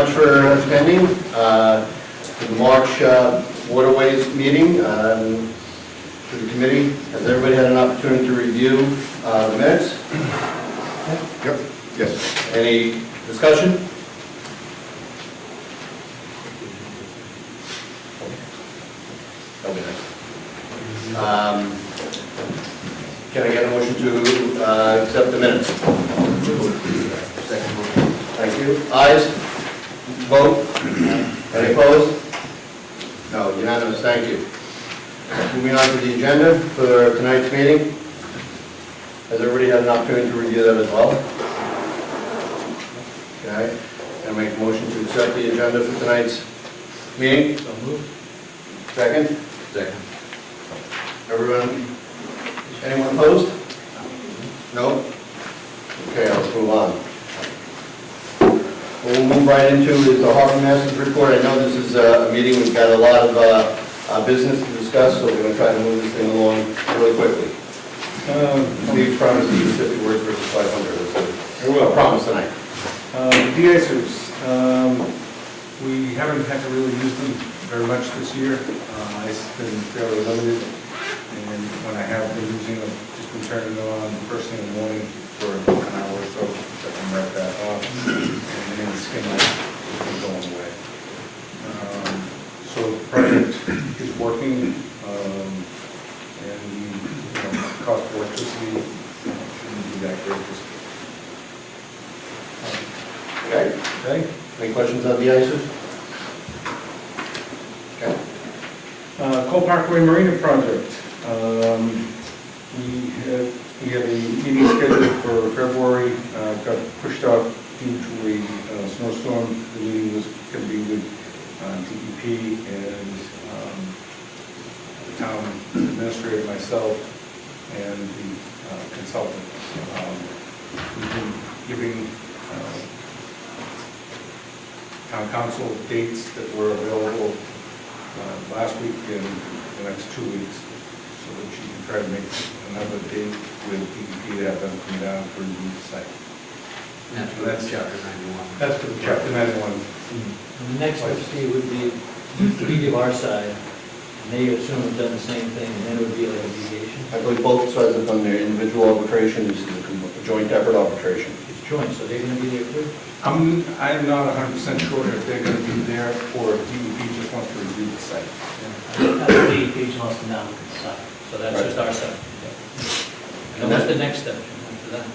much for attending the March Waterways meeting. To the committee, has everybody had an opportunity to review the minutes? Yep. Yes. Any discussion? That'll be nice. Can I get a motion to accept the minutes? Second. Thank you. Ayes? Vote? Any opposed? No, unanimous, thank you. Moving on to the agenda for tonight's meeting. Has everybody had an opportunity to review that as well? Okay. Can I make a motion to accept the agenda for tonight's meeting? So moved. Second? Second. Everyone? Anyone opposed? No? Okay, let's move on. What we'll move right into is the Harbor Master's report. I know this is a meeting, we've got a lot of business to discuss, so we're going to try to move this thing along really quickly. Steve promised to use 50 words versus 500. I will promise tonight. The de-icers, we haven't had to really use them very much this year. Ice has been fairly limited, and when I have been using them, just been turning them on first thing in the morning for an hour or so, so I can wrap that off, and then the skin ice has been going away. So the project is working, and the cost of electricity shouldn't be that great. Okay. Okay. Any questions on the icers? Okay. Compartment Marina project. We have a meeting scheduled for February. Got pushed off due to a snowstorm. The meeting was going to be with DEP and the town administrator, myself, and the consultant. We've been giving town council dates that were available last week and the next 2 weeks, so that she can try to make another date with DEP to have them come down for review the site. So that's Chapter 91. That's for the Chapter 91. And the next step, Steve, would be we give our side, and they assume we've done the same thing, and then it would be like a deviation. I believe both sides have done their individual arbitration. This is a joint effort arbitration. It's joint, so they're going to be there too? I'm not 100% sure if they're going to be there or if DEP just wants to review the site. I think DEP wants to now look at the site, so that's Right. just our side. And what's the next step after that?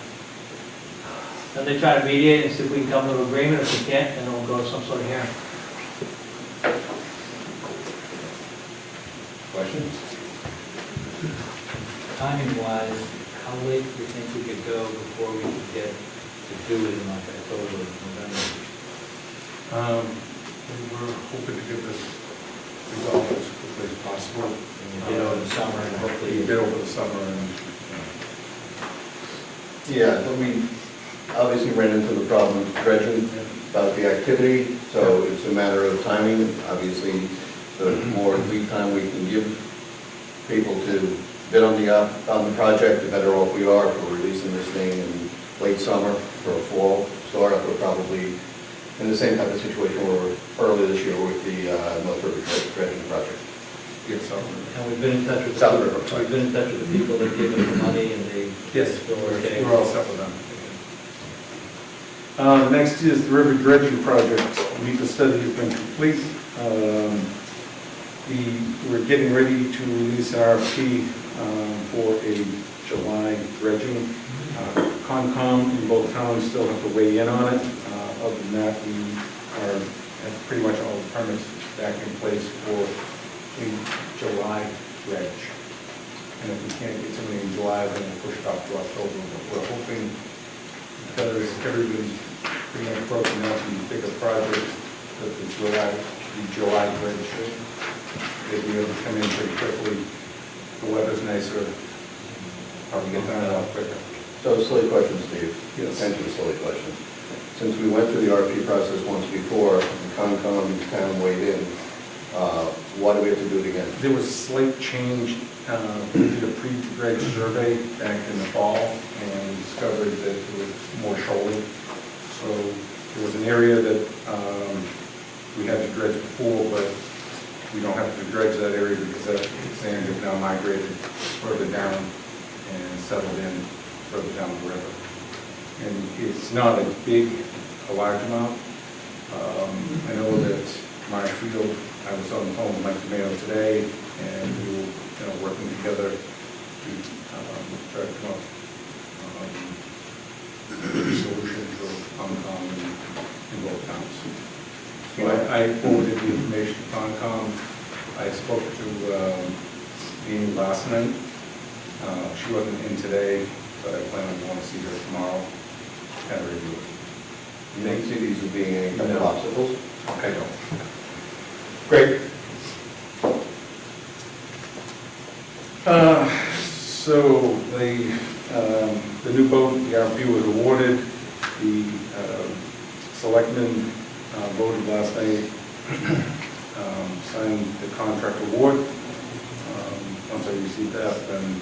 Then they try to mediate and see if we can come to an agreement. If we can't, then we'll go to some sort of hearing. Questions? Timing-wise, how late do you think we could go before we could get to do it in like October or November? We were hoping to get this resolved as quickly as possible. And you did over the summer, and hopefully We did over the summer, and Yeah, but we obviously ran into the problem of dredging about the activity, so it's a matter of timing. Obviously, the more lead time we can give people to bid on the project, the better off we are for releasing this thing in late summer for a fall start. We're probably in the same type of situation we were early this year with the North River dredging project. get some. And we've been in touch with, South River. we've been in touch with the people that give us the money, and they still okay. We're all set with them. Next is the river dredging project. The study has been complete. We're getting ready to release an RFP for a July dredging. Concom in both towns still have to weigh in on it. Other than that, we have pretty much all the permits back in place for a July dredge. And if we can't get somebody in July, then we'll push it off to October. But we're hoping, because everybody's pretty much broken up in bigger projects, that the July dredge they'll be able to come in pretty quickly. The weather's nicer, probably get done a lot quicker. So, silly question, Steve. Yes. Answer the silly question. Since we went through the RFP process once before, the Concom and the town weighed in, why do we have to do it again? There was a slight change. We did a pre-dredge survey back in the fall and discovered that it was more shoaly. So there was an area that down the river. And it's not a large amount. I know that Marshfield, I was on the phone with Mike Mayo today, and we were working together to try to come up with a solution for Concom in both towns. So I forwarded the information to Concom. I spoke to Amy Lassinen. She wasn't in today, but I plan on going to see her tomorrow and review it. You don't see these as being any kind of No. obstacles? I don't. Great. So the new boat, the RFP was awarded. The selectmen voted last night, signed the contract award. Once I receive that, then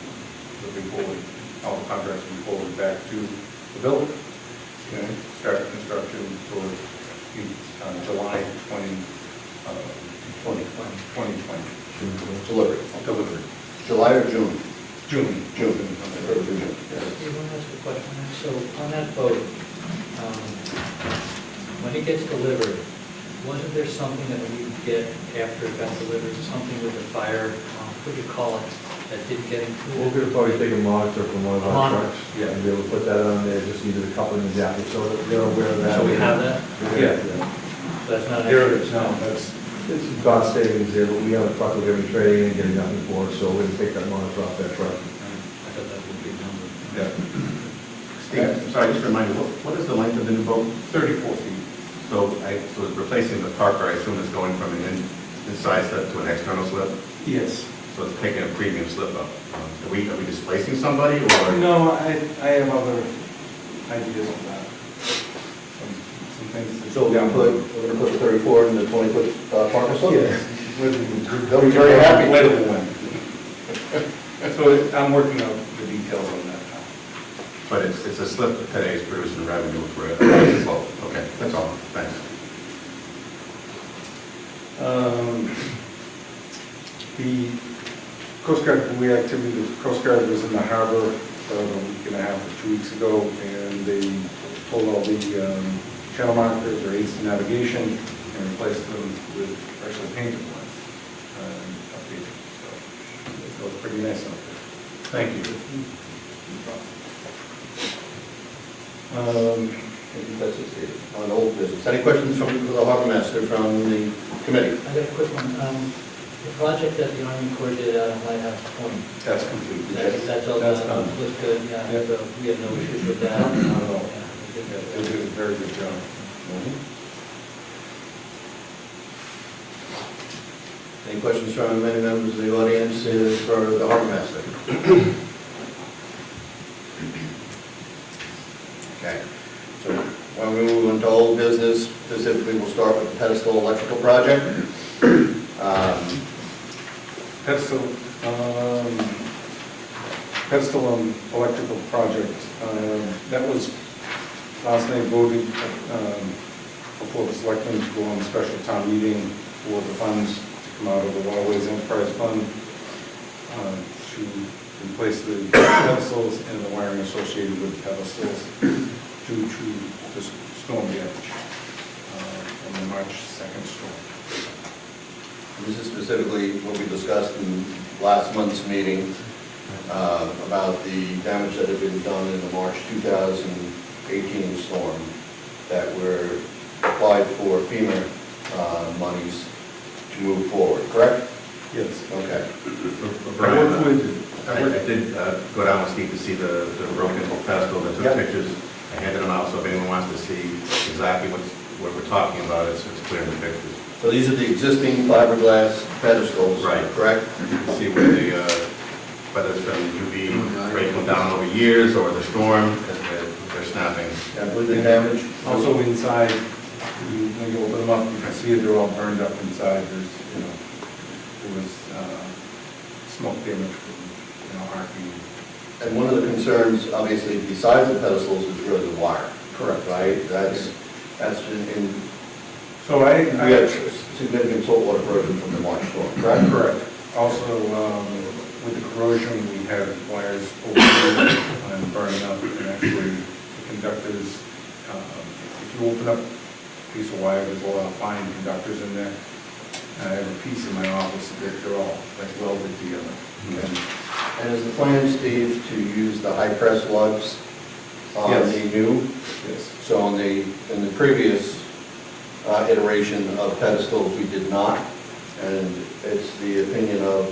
we'll be forward, all the contracts will be forwarded back to the builder. Okay, start construction for July 2020. Delivery. Delivery. July or June? June. June. Okay, June, yes. Steve, I want to ask a question. So on that boat, when it gets delivered, wasn't there something that we get after it got delivered, something with the fire, what do you call it, that didn't get We're included? gonna probably take a monitor from one of our Monitor. trucks, and be able to put that on there, just needed a couple of examples, so that they're aware of that. So we have that? Yeah. That's not an There it extra is, no, expense? that's, It's some cost savings there, but we have a truck we're gonna be trading and getting nothing for, so we're gonna take that monitor off that truck. I thought that was a big number. yeah, Steve, I'm sorry, just remind me, what is the length of the new boat? 34 feet. So it's replacing the tarp, I assume it's going from an inside slip to an external slip? Yes. So it's taking a premium slip up. Are we displacing somebody, or? No, I have other ideas on that. Some things. that- So we're gonna put the 34 in the 20-foot partner slip? Yes. They'll be very happy. Inflatable one. So I'm working out the details on that now. But it's a slip that today is producing revenue for a boat. Okay, that's all, thanks. The Coast Guard buoy activity, the Coast Guard was in the harbor about a week and a half or 2 weeks ago, and they pulled all the channel markers or aids to navigation and replaced them with freshly painted ones. Updated. So it goes pretty nice out there. Thank you. That's it, Steve. On old business. Any questions from the harbor master from the committee? I got a quick one. The project that the Army Corps did out of Lighthouse Point, That's complete. that's all That's done, done. looks good, yeah, Yeah. so we had no issues with that. Not at all. Yeah, we did Yeah, that. they did a very good job. Any questions from any members of the audience for the harbor master? Okay. So when we move into old business, specifically, we'll start with the pedestal electrical project. Pedestal electrical project, that was last night voted before the selectmen to go on a special town meeting for the funds to come out of the Waterways Enterprise Fund to replace the pedestals and the wiring associated with the pedestals due to the storm damage from the March 2nd storm. This is specifically what we discussed in last month's meeting about the damage that had been done in the March 2018 storm that were applied for FEMA monies to move forward, correct? Yes. Okay. Brian, I worked with- I did go down with Steve to see the broken pedestal, that took Yep. pictures. I handed them out, so if anyone wants to see exactly what we're talking about, it's clear in the pictures. So these are the existing fiberglass pedestals, Right. correct? You can see where whether it's been UV breaking down over years or the storm, they're snapping. I believe the damage. Also inside, when you open them up, you can see it, they're all burned up inside. There's, there was smoke damage from, arcing. And one of the concerns, obviously, besides the pedestals, is really the wire. Correct. Right? That's in, So we had significant saltwater erosion from the March storm, correct? correct. Also, with the corrosion, we had wires overloaded and burning up, and actually the conductors, if you open up a piece of wire, there's a lot of fine conductors in there. And I have a piece in my office that they're all like welded together. And is the plan, Steve, to use the high press lugs on Yes. the new? Yes. So in the previous iteration of pedestals, we did not. And it's the opinion of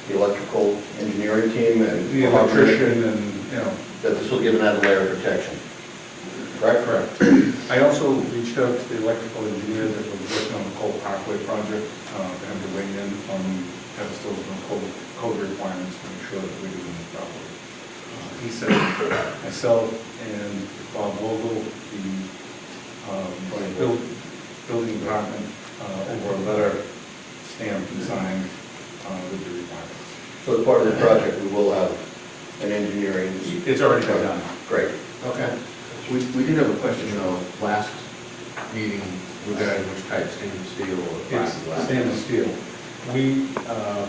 the electrical engineering team and The electrician and, you know. that this will give an added layer of protection. Correct? Correct. I also reached out to the electrical engineer that was working on the Cole Parkway project, to have to weigh in on pedestals and code requirements to make sure that we're doing it properly. He said myself and Bob Vogel, the building department, over a letter stamped and signed with the requirements. So as part of the project, we will have an engineering. It's already been done. Great. Okay. We did have a question, last meeting regarding which type, stainless steel or It's fiberglass. stainless steel. We,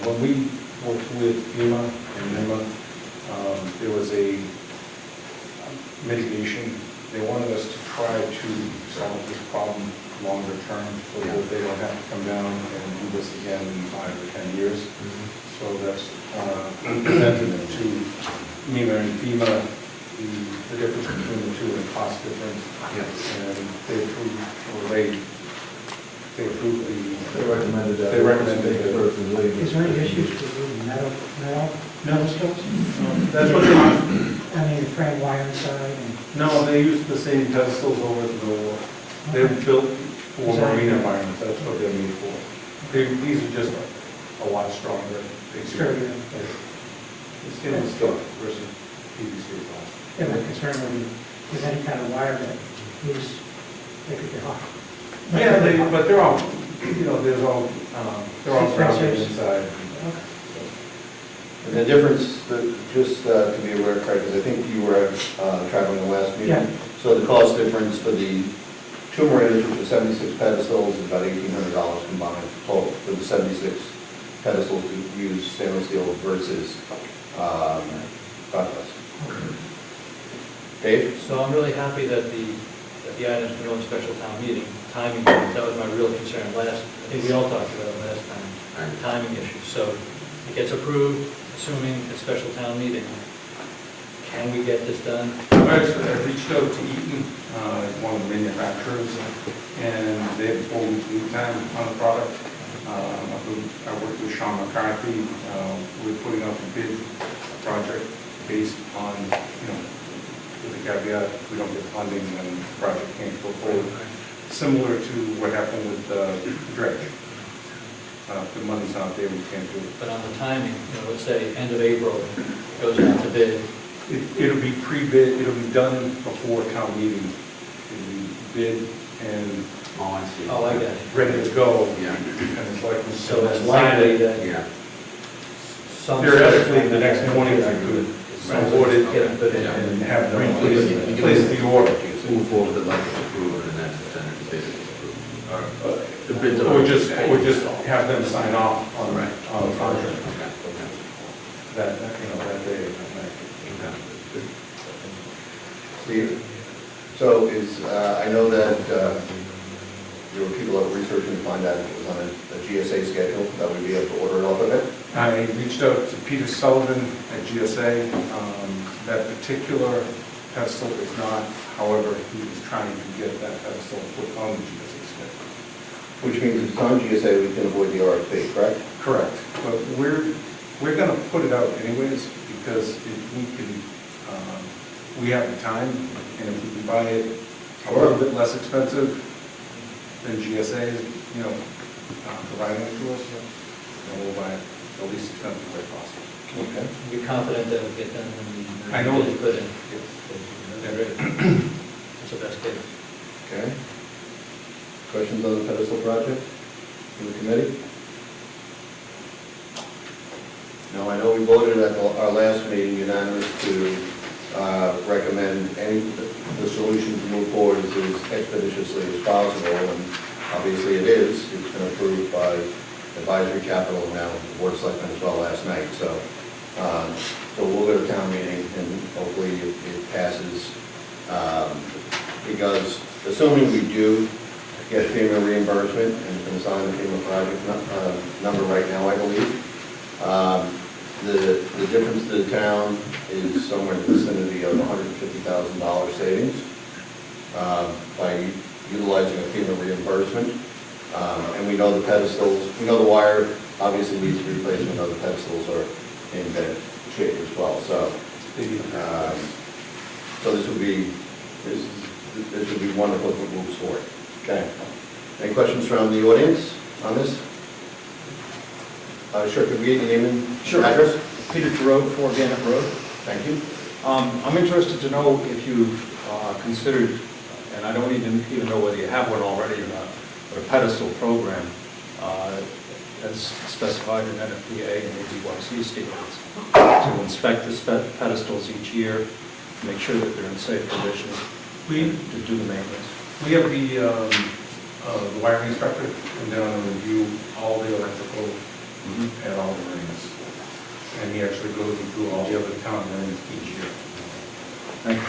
when we worked with FEMA and NEMA, there was a mitigation. They wanted us to try to solve this problem longer term, so that they don't have to come down and do this again in 5 or 10 years. So that's, we presented it to NEMA and FEMA, the difference between the two and the cost difference. And they approved, or they approved They recommended that. They recommended it. Is there any issues with the metal pedestals? That's what they want. I mean, the frame wire inside and... No, they use the same pedestals over at the Millwall. They're built for marine environments, that's what they're made for. These are just a lot stronger. Sturdier. It's stainless steel versus PVC glass. Yeah, my concern with any kind of wire that is, they could get hot. Yeah, but they're all, they're all grounded inside. And the difference, just to be aware, Craig, because I think you were traveling the last meeting. Yeah. So the cost difference for the two Marinas, which are 76 pedestals, is about $1,800 combined total for the 76 pedestals to use stainless steel versus fiberglass. Dave? So I'm really happy that the items can go in special town meeting. Timing, that was my real concern I think we all talked about it last time, the timing issue. So it gets approved, assuming a special town meeting. Can we get this done? I reached out to Eaton, one of the manufacturers, and they have 4 weeks lead time on the product. I worked with Sean McCarthy. We're putting out a bid project based on, with the caveat, if we don't get funding, then the project can't go forward. Similar to what happened with the dredge. If the money's not there, we can't do it. But on the timing, let's say end of April, goes out to bid. It'll be pre-bid, it'll be done before town meeting. It'll be bid and Oh, I see. Oh, I got it. ready to go. Yeah. And it's like, So it's likely that Yeah. some... theoretically, the next morning I could award it Get it put in. and have them place the order. Move forward with the license approval, and that's the bid is approved. The bids are... Or just have them sign off on the contract that day. Steve? So I know that there were people that were researching to find out if it was on a GSA schedule, that we'd be able to order it off of it. I reached out to Peter Sullivan at GSA. That particular pedestal is not, however, he was trying to get that pedestal put on the GSA schedule. Which means if it's on GSA, we can avoid the RFP, correct? Correct, but we're going to put it out anyways, because if we can, we have the time, and if we can buy it a little bit less expensive than GSA is, providing it to us, then we'll buy it the least expensive way possible. Okay. You're confident that it'll get done when we... I know. Put in. Great. That's the best case. Okay. Questions on the pedestal project from the committee? No, I know we voted at our last meeting unanimous to recommend the solution to move forward as expeditiously as possible, and obviously it is. It's been approved by advisory capital and now the board of selectmen as well last night. So So we'll go to town meeting and hopefully it passes. Because assuming we do get FEMA reimbursement and can sign the FEMA project number right now, I believe, the difference to the town is somewhere in the vicinity of $150,000 savings by utilizing a FEMA reimbursement. And we know the pedestals, we know the wire obviously needs to be replaced, we know the pedestals are in bad shape as well. So, so this would be wonderful if it moves forward. Okay. Any questions from the audience on this? Sure, could we get your name and Sure. address? Peter Giroux, 4 Gannett Road. Thank you. I'm interested to know if you've considered, and I don't even know whether you have one already or not, but a pedestal program as specified in NFPA and ABYC standards to inspect the pedestals each year, make sure that they're in safe condition, to do the maintenance. We have the wiring inspector come down and review all the electrical at all the marinas. And he actually goes through all the other town marinas each year. Thank you.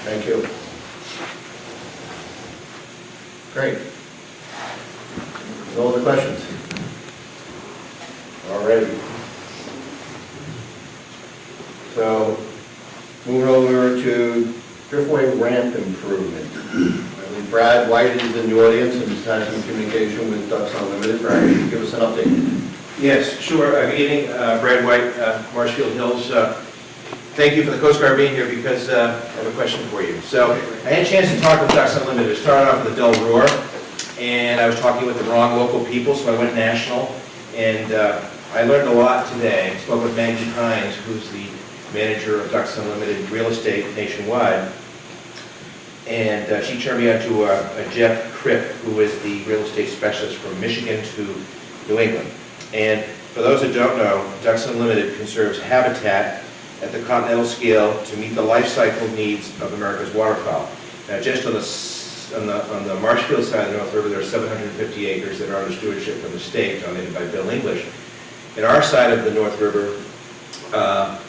Thank you. Great. No other questions? All righty. So, moving over to Driftway ramp improvement. I believe Brad White is in the audience and has had some communication with Ducks Unlimited. Brad, can you give us an update? Yes, sure. Good evening, Brad White, Marshfield Hills. Thank you for the Coast Guard being here because I have a question for you. So I had a chance to talk with Ducks Unlimited. I started off with the Del Roar, and I was talking with the wrong local people, so I went national. And I learned a lot today. I spoke with Maggie Hines, who's the manager of Ducks Unlimited Real Estate nationwide. And she turned me on to a Jeff Cripp, who is the real estate specialist from Michigan to New England. And for those that don't know, Ducks Unlimited conserves habitat at the continental scale to meet the life cycle needs of America's waterfowl. Now, just on the Marshfield side of the North River, there are 750 acres that are under stewardship from the state, donated by Bill English. In our side of the North River,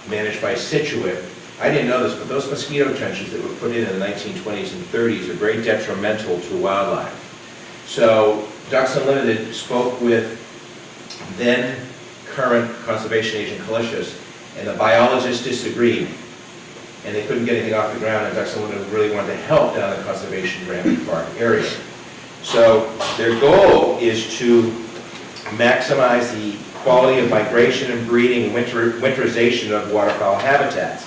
managed by Scituate, I didn't know this, but those mosquito trenches that were put in the 1920s and 30s are very detrimental to wildlife. So Ducks Unlimited spoke with then current conservation agent Kalicious, and the biologists disagreed, and they couldn't get anything off the ground, and Ducks Unlimited really wanted to help down the conservation Ramsey Park area. So their goal is to maximize the quality of migration and breeding and winterization of waterfowl habitats.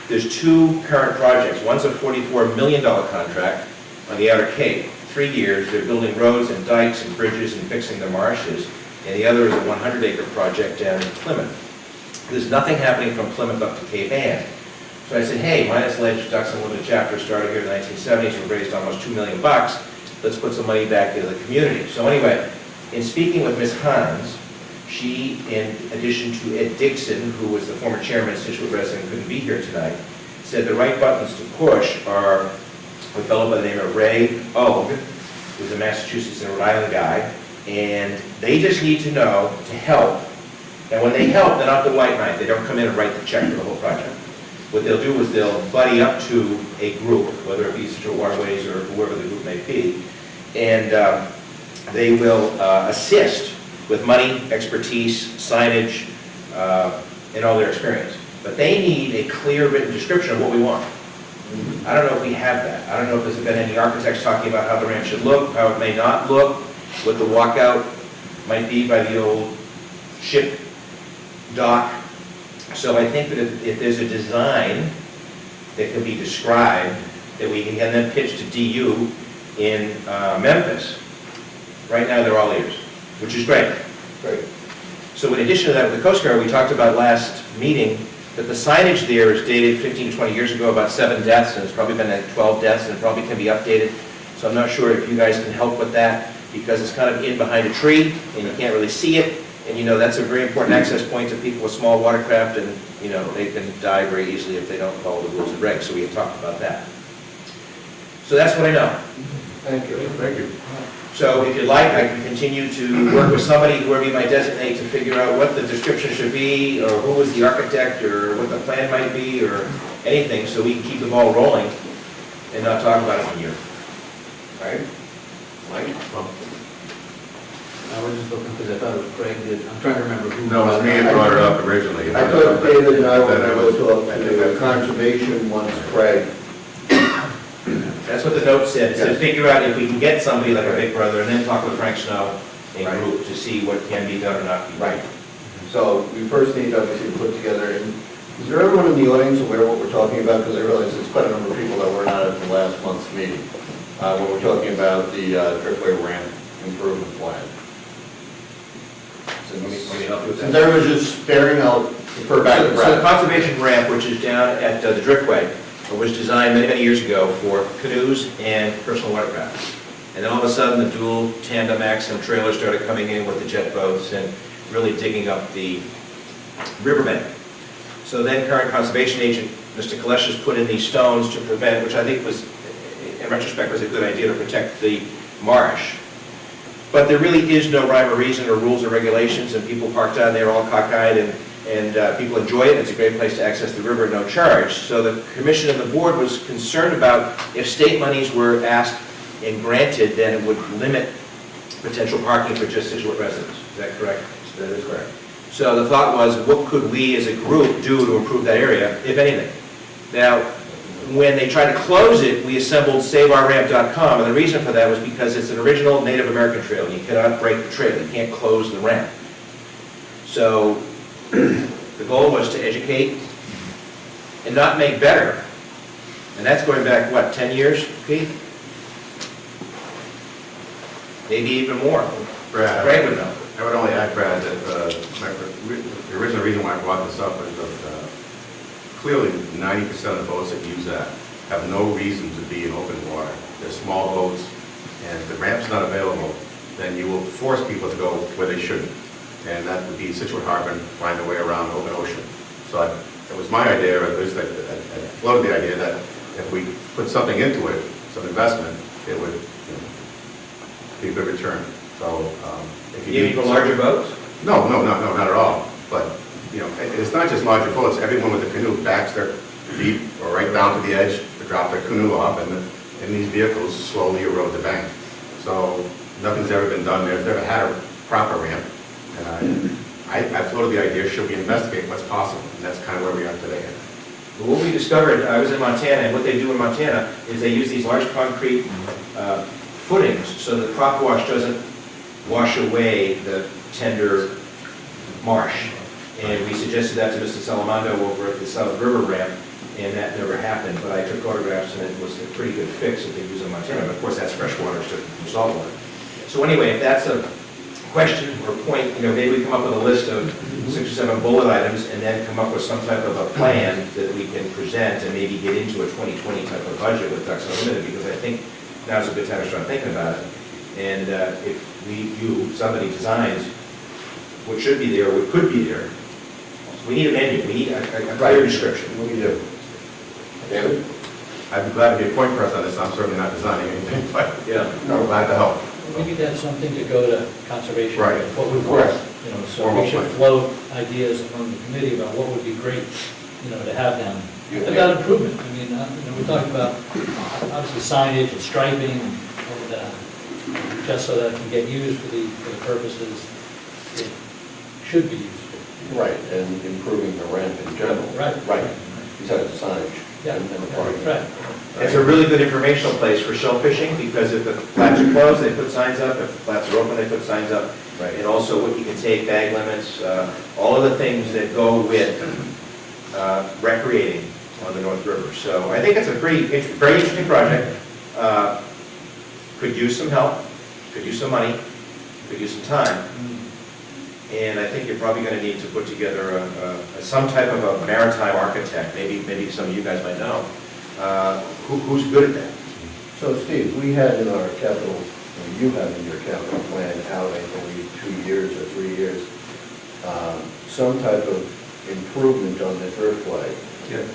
There's two current projects. One's a $44 million contract on the Outer Cape. 3 years, they're building roads and dikes and bridges and fixing the marshes. And the other is a 100-acre project down in Plymouth. There's nothing happening from Plymouth up to Cape Ann. So I said, hey, Midas Ledge Ducks Unlimited Chapter started here in the 1970s and raised almost $2 million. Let's put some money back into the community. So anyway, in speaking with Ms. Hines, she, in addition to Ed Dixon, who was the former chairman, Scituate resident, couldn't be here tonight, said the right buttons to push are a fellow by the name of Ray Ogg, who's a Massachusetts and Rhode Island guy, and they just need to know to help. And when they help, they're not the white knight. They don't come in and write the check for the whole project. What they'll do is they'll buddy up to a group, whether it be Scituate Waterways or whoever the group may be, and they will assist with money, expertise, signage, and all their experience. But they need a clear written description of what we want. I don't know if we have that. I don't know if there's been any architects talking about how the ramp should look, how it may not look, what the walkout might be by the old ship dock. So I think that if there's a design that can be described, that we can then pitch to DU in Memphis. Right now, they're all ears, which is great. Great. So in addition to that, with the Coast Guard, we talked about last meeting that the signage there is dated 15 to 20 years ago, about 7 deaths, and it's probably been at 12 deaths, and it probably can be updated. So I'm not sure if you guys can help with that, because it's kind of in behind a tree, and you can't really see it. And you know, that's a very important access point to people with small watercraft, and you know, they can die very easily if they don't follow the rules and regs, so we have talked about that. So that's what I know. Thank you. Thank you. So if you'd like, I can continue to work with somebody, whoever you might designate, to figure out what the description should be, or who was the architect, or what the plan might be, or anything, so we can keep the ball rolling and not talk about it in a year. Right? Mike? I was just looking, because I thought it was Craig did, I'm trying to remember who. No, it was me that brought it up originally. I thought David and I were That going to was- go to the conservation once Craig. That's what the note said, to Yes. figure out if we can get somebody like a Big Brother, and then talk with Frank Snow and Right. group to see what can be done or not be done. Right. So we first need obviously to put together, and is there everyone in the audience aware of what we're talking about? Because I realize there's quite a number of people that were not at the last month's meeting, when we're talking about the Driftway ramp improvement plan. Let me help you with Since that. everyone's just staring, I'll refer back to So the Brad. conservation ramp, which is down at the Driftway, was designed many, many years ago for canoes and personal watercraft. And then all of a sudden, the dual tandem axle trailers started coming in with the jet boats and really digging up the riverbank. So then current conservation agent, Mr. Kalesh's, put in these stones to prevent, which I think was, in retrospect, was a good idea to protect the marsh. But there really is no rhyme or reason or rules or regulations, and people park down there all cockeyed, and people enjoy it. It's a great place to access the river at no charge. So the commission and the board was concerned about if state monies were asked and granted, then it would limit potential parking for just Scituate residents. Is that correct? That is correct. So the thought was, what could we as a group do to improve that area, if anything? Now, when they tried to close it, we assembled SaveOurRamp.com, and the reason for that was because it's an original Native American trail. You cannot break the trail, you can't close the ramp. So the goal was to educate and not make better. And that's going back, what, 10 years, Pete? Maybe even more. Brad, Craig would know. I would only add, Brad, that the original reason why I brought this up is that clearly 90% of the boats that use that have no reason to be in open water. They're small boats, and if the ramp's not available, then you will force people to go where they shouldn't. And that would be Scituate Harbor, find a way around open ocean. So it was my idea, or at least I floated the idea that if we put something into it, some investment, it would be a good return. So if you You mean for larger boats? No, not at all. But, it's not just larger boats. Everyone with a canoe backs their feet or right down to the edge to drop their canoe off, and these vehicles slowly erode the bank. So nothing's ever been done there. They've never had a proper ramp. And I floated the idea, should we investigate what's possible? And that's kind of where we are today. Well, what we discovered, I was in Montana, and what they do in Montana is they use these large concrete footings so the prop wash doesn't wash away the tender marsh. And we suggested that to Mr. Salamando over at the South River ramp, and that never happened. But I took photographs, and it was a pretty good fix that they use in Montana. But of course, that's fresh water instead of salt water. So anyway, if that's a question or point, maybe we come up with a list of 6 or 7 bullet items, and then come up with some type of a plan that we can present, and maybe get into a 2020 type of budget with Ducks Unlimited, because I think now's a good time to start thinking about it. And if somebody designs what should be there, or what could be there, we need a menu, we need a clear description. What do you do? David? I'd be glad to be a point person on this. I'm certainly not designing anything, but Yeah. I'm glad to help. Maybe that's something to go to conservation. Right. What would work, so we should float ideas among the committee about what would be great, to have down. About improvement, we're talking about obviously signage and striping and just so that it can get used for the purposes it should be used for. Right, and improving the ramp in general. Right. Right, besides the signage. Yeah, And the parking. right. It's a really good informational place for shellfishing, because if the flats are closed, they put signs up, if the flats are open, they put signs up. Right. And also what you can take, bag limits, all of the things that go with recreating on the North River. So I think it's a very interesting project. Could use some help, could use some money, could use some time. And I think you're probably going to need to put together some type of a maritime architect, maybe some of you guys might know, who's good at that. So Steve, we had in our capital, or you have in your capital plan out, I believe, 2 years or 3 years, some type of improvement on the driftway. Yeah.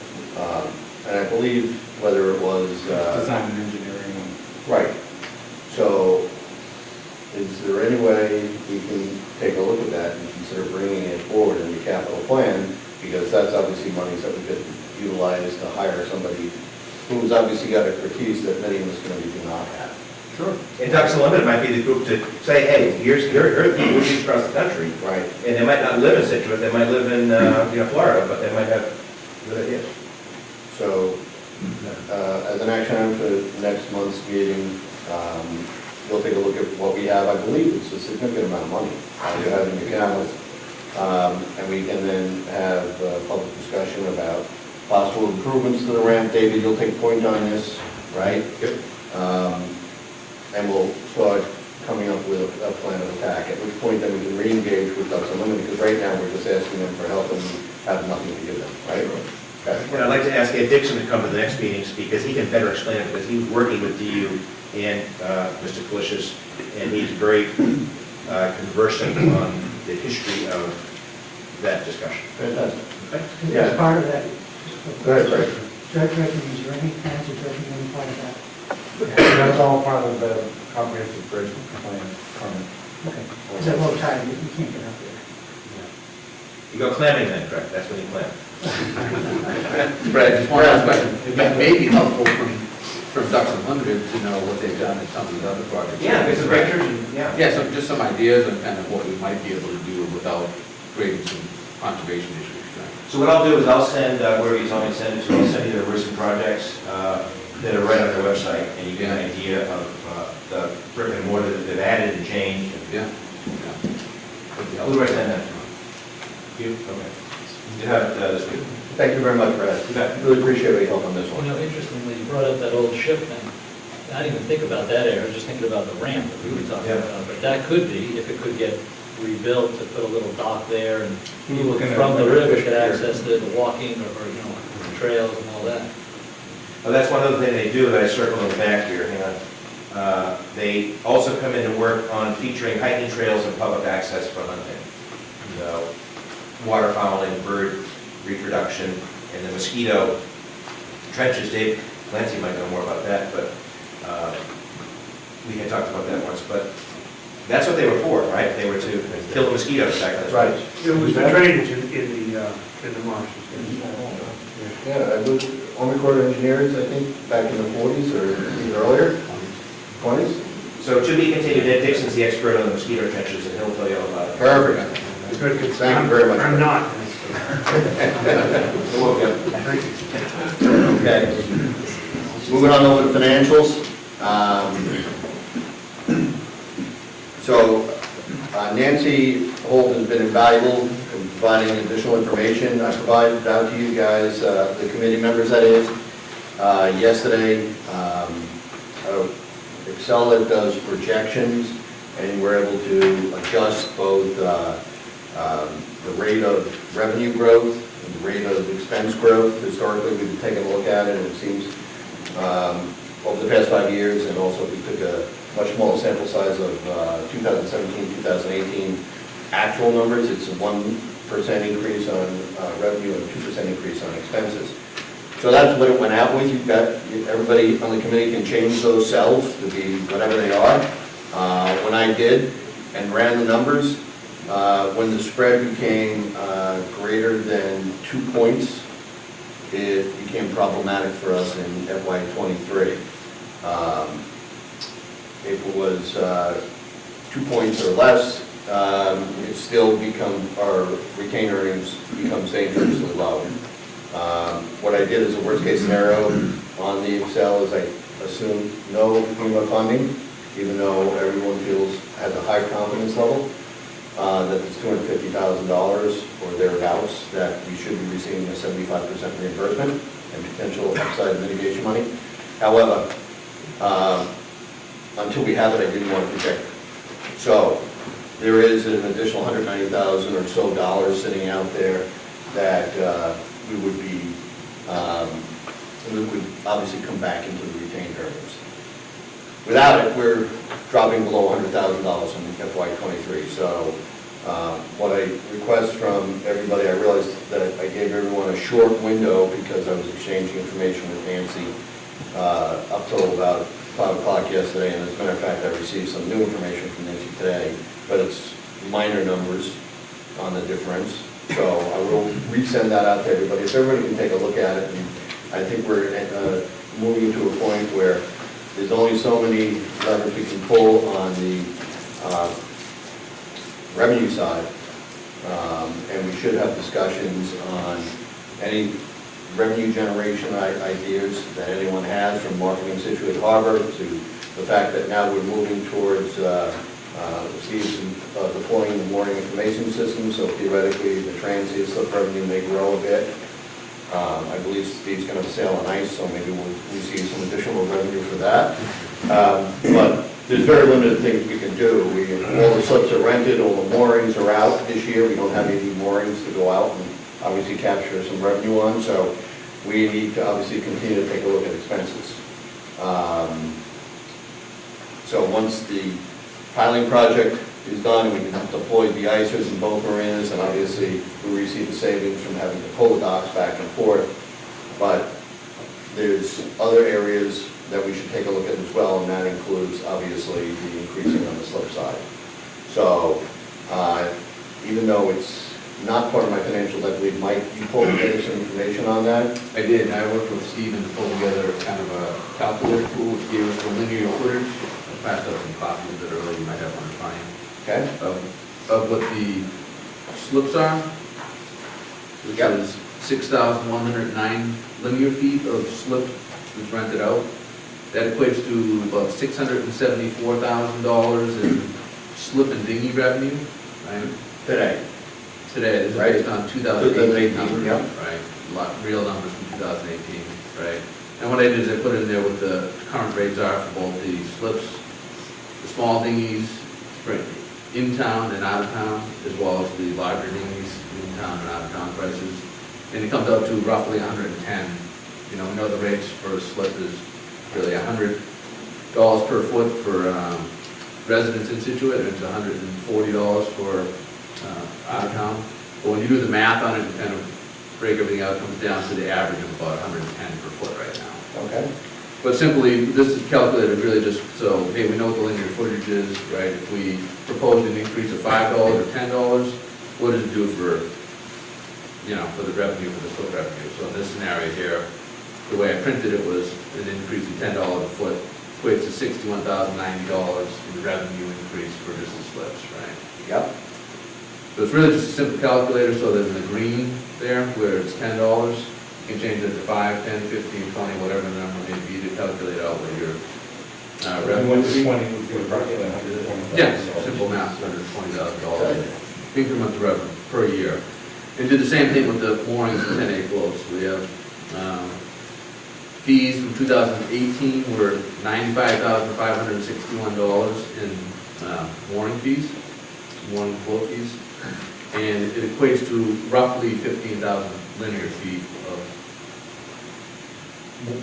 And I believe whether it was... Design and engineering. Right. So there any way we can take a look at that and consider bringing it forward in the capital plan? Because that's obviously monies that we could utilize to hire somebody who's obviously got expertise that many of us community do not have. Sure. And Ducks Unlimited might be the group to say, hey, here are the people who across the country. Right. And they might not live in Scituate, they might live in, Florida, but they might have good ideas. So, as an action item for next month's meeting, you'll take a look at what we have. I believe it's a significant amount of money you have in your calendar. And we can then have a public discussion about possible improvements to the ramp. David, you'll take point on this, right? Yep. And we'll start coming up with a plan of attack, at which point then we can re-engage with Ducks Unlimited, because right now we're just asking them for help and we have nothing to give them, right? Okay. And I'd like to ask Ed Dixon to come to the next meetings because he can better explain it, because he's working with DU and Mr. Kalishis, and he's very conversant on the history of that discussion. Fantastic. Okay? As part of that, Go ahead, Frank. judge dredging, is there any plans of dredging any part of that? That's all part of the comprehensive bridge plan, permit. Okay, it's a low tide, you can't get up there. You go clamming then, correct? That's when you clam. Brad, just one last question. It may be helpful from Ducks Unlimited to know what they've done at some of these other projects. Yeah, there's some pictures and, yeah. Yeah, just some ideas on kind of what we might be able to do without creating some conservation issues. So what I'll do is I'll send, wherever you tell me to send it to, I'll send you the recent projects that are right on their website, and you get an idea of the brick and mortar that they've added and changed. Yeah. Who do I send that to? You? Okay. You have it this week. Thank you very much, Brad. You bet. Really appreciate your help on this You one. know, interestingly, you brought up that old ship thing. I didn't even think about that area, I was just thinking about the ramp that we were talking Yeah. about. But that could be, if it could get rebuilt, to put a little dock there, and people Looking at from the like a river fish could pier. access the walking or, trails and all that. Well, that's one other thing they do that I circled on the back here, hang on. They also come in and work on featuring hiking trails and public access for hunting. So, waterfowling, bird reproduction, and the mosquito trenches. Dave Clancy might know more about that, but we had talked about that once. But that's what they were for, right? They were to kill the mosquitoes back then. Right. It was the drainage in the marshes. Yeah, I was Army Corps of Engineers, I think, back in the 40s or even earlier, 20s. So to be continued, Ed Dixon's the expert on the mosquito trenches, and he'll tell you all about it. Perfect. Thank you very much. I'm not. You're welcome. Okay. Moving on over to financials. So Nancy Holt has been invaluable in providing additional information. I provided out to you guys, the committee members that is, yesterday, Excel that does projections, and we're able to adjust both the rate of revenue growth and the rate of expense growth. Historically, we've taken a look at it, and it seems over the past 5 years, and also we took a much smaller sample size of 2017, 2018 actual numbers. It's a 1% increase on revenue and a 2% increase on expenses. So that's what it went out with. You've got, everybody on the committee can change those cells to be whatever they are. When I did and ran the numbers, when the spread became greater than 2 points, it became problematic for us in FY23. If it was 2 points or less, it still our retained earnings becomes dangerously low. What I did as a worst-case scenario on the Excel is I assumed no FEMA funding, even though everyone has a high confidence level that it's $250,000 or thereabouts, that we should be receiving a 75% reimbursement and potential upside mitigation money. However, until we have it, I didn't want to project it. So there is an additional $190,000 or so dollars sitting out there that we would obviously come back into the retained earnings. Without it, we're dropping below $100,000 in FY23. So what I request from everybody, I realized that I gave everyone a short window because I was exchanging information with Nancy up till about 5 o'clock yesterday, and as a matter of fact, I received some new information from Nancy today, but it's minor numbers on the difference. So I will resend that out to everybody, so everybody can take a look at it. And I think we're moving to a point where there's only so many levers we can pull on the revenue side. And we should have discussions on any revenue generation ideas that anyone has, from marketing Scituate Harbor to the fact that now we're moving towards Steve's deploying the mooring information system, so theoretically the transient slip revenue may grow a bit. I believe Steve's going to sail on ice, so maybe we'll see some additional revenue for that. But there's very limited things we can do. All the slips are rented, all the moorings are out this year. We don't have any moorings to go out and obviously capture some revenue on, so we need to obviously continue to take a look at expenses. So once the piling project is done, we can deploy the icers in both marinas, and obviously we receive the savings from having to pull the docks back and forth. But there's other areas that we should take a look at as well, and that includes obviously the increasing on the slip side. So even though it's not part of my financials, I believe, Mike, you pulled together some information on that. I did, and I worked with Stephen to pull together kind of a calculator tool which gave us the linear footage. I passed out some copies of it earlier, you might have one to find. Okay. Of what the slips are, which is 6,109 linear feet of slip that's rented out. That equates to about $674,000 in slip and dinghy revenue, right? Today. Today, this is Right. based on 2018 numbers, yeah. right? Real numbers from 2018, right? And what I did is I put in there what the current rates are for both the slips, the small dinghies, right, in town and out of town, as well as the larger dinghies, in town and out of town prices. And it comes out to roughly 110. You know, we know the rates for a slip is really $100 per foot for residents in Scituate, and it's $140 for out of town. But when you do the math on it and kind of break everything out, it comes down to the average of about 110 per foot right now. Okay. But simply, this is calculated really just so, hey, we know what the linear footage is, right? If we proposed an increase of $5 or $10, what does it do for, you know, for the revenue, for the slip revenue? So in this scenario here, the way I printed it was an increase of $10 a foot equates to $61,090 in revenue increase for just the slips, right? Yep. So it's really just a simple calculator, so that in the green there, where it's $10, you can change it to 5, 10, 15, 20, whatever the number may be to calculate out what your revenue Went would to be. 20, would be approximately $120,000. Yeah, simple math, $120,000 increment of revenue per year. And did the same thing with the moorings and 10A floats. We have fees from 2018 were $95,561 in mooring fees, mooring float fees. And it equates to roughly 15,000 linear feet of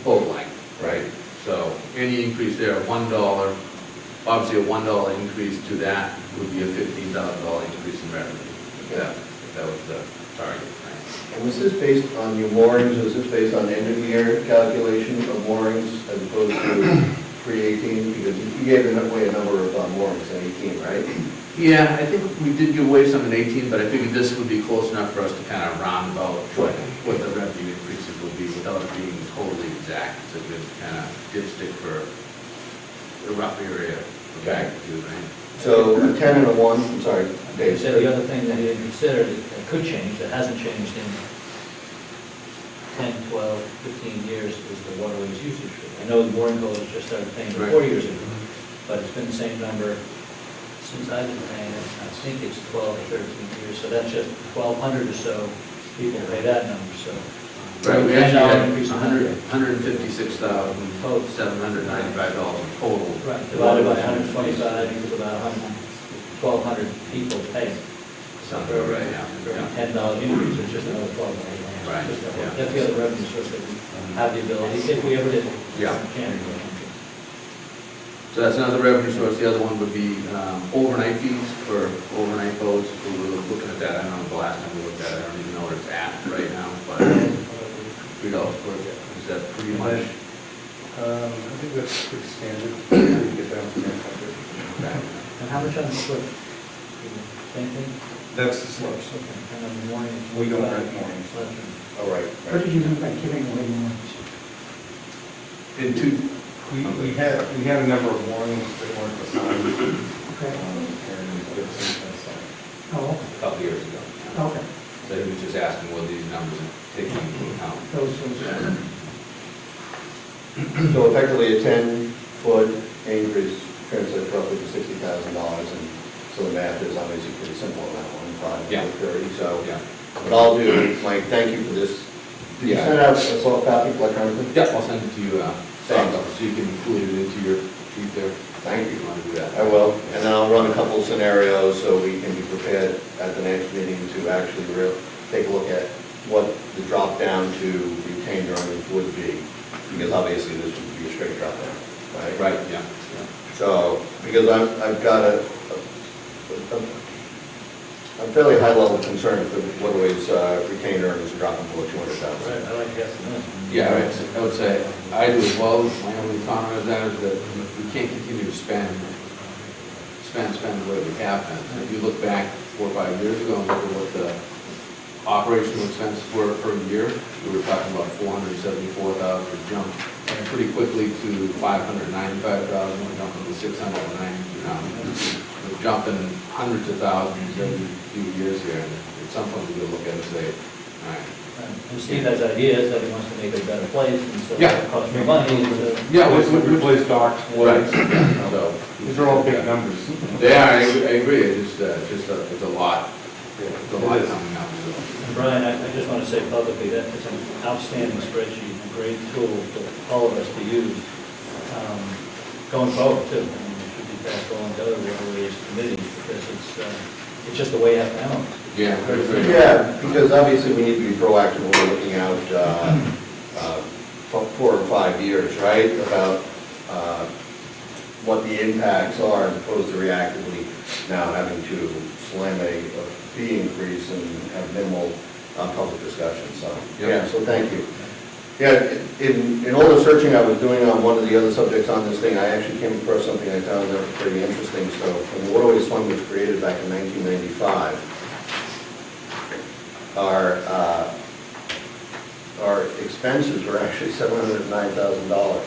boat length, right? So any increase there, $1, obviously a $1 increase to that would be a $15,000 increase in revenue. If that was the target, right? And was this based on your moorings, or was this based on end of year calculation of moorings as opposed to pre-18? Because you gave away a number of moorings in 18, right? Yeah, I think we did give away some in 18, but I figured this would be close enough for us to kind of round about what the revenue increases would be without it being totally exact. So we kind of dipstick for a rough area of magnitude, right? So a 10 and a 1, I'm sorry, He Dave. said the other thing that he had considered, that could change, that hasn't changed in 10, 12, 15 years, is the waterways usage fee. I know the mooring code just started paying it 4 years ago, but it's been the same number since I've been paying it. I think it's 12 or 13 years, so that's just 1,200 or so people pay that number, so. Right, we actually had increase in that. $156,795 total. Right, divided by 125, equals about 1,200 people pay. Sounds about right, yeah. For Yeah. every $10 increase, it's just another $1,200. Right, yeah. That's the other revenue source that we have the ability, if we ever did. Yeah. Can. So that's another revenue source. The other one would be overnight fees for overnight boats. We were looking at that, I don't know the last time we looked at it, I don't even know where it's at right now, but $3 per day. Is that pretty much I think that's pretty standard. You get down to 900. And how much on the slip? Same thing? That's the slopes. Okay, and on the morning? We don't rent mornings. Oh, right. What did you mean by giving away mornings? In two, we had a number of mornings that weren't assigned. Okay. And it's assigned. Oh, A couple years ago. okay. So he was just asking whether these numbers are taken into account. Those, So effectively, a 10-foot increase translates roughly to $60,000, and so the math is obviously pretty simple on that one, 5 Yeah. to 30, so. Yeah. What I'll do, Mike, thank you for this. Did you Yeah. send out a soft copy electronically? Yeah, I'll send it to you, Thanks. so you can include it into your sheet there. Thank If you. you want to do that. I will, and then I'll run a couple of scenarios so we can be prepared at the next meeting to actually take a look at what the drop down to retained earnings would be, because obviously this would be a straight drop down, right? Right, yeah. So, because I've got a fairly high level of concern if the waterways retained earnings are dropping below 200,000. Right, I like guessing that. Yeah, I would say, I do as well. My only comment on that is that we can't continue to spend the way we have been. If you look back 4 or 5 years ago and look at what the operational expenses were per year, we were talking about 474,000, we jumped pretty quickly to 595,000, we're jumping to 690 now. We're jumping hundreds of thousands every few years here, and at some point we will look at it and say, all right. And Steve has ideas that he wants to make it a better place, and so Yeah. it costs more money, so. Yeah, Replace docks, Right. woods. So, These are all big numbers. they are, I agree, it's just it's a lot. It's a lot coming up. And Brian, I just want to say publicly that it's an outstanding spreadsheet, a great tool for all of us to use going forward too. I mean, it should be passed along to other waterways committees because it's just the way you have to handle it. Yeah. Yeah, because obviously we need to be proactive when we're looking out 4 or 5 years, right? About what the impacts are as opposed to reactively now having to slam a fee increase and have minimal public discussion, so. Yep. Yeah, so thank you. Yeah, in all the searching I was doing on one of the other subjects on this thing, I actually came across something I found that was pretty interesting. So when the Waterways Fund was created back in 1995, our expenses were actually $709,000.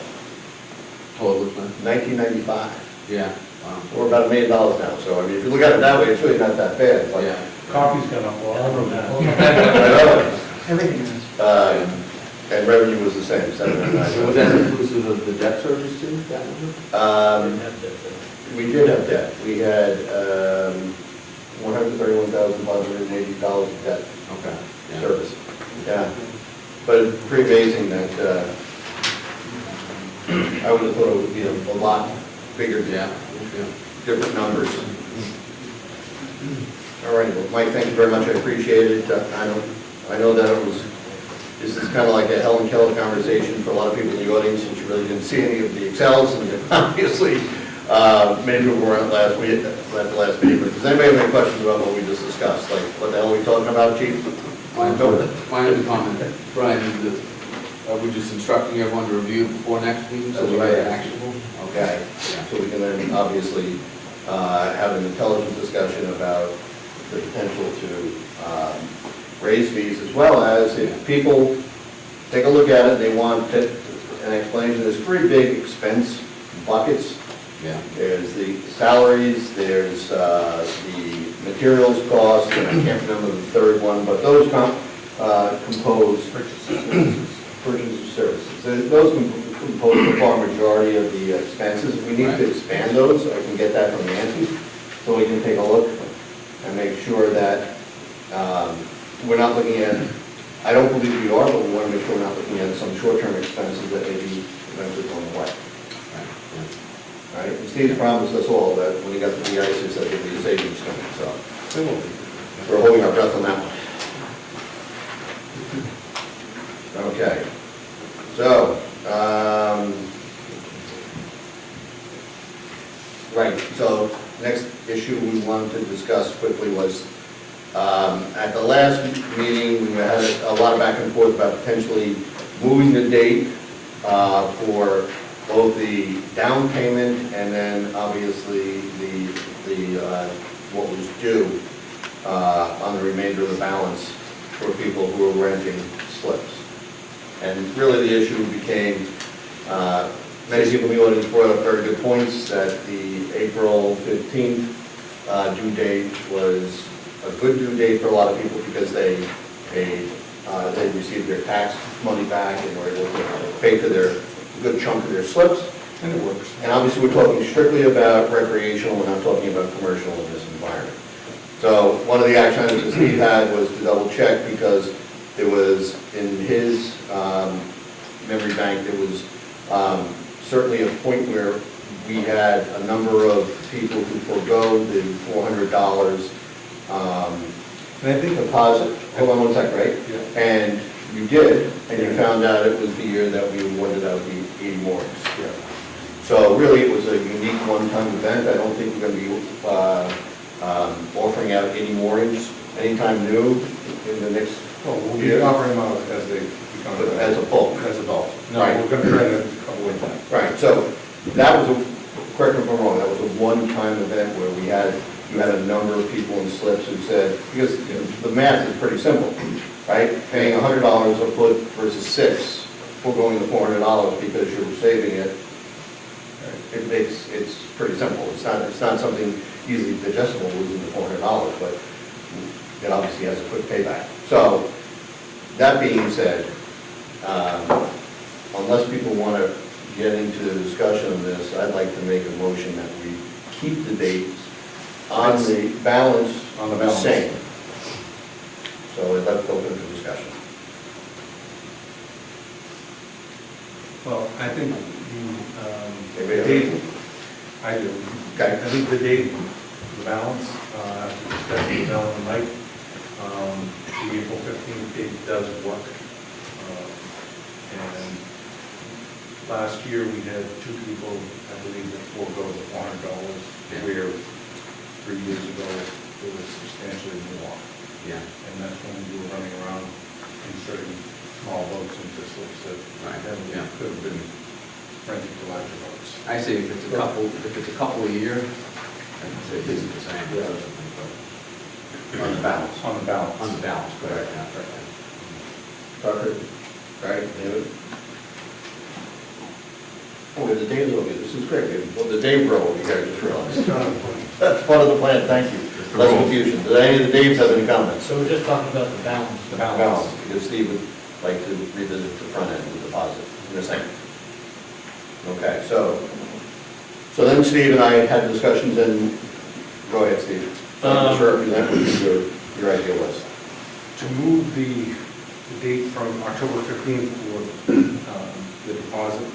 Total expense? 1995. Yeah. Wow. We're about $1 million now, so I mean, if you look at it that way, it's really not that bad. But Yeah. Coffee's gone up all over that. Everything is. And revenue was the same, So was that $709,000. inclusive of the debt service too, that number? Didn't have to- We did have debt. We had $131,580 of debt Okay. Yeah. service. Yeah, but it's pretty amazing that I would have thought it would be a lot bigger, Yeah. Yeah. different numbers. All right, well, Mike, thank you very much. I appreciate it. I know that this is kind of like a Helen Keller conversation for a lot of people in the audience, since you really didn't see any of the Excels, and obviously, maybe we weren't last week, at the last meeting, but does anybody have any questions about what we just discussed? Like, what the hell are we talking about, Chief? My only comment, Brian, is that, are we just instructing everyone to review before next meeting, so That's we right. have it actionable? Okay, so we can then obviously have an intelligent discussion about the potential to raise fees, as well as if people take a look at it, they want an explanation. There's 3 big expense buckets. Yeah. There's the salaries, there's the materials cost, and I can't remember the third one, but those compose purchase of services. Those compose the far majority of the expenses. If we need to expand those, I can get that from Nancy, so we can take a look and make sure that we're not looking at, I don't believe we are, but we want to make sure we're not looking at some short-term expenses that may be eventually going away. All right, and Steve promised us all that when he got the de-icers, that there'd be savings coming, so we're holding our breath on that one. Okay, so, right, so next issue we wanted to discuss quickly was, at the last meeting, we had a lot of back and forth about potentially moving the date for both the down payment and then obviously what was due on the remainder of the balance for people who were renting slips. And really the issue became, many people in the audience brought up very good points, that the April 15th due date was a good due date for a lot of people because they received their tax money back and were able to pay for their good chunk of their slips. And it works. And obviously, we're talking strictly about recreational, we're not talking about commercial in this environment. So one of the action items that Steve had was to double check because there was, in his memory bank, there was certainly a point where we had a number of people who forego the $400 And I think deposit. Hold on one second, right? Yeah. And you did, and you found out it was the year that we awarded out the 80 moorings. Yeah. So really, it was a unique one-time event. I don't think we're going to be offering out any moorings anytime new in the next, Well, we'll be offering them out as they become. as a bulk. As adults. No, Right. we're going to try to avoid that. Right, so that was, correct me if I'm wrong, that was a one-time event where you had a number of people in slips who said, because the math is pretty simple, right? Paying $100 a foot versus $6, foregoing the $400 because you're saving it, it's pretty simple. It's not something easily digestible, losing the $400, but it obviously has a quick payback. So, that being said, unless people want to get into the discussion of this, I'd like to make a motion that we keep the dates on the balance the same. So let's open for discussion. Well, I think Anybody the else? date, I do. Okay. I think the date, the balance, especially with Ellen and Mike, the April 15th date does work. And last year, we had two people, I believe, that forego the $400, where 3 years ago, it was substantially more. Yeah. And that's when we were running around inserting small boats into slips that could have been rented to larger boats. I say if it's a couple a year, I'd say this is the same. On the balance. On the balance. On the balance, correct, yeah. Tucker, right, David? Oh, the Dave's over here, this is great. Well, the Dave row, you guys just realized. That's part of the plan, thank you. Less confusion. Do any of the Daves have any comments? So we're just talking about the balance. The balance. Because Steve would like to revisit the front end of the deposit in a second. Okay, so then Steve and I had discussions and, go ahead, Steve. Just represent what your idea was. To move the date from October 15th for the deposit,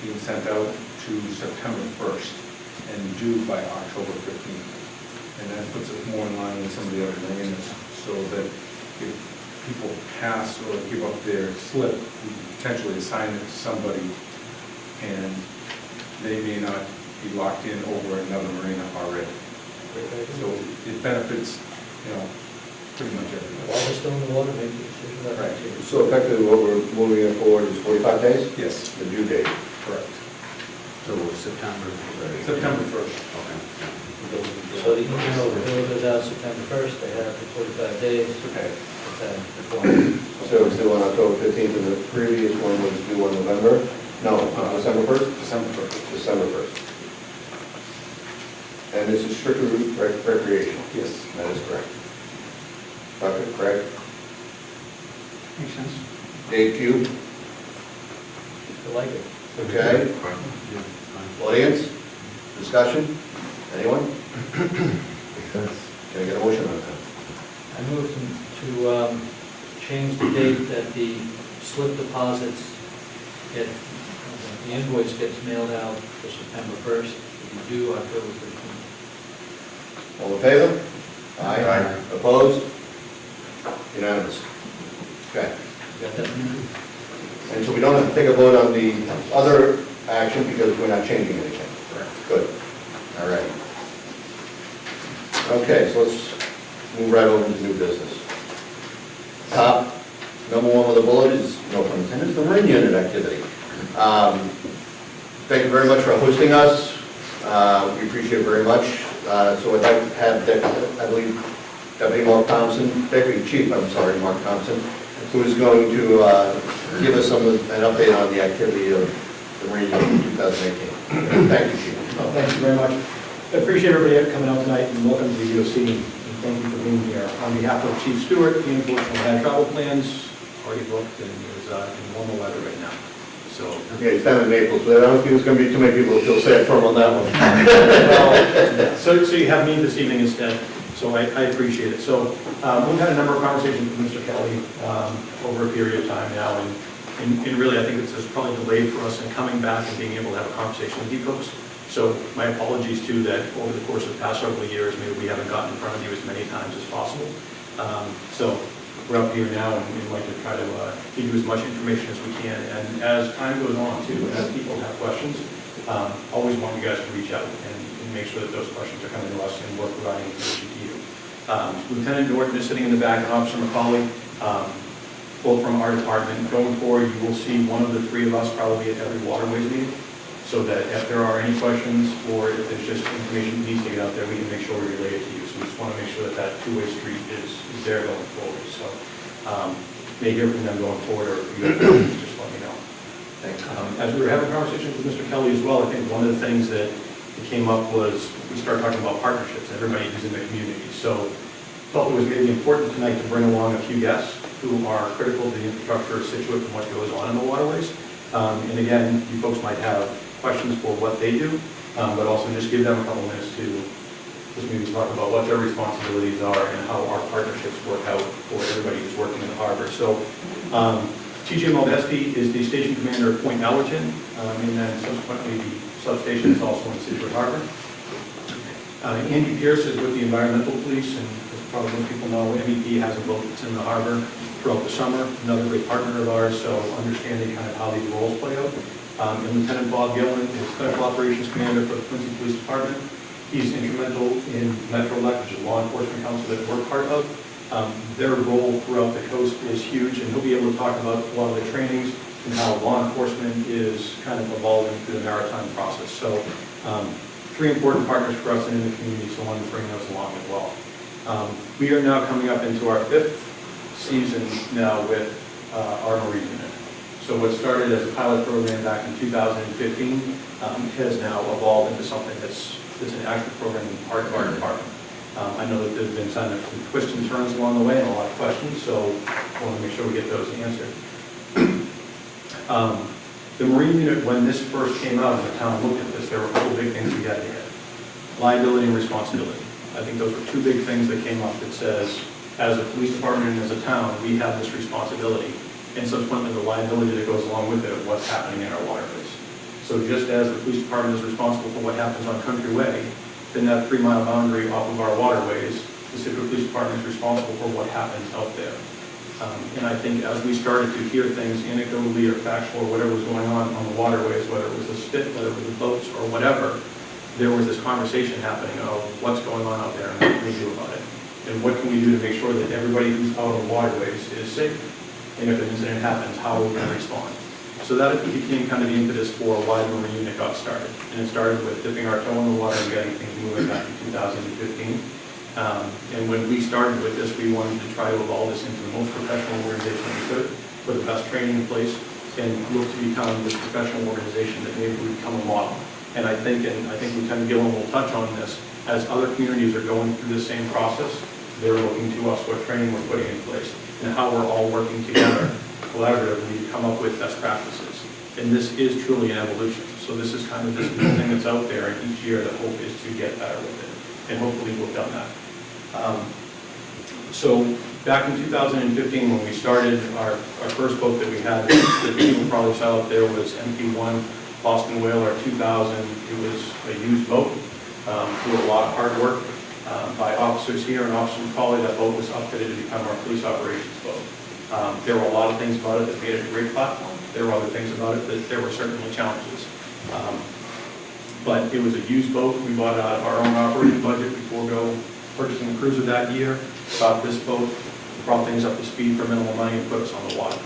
being sent out to September 1st and due by October 15th. And that puts it more in line with some of the other marinas, so that if people pass or give up their slip, we can potentially assign it to somebody, and they may not be locked in over another marina already. So it benefits, pretty much everybody. While we're still in the water, make the decision about that. Right. So effectively, what we're moving it forward is 45 days? Yes, The due date. correct. So September. September 1st. Okay. So the email goes out September 1st, they have it for 45 days. Okay. So it's due on October 15th, and the previous one was due on November? No, December 1st? December 1st. December 1st. And this is strictly recreational? Yes. That is correct. Dr. Craig? Makes sense. Dave Cube? I like it. Okay. Audience? Discussion? Anyone? Can I get a motion on that? I move to change the date that the slip deposits get, the invoice gets mailed out for September 1st, to be due October 15th. All in favor? Aye. Opposed? Unanimous. Okay. Got that? And so we don't have to take a vote on the other action because we're not changing anything. Correct. Good. All right. Okay, so let's move right over to new business. Top number one with a bullet is, no pun intended, the marine unit activity. Thank you very much for hosting us. We appreciate it very much. So I'd like to have, I believe, Deputy Mark Thompson, Deputy Chief, I'm sorry, Mark Thompson, who is going to give us an update on the activity of the marine unit in 2018. Thank you, Chief. Thank you very much. I appreciate everybody coming out tonight, and welcome to the EOC, and thank you for being here. On behalf of Chief Stewart, he unfortunately had travel plans already booked, and he was in warmer weather right now. So, Yeah, he's down in Naples, but I don't think there's going to be too many people who feel sad for him on that one. well, so you have me this evening instead, so I appreciate it. So we've had a number of conversations with Mr. Kelly over a period of time now, and really I think it's just probably delayed for us in coming back and being able to have a conversation with you folks. So my apologies too that over the course of the past several years, maybe we haven't gotten in front of you as many times as possible. So we're up here now, and we'd like to try to give you as much information as we can. And as time goes on too, as people have questions, always want you guys to reach out and make sure that those questions are coming to us and we're providing information to you. Lieutenant Norton is sitting in the back, and Officer McCauley, both from our department. Going forward, you will see one of the three of us probably at every waterways meeting, so that if there are any questions or if there's just information that needs to get out there, we can make sure we relay it to you. So we just want to make sure that that two-way street is there going forward. So may hear from them going forward, or if you have questions, just let me know. Thanks. As we were having conversations with Mr. Kelly as well, I think one of the things that came up was we started talking about partnerships and everybody who's in the community. So felt it was maybe important tonight to bring along a few guests who are critical to the infrastructure of Scituate and what goes on in the waterways. And again, you folks might have questions for what they do, but also just give them a couple minutes to just maybe talk about what their responsibilities are and how our partnerships work out for everybody who's working in the harbor. So TJ Modesti is the station commander of Point Allerton, and then subsequently the substation is also in Scituate Harbor. Andy Pierce is with the Environmental Police, and as probably most people know, MEP has a boat that's in the harbor throughout the summer, another great partner of ours, so understanding kind of how these roles play out. And Lieutenant Bob Gillen is Special Operations Commander for the Quincy Police Department. He's instrumental in MetroLec, which is a law enforcement council that we're part of. Their role throughout the coast is huge, and he'll be able to talk about a lot of the trainings and how law enforcement is kind of evolving through the maritime process. So three important partners for us and in the community, so I wanted to bring those along as well. We are now coming up into our 5th season now with our marine unit. So what started as a pilot program back in 2015 has now evolved into something that's an active program and part of our department. I know that there's been some twists and turns along the way and a lot of questions, so I want to make sure we get those answered. The Marine Unit, when this first came out and the town looked at this, there were a couple big things we had to hit. Liability and responsibility. I think those were two big things that came up that says, as a police department and as a town, we have this responsibility, and subsequently the liability that goes along with it of what's happening in our waterways. So just as the police department is responsible for what happens on Country Way, then that 3-mile boundary off of our waterways, the Scituate Police Department is responsible for what happens out there. And I think as we started to hear things anecdotally or factual or whatever was going on the waterways, whether it was the spit, whether it was the boats or whatever, there was this conversation happening of what's going on out there and what can we do about it? And what can we do to make sure that everybody who's out on the waterways is safe? And if an incident happens, how are we going to respond? So that became kind of the impetus for why the Marine Unit got started. And it started with dipping our toe in the water and getting things moving back in 2015. And when we started with this, we wanted to try to evolve this into the most professional organization we could, put the best training in place, and look to become this professional organization that maybe would become a model. And I think Lieutenant Gillen will touch on this, as other communities are going through the same process, they're looking to us what training we're putting in place and how we're all working together collaboratively to come up with best practices. And this is truly an evolution. So this is kind of this new thing that's out there, and each year the hope is to get better with it. And hopefully we've done that. So back in 2015, when we started, our first boat that we had, that people probably saw out there, was MP1 Boston Whaler 2000. It was a used boat, through a lot of hard work by officers here, and Officer McCauley. That boat was upfitted to become our police operations boat. There were a lot of things about it that made it a great platform. There were other things about it that there were certainly challenges. But it was a used boat. We bought it out of our own operating budget before purchasing the cruiser that year. Bought this boat. brought things up to speed for minimal money and put us on the water.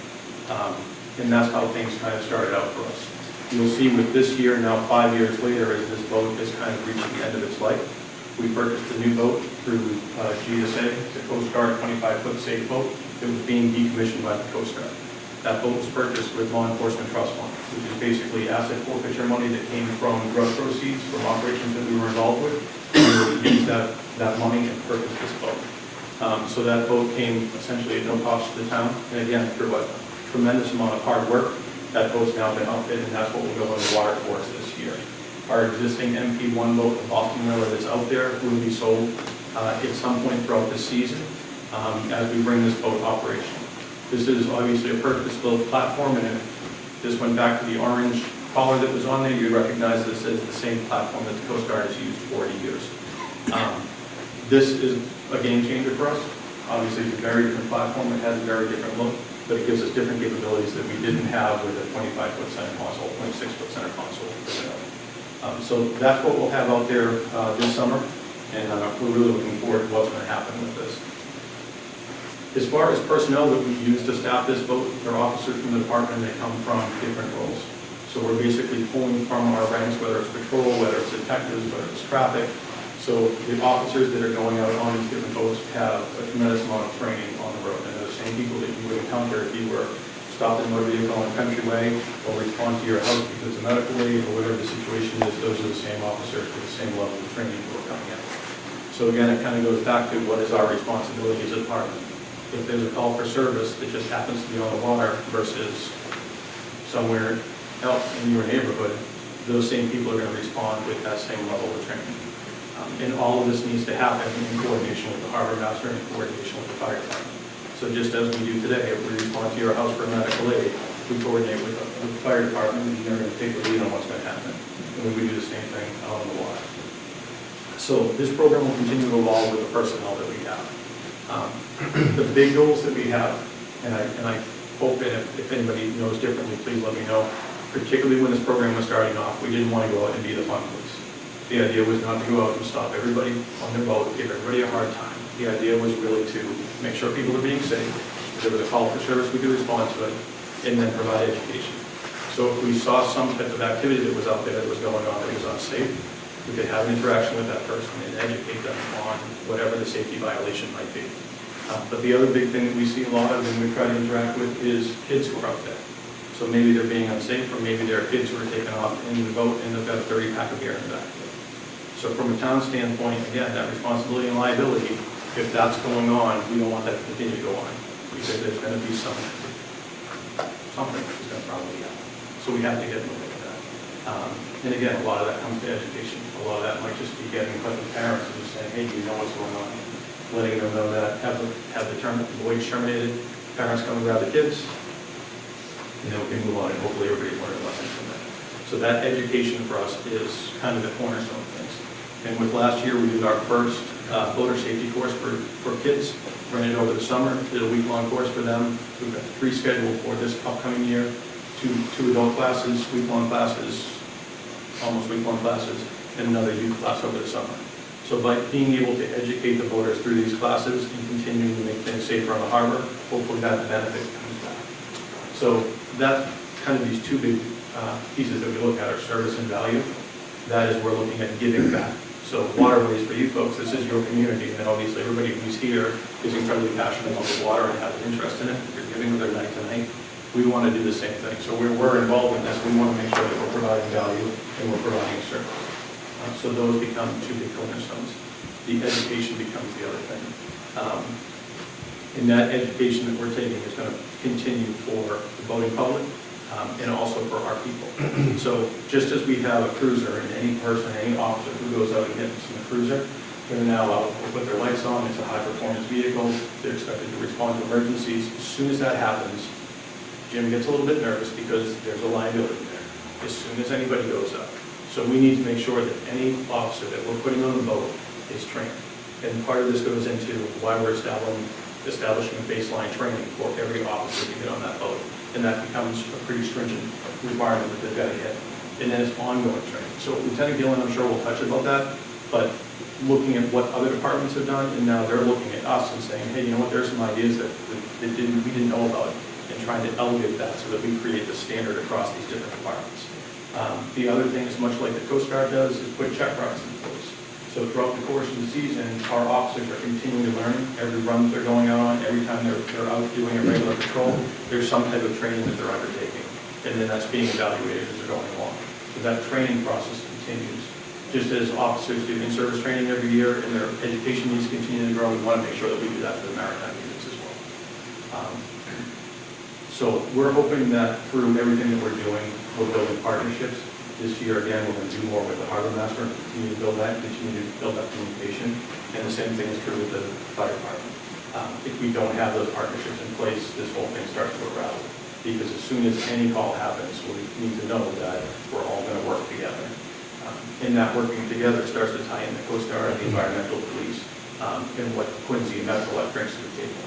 And that's how things kind of started out for us. You'll see with this year, now 5 years later, as this boat has kind of reached the end of its life, we purchased a new boat through GSA, the Coast Guard 25-foot safe boat. It was being decommissioned by the Coast Guard. That boat was purchased with law enforcement trust fund, which is basically asset forfeiture money that came from drug proceeds from operations that we were involved with. We used that money and purchased this boat. So that boat came essentially at no cost to the town. And again, through a tremendous amount of hard work, that boat's now been outfitted, and that's what will go in the water for us this year. Our existing MP1 boat, the Boston Whaler that's out there, will be sold at some point throughout this season as we bring this boat operational. This is obviously a purpose-built platform, and if this went back to the orange collar that was on there, you'd recognize this as the same platform that the Coast Guard has used 40 years. This is a game changer for us. Obviously, it's a very different platform. It has a very different look, but it gives us different capabilities that we didn't have with a 25-foot center console, 26-foot center console. So that's what we'll have out there this summer, and we're really looking forward to what's going to happen with this. As far as personnel that we use to staff this boat, they're officers from the department, and they come from different roles. So we're basically pulling from our ranks, whether it's patrol, whether it's detectives, whether it's traffic. So the officers that are going out on these different boats have a tremendous amount of training on the road. And they're the same people that you would encounter if you were stopped in a motor vehicle on a country way, or respond to your house because of medical aid, or whatever the situation is. Those are the same officers with the same level of training who are coming in. So again, it kind of goes back to what is our responsibility as a department. If there's a call for service that just happens to be on the water versus somewhere else in your neighborhood, those same people are going to respond with that same level of training. And all of this needs to happen in coordination with the harbor master and in coordination with the fire department. So just as we do today, if we respond to your house for medical aid, we coordinate with the fire department, and they're going to take the lead on what's going to happen. And we do the same thing out on the water. So this program will continue to evolve with the personnel that we have. The big goals that we have, and I hope that if anybody knows differently, please let me know. Particularly when this program was starting off, we didn't want to go out and be the fun police. The idea was not to go out and stop everybody on their boat, give everybody a hard time. The idea was really to make sure people are being safe. If there was a call for service, we could respond to it, and then provide education. So if we saw some type of activity that was out there that was going on that was unsafe, we could have an interaction with that person and educate them on whatever the safety violation might be. But the other big thing that we see a lot of and we try to interact with is kids who are out there. So maybe they're being unsafe, or maybe there are kids who are taken off in the boat and they've got a 30-pack of beer in the back. So from a town standpoint, again, that responsibility and liability, if that's going on, we don't want that to continue to go on. Because there's going to be something that's going to probably happen. So we have to get moving at that. And again, a lot of that comes to education. A lot of that might just be getting in touch with parents and just saying, hey, do you know what's going on? Letting them know that, have the voyage terminated, parents come and grab the kids, and then we can move on, and hopefully everybody learns a lesson from that. So that education for us is kind of the cornerstone of things. And with last year, we did our first boater safety course for kids, ran it over the summer, did a week-long course for them. We've got 3 scheduled for this upcoming year, two adult classes, week-long classes, almost week-long classes, and another youth class over the summer. So by being able to educate the boaters through these classes and continuing to make things safer on the harbor, hopefully that benefit comes back. So that's kind of these 2 big pieces that we look at are service and value. That is, we're looking at giving back. So waterways for you folks, this is your community, and obviously everybody who's here is incredibly passionate about the water and has an interest in it. They're giving of their night to night. We want to do the same thing. So we're involved in this. We want to make sure that we're providing value and we're providing service. So those become 2 big cornerstones. The education becomes the other thing. And that education that we're taking is going to continue for the boating public and also for our people. So just as we have a cruiser, and any person, any officer who goes out and gets in the cruiser, they're now out to put their lights on. It's a high-performance vehicle. They're expected to respond to emergencies. As soon as that happens, Jim gets a little bit nervous because there's a liability there. As soon as anybody goes up. So we need to make sure that any officer that we're putting on the boat is trained. And part of this goes into why we're establishing a baseline training for every officer to get on that boat. And that becomes a pretty stringent requirement that they've got to hit. And then it's ongoing training. So Lieutenant Gillen, I'm sure, will touch about that. But looking at what other departments have done, and now they're looking at us and saying, hey, you know what, there's some ideas that we didn't know about, and trying to elevate that so that we create the standard across these different departments. The other thing is, much like the Coast Guard does, is put check runs in place. So throughout the course of the season, our officers are continuing to learn. Every run they're going out on, every time they're out doing a regular patrol, there's some type of training that they're undertaking, and then that's being evaluated as they're going along. So that training process continues. Just as officers do in-service training every year, and their education needs to continue to grow, we want to make sure that we do that for the maritime units as well. So we're hoping that through everything that we're doing, we're building partnerships. This year, again, we're going to do more with the harbor master, continue to build that, continue to build that communication. And the same thing is true with the fire department. If we don't have those partnerships in place, this whole thing starts to unravel. Because as soon as any call happens, we need to know that we're all going to work together. In that working together, it starts to tie in the Coast Guard and the environmental police, and what Quincy and Metrolite brings to the table.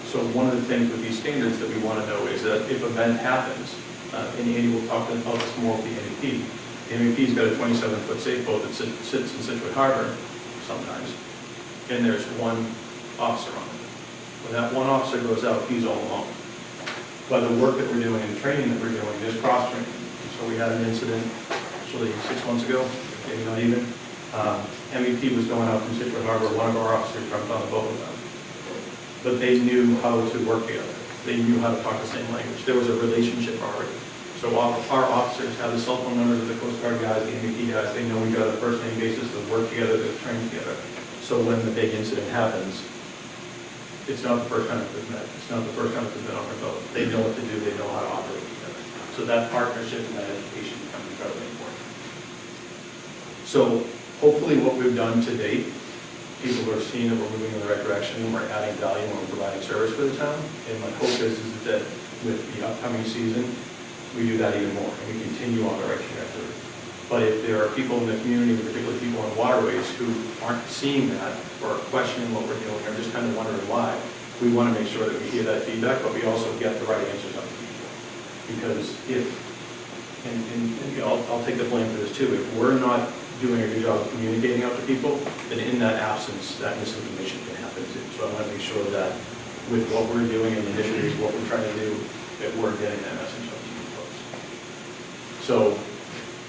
So one of the things with these standards that we want to know is that if an event happens, and Andy will talk about this more with the MEP. The MEP's got a 27-foot safe boat that sits in Scituate Harbor sometimes, and there's one officer on it. When that one officer goes out, he's all alone. By the work that we're doing and the training that we're doing, there's cross-training. So we had an incident actually 6 months ago, maybe not even. MEP was going out from Scituate Harbor, one of our officers jumped on the boat with them. But they knew how to work together. They knew how to talk the same language. There was a relationship already. So our officers have the cell phone numbers of the Coast Guard guys, the MEP guys. They know each other on a first-name basis. They work together, they train together. So when the big incident happens, it's not the first time that they've met. It's not the first time that they've been on their boat. They know what to do. They know how to operate together. So that partnership and that education becomes incredibly important. So hopefully what we've done to date, people are seeing that we're moving in the right direction, and we're adding value and we're providing service for the town. And my hope is that with the upcoming season, we do that even more, and we continue on the right trajectory. But if there are people in the community, particularly people on waterways, who aren't seeing that, or questioning what we're doing, or just kind of wondering why, we want to make sure that we hear that feedback, but we also get the right answers out of people. Because if, and I'll take the blame for this too, if we're not doing a good job of communicating out to people, then in that absence, that misinformation can happen too. So I want to make sure that with what we're doing and initiatives, what we're trying to do, that we're getting that message out to you folks. So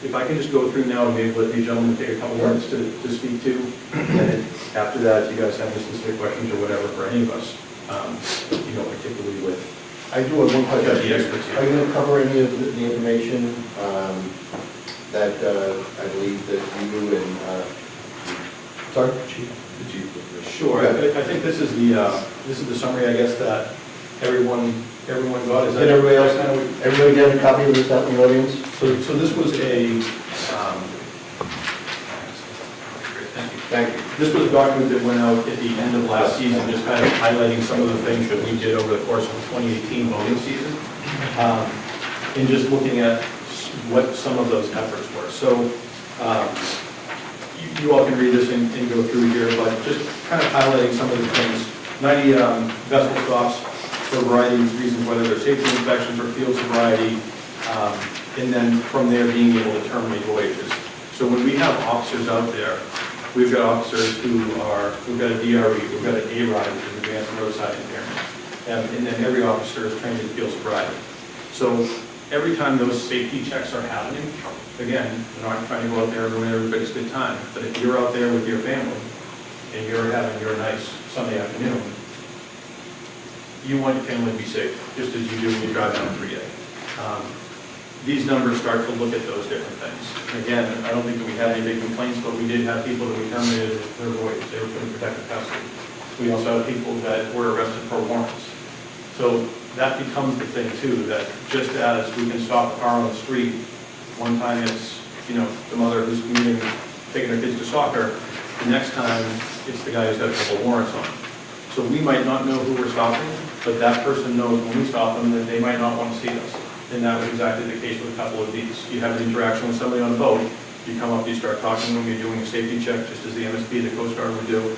if I can just go through now and maybe let the gentleman take a couple minutes to speak to, and after that, if you guys have any specific questions or whatever for any of us, particularly with I do have one question. the experts here. Are you going to cover any of the information that I believe that you and, sorry? The chief. Sure. I think this is the summary, I guess, that everyone got. Did everybody get a copy of this out in the audience? So this was a, Thank you. this was a document that went out at the end of last season, just kind of highlighting some of the things that we did over the course of the 2018 voting season, and just looking at what some of those efforts were. So you all can read this and go through here, but just kind of highlighting some of the things. 90 vessel stops for a variety of reasons, whether they're safety inspections or field sobriety, and then from there being able to terminate voyages. So when we have officers out there, we've got officers we've got a DRE, we've got an ARIDE, which is advanced roadside impairment, and then every officer is trained in field sobriety. So every time those safety checks are happening, again, we're not trying to go out there and ruin everybody's good time, but if you're out there with your family and you're having your nice Sunday afternoon, you want your family to be safe, just as you do when you drive down 3A. These numbers start to look at those different things. Again, I don't think that we had any big complaints, but we did have people that we terminated their voyage. They were put in protective custody. We also have people that were arrested for warrants. So that becomes the thing too, that just as we can stop a car on the street, one time it's, the mother who's commuting, taking her kids to soccer, the next time it's the guy who's got a couple of warrants on. So we might not know who we're stopping, but that person knows when we stop them that they might not want to see us. And that was exactly the case with a couple of these. You have an interaction with somebody on a boat, you come up, you start talking to them, you're doing a safety check, just as the MSP, the Coast Guard would do.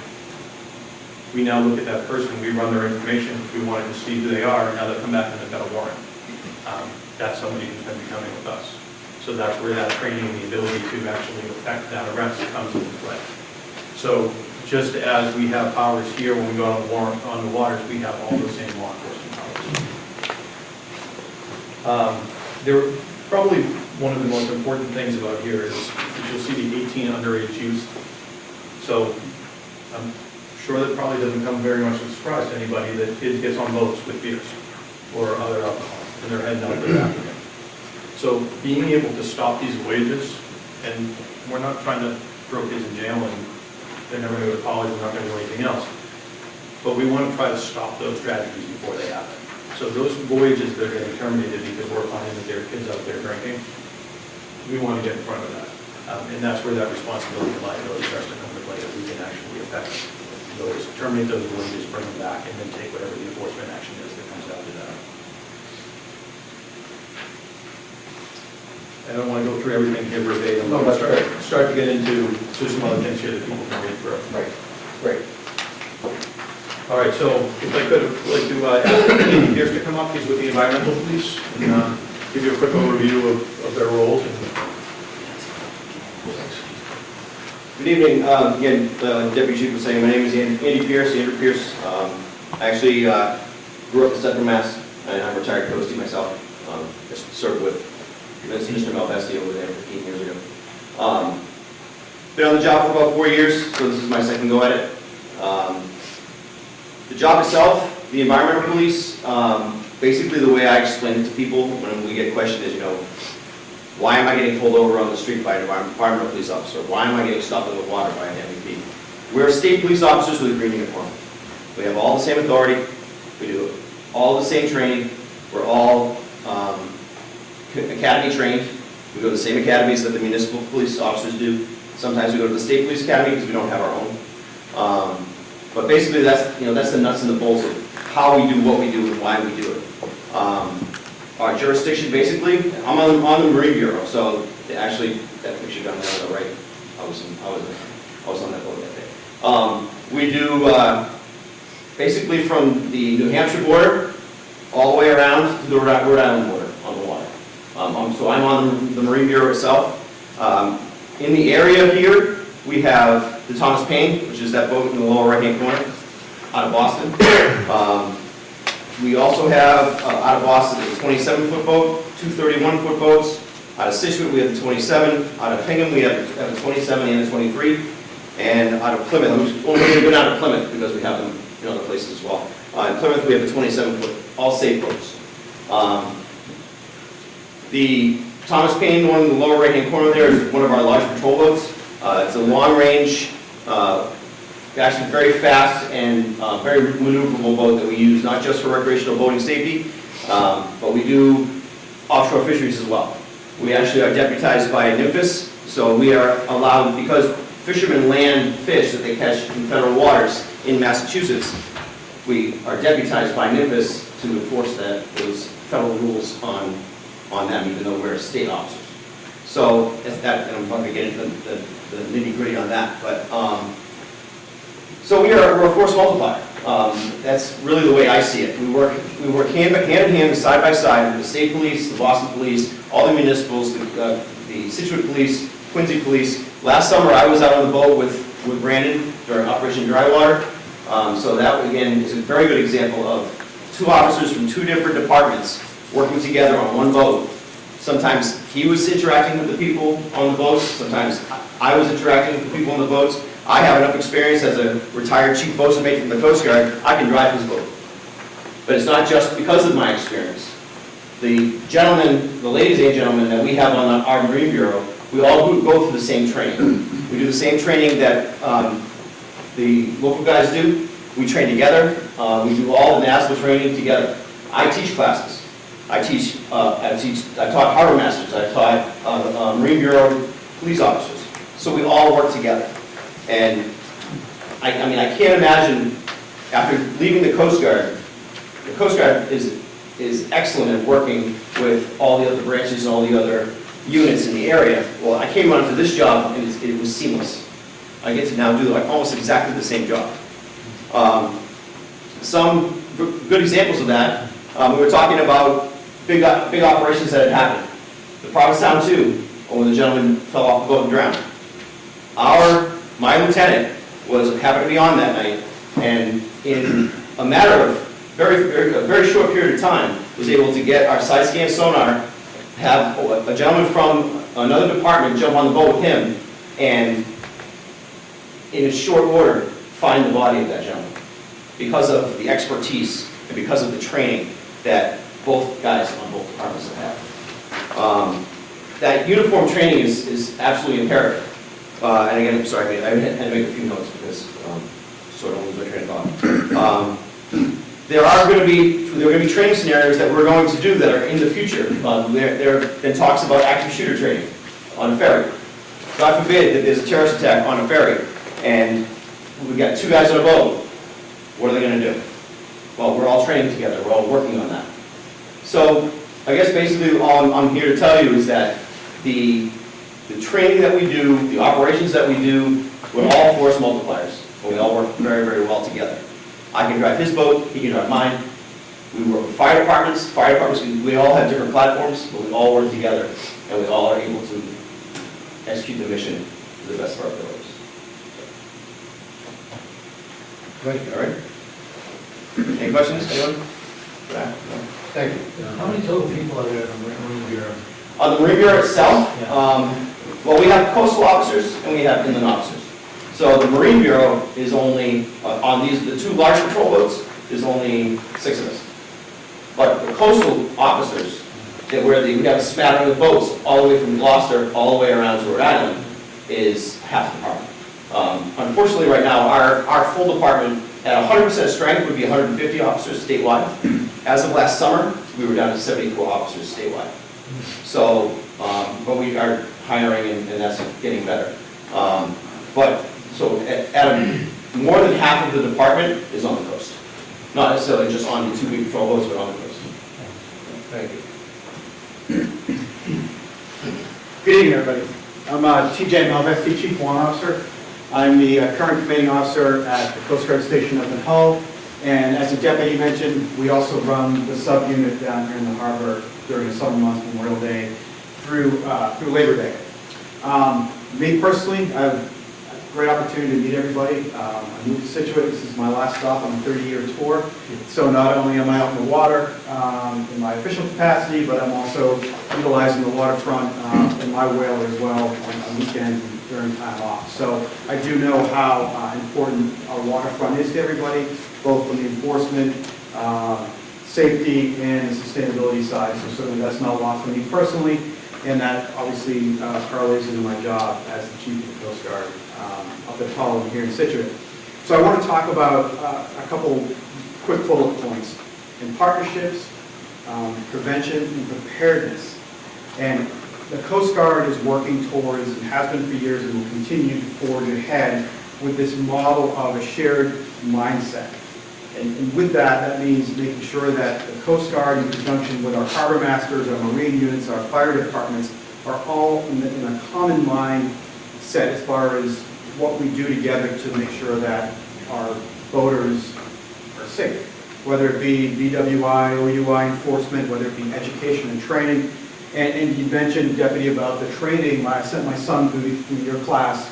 We now look at that person, we run their information, we wanted to see who they are, and now they come back and they've got a warrant. That's somebody who's going to be coming with us. So that's where that training and the ability to actually affect that arrest comes into play. So just as we have powers here when we go on the waters, we have all the same law enforcement powers. Probably one of the most important things about here is that you'll see the 18 underage youth. So I'm sure that probably doesn't come very much of a surprise to anybody that kids gets on boats with beers or other alcohol, and they're heading out to Africa. So being able to stop these voyages, and we're not trying to throw kids in jail and they're never going to go to college, they're not going to do anything else. But we want to try to stop those tragedies before they happen. So those voyages that are getting terminated because we're finding that there are kids out there drinking, we want to get in front of that. And that's where that responsibility and liability starts to come into play, that we can actually affect those, terminate those voyages, bring them back, and then take whatever the enforcement action is that comes after that. I don't want to go through everything here verbatim. No, that's great. Start to get into some other things here that people can read through. Right, great. All right, so if I could, I'd like to ask Andy Pierce to come up. He's with the environmental police, and give you a quick overview of their roles. Good evening. Again, Deputy Chief was saying, my name is Andy Pierce, Andrew Pierce. I actually grew up in Central Mass, and I'm a retired coastie myself. I served with Mr. Malvesti over there 15 years ago. Been on the job for about 4 years, so this is my second go at it. The job itself, the environmental police, basically the way I explain it to people when we get questioned is, why am I getting pulled over on the street by an environmental police officer? Why am I getting stopped in the water by an MVP? We're state police officers with a green uniform. We have all the same authority. We do all the same training. We're all academy trained. We go to the same academies that the municipal police officers do. Sometimes we go to the state police academy because we don't have our own. But basically, that's the nuts and the bolts of how we do what we do and why we do it. Our jurisdiction, basically, I'm on the Marine Bureau, so actually, that picture down there on the right, I was on that boat that day. We do basically from the New Hampshire border all the way around to the Rhode Island border on the water. So I'm on the Marine Bureau itself. In the area here, we have the Thomas Paine, which is that boat in the lower right-hand corner, out of Boston. We also have, out of Boston, a 27-foot boat, two 31-foot boats. Out of Scituate, we have the 27. Out of Hingham, we have the 27 and the 23. And out of Plymouth, I'm only going to go down to Plymouth because we have them in other places as well. In Plymouth, we have the 27-foot, all safe boats. The Thomas Paine, the one in the lower right-hand corner there, is one of our large patrol boats. It's a long-range, actually very fast and very maneuverable boat that we use, not just for recreational boating safety, but we do offshore fisheries as well. We actually are deputized by NIMFIS, so we are allowed, because fishermen land fish that they catch in federal waters in Massachusetts, we are deputized by NIMFIS to enforce those federal rules on them, even though we're state officers. So, and I'm not going to get into the nitty-gritty on that, but so we're a force multiplier. That's really the way I see it. We work hand in hand, side by side, with the state police, the Boston police, all the municipals, the Scituate police, Quincy police. Last summer, I was out on the boat with Brandon during Operation Drywater. So that, again, is a very good example of two officers from two different departments working together on one boat. Sometimes he was interacting with the people on the boats. Sometimes I was interacting with the people on the boats. I have enough experience as a retired chief boatswain from the Coast Guard, I can drive his boat. But it's not just because of my experience. The gentlemen, the ladies and gentlemen that we have on our Marine Bureau, we all go through the same training. We do the same training that the local guys do. We train together. We do all the national training together. I teach classes. I taught harbor masters. I taught Marine Bureau police officers. So we all work together. And I can't imagine, after leaving the Coast Guard is excellent at working with all the other branches and all the other units in the area. Well, I came onto this job and it was seamless. I get to now do almost exactly the same job. Some good examples of that, we were talking about big operations that had happened. The Provincetown 2, when the gentleman fell off the boat and drowned. My lieutenant was happened to be on that night, and in a matter of a very short period of time, was able to get our side scan sonar, have a gentleman from another department jump on the boat with him, and in a short order, find the body of that gentleman, because of the expertise and because of the training that both guys on both departments have had. That uniform training is absolutely imperative. And again, I'm sorry, I had to make a few notes because so I don't lose my train of thought. There are going to be training scenarios that we're going to do that are in the future. There have been talks about active shooter training on a ferry. God forbid that there's a terrorist attack on a ferry and we've got 2 guys on a boat. What are they going to do? Well, we're all training together. We're all working on that. So I guess basically all I'm here to tell you is that the training that we do, the operations that we do, we're all force multipliers. And we all work very, very well together. I can drive his boat, he can drive mine. We work with fire departments, we all have different platforms, but we all work together, and we all are able to execute the mission to the best of our abilities. All right? Any questions, anyone? Yeah, no. Thank you. How many total people are there in the Marine Bureau? On the Marine Bureau itself, Yeah. well, we have coastal officers and we have inland officers. So the Marine Bureau is only, on the 2 large patrol boats, there's only 6 of us. But the coastal officers, we have a smattering of boats all the way from Gloucester, all the way around to Rhode Island, is half the department. Unfortunately, right now, our full department, at 100% strength, would be 150 officers statewide. As of last summer, we were down to 74 officers statewide. So, but we are hiring, and that's getting better. So more than half of the department is on the coast. Not necessarily just on the 2 big patrol boats, but on the coast. Thank you. Good evening, everybody. I'm T.J. Malvesti, Chief Warrant Officer. I'm the current commanding officer at the Coast Guard Station up in Hull. And as the deputy mentioned, we also run the sub-unit down here in the harbor during the summer months, Memorial Day, through Labor Day. Me personally, I've great opportunity to meet everybody. I moved to Scituate. This is my last stop on a 30-year tour. So not only am I out in the water in my official capacity, but I'm also utilizing the waterfront in my whaler as well on weekends and during time off. So I do know how important our waterfront is to everybody, both from the enforcement, safety, and the sustainability side. So certainly that's not lost on me personally, and that obviously correlates into my job as the Chief of the Coast Guard up at Hull here in Scituate. So I want to talk about a couple quick bullet points in partnerships, prevention, and preparedness. And the Coast Guard is working towards, and has been for years, and will continue to forge ahead with this model of a shared mindset. And with that, that means making sure that the Coast Guard, in conjunction with our harbor masters, our marine units, our fire departments, are all in a common mindset as far as what we do together to make sure that our boaters are safe, whether it be BWI, OUI enforcement, whether it be education and training. And you mentioned, Deputy, about the training. I sent my son through your class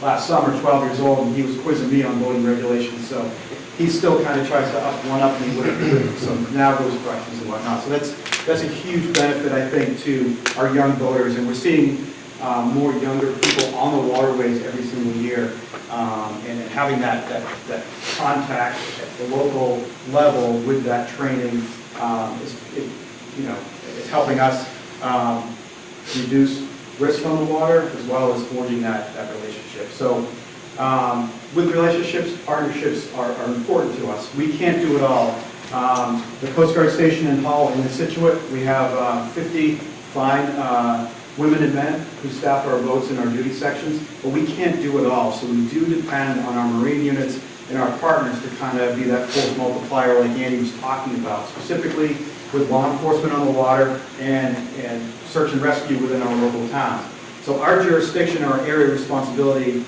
last summer, 12 years old, and he was quizzing me on boating regulations. So he still kind of tries to one-up me with some Navigos questions and whatnot. So that's a huge benefit, I think, to our young boaters. And we're seeing more younger people on the waterways every single year. And having that contact at the local level with that training is helping us reduce risk on the water as well as forging that relationship. So with relationships, partnerships are important to us. We can't do it all. The Coast Guard Station in Hull and in Scituate, we have 50 fine women and men who staff our boats in our duty sections, but we can't do it all. So we do depend on our marine units and our partners to kind of be that force multiplier like Andy was talking about, specifically with law enforcement on the water and search and rescue within our local towns. So our jurisdiction, our area of responsibility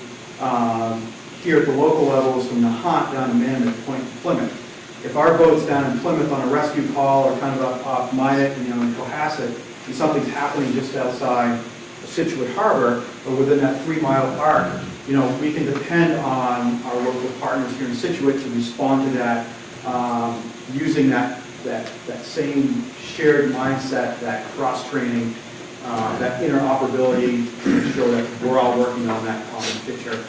here at the local level is from the Hunt down to Manamit Point to Plymouth. If our boat's down in Plymouth on a rescue call or kind of off Minot, in Cohasset, and something's happening just outside the Scituate Harbor or within that 3-mile arc, we can depend on our local partners here in Scituate to respond to that, using that same shared mindset, that cross-training, that interoperability to ensure that we're all working on that common picture.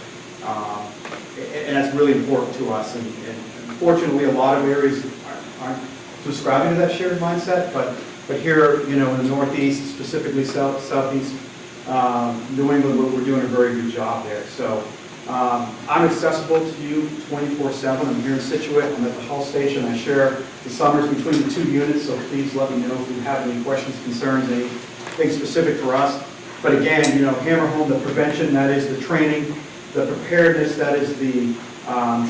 And that's really important to us. And unfortunately, a lot of areas aren't subscribing to that shared mindset, but here, in the Northeast, specifically Southeast, New England, we're doing a very good job there. So I'm accessible to you 24/7. I'm here in Scituate. I'm at the Hull Station. I share the summers between the 2 units, so please let me know if you have any questions, concerns, anything specific for us. But again, hammer home the prevention, that is the training, the preparedness, that is the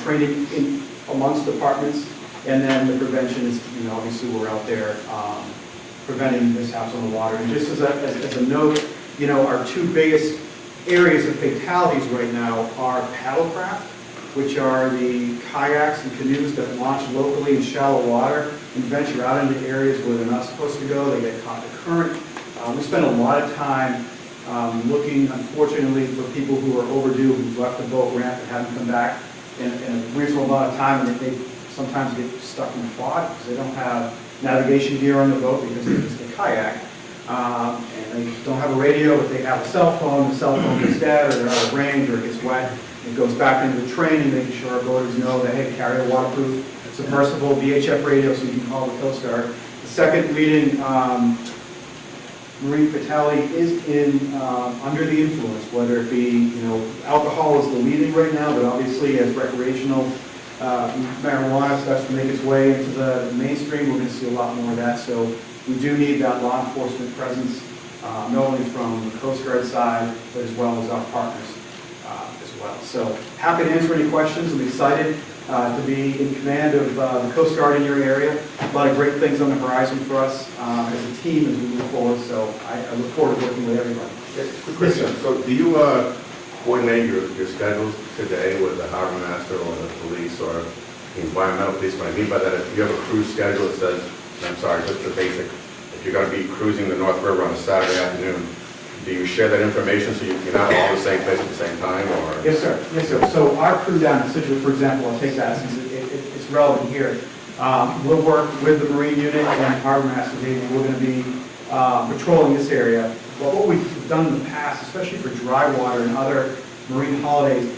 training amongst departments, and then the prevention is, obviously we're out there preventing mishaps on the water. And just as a note, our 2 biggest areas of fatalities right now are paddlecraft, which are the kayaks and canoes that launch locally in shallow water and venture out into areas where they're not supposed to go. They get caught in the current. We spend a lot of time looking, unfortunately, for people who are overdue, who've left the boat ramp and haven't come back in a reasonable amount of time, and they sometimes get stuck in the fog because they don't have navigation gear on the boat because they just get kayak. And they don't have a radio, but they have a cell phone. The cell phone gets dead, or they're out of range, or it gets wet. It goes back into the training, making sure our boaters know that, hey, carry a waterproof, submersible, VHF radio so you can call the Coast Guard. The second leading marine fatality is in under the influence, whether it be, alcohol is the leading right now, but obviously as recreational marijuana starts to make its way into the mainstream, we're going to see a lot more of that. So we do need that law enforcement presence, not only from the Coast Guard side, but as well as our partners as well. So happy to answer any questions. I'm excited to be in command of the Coast Guard in your area. A lot of great things on the horizon for us as a team as we move forward. So I look forward to working with everybody. Quick question. So do you coordinate your schedules today with the harbor master or the police or the environmental police? What I mean by that, if you have a cruise schedule that says, just the basic, if you're going to be cruising the North River on a Saturday afternoon, do you share that information so you're not all in the same place at the same time? Or? Yes, sir. Yes, sir. So our crew down in Scituate, for example, I'll take that since it's relevant here. We'll work with the Marine unit and Harbor Master Navy. We're going to be patrolling this area. But what we've done in the past, especially for dry water and other marine holidays,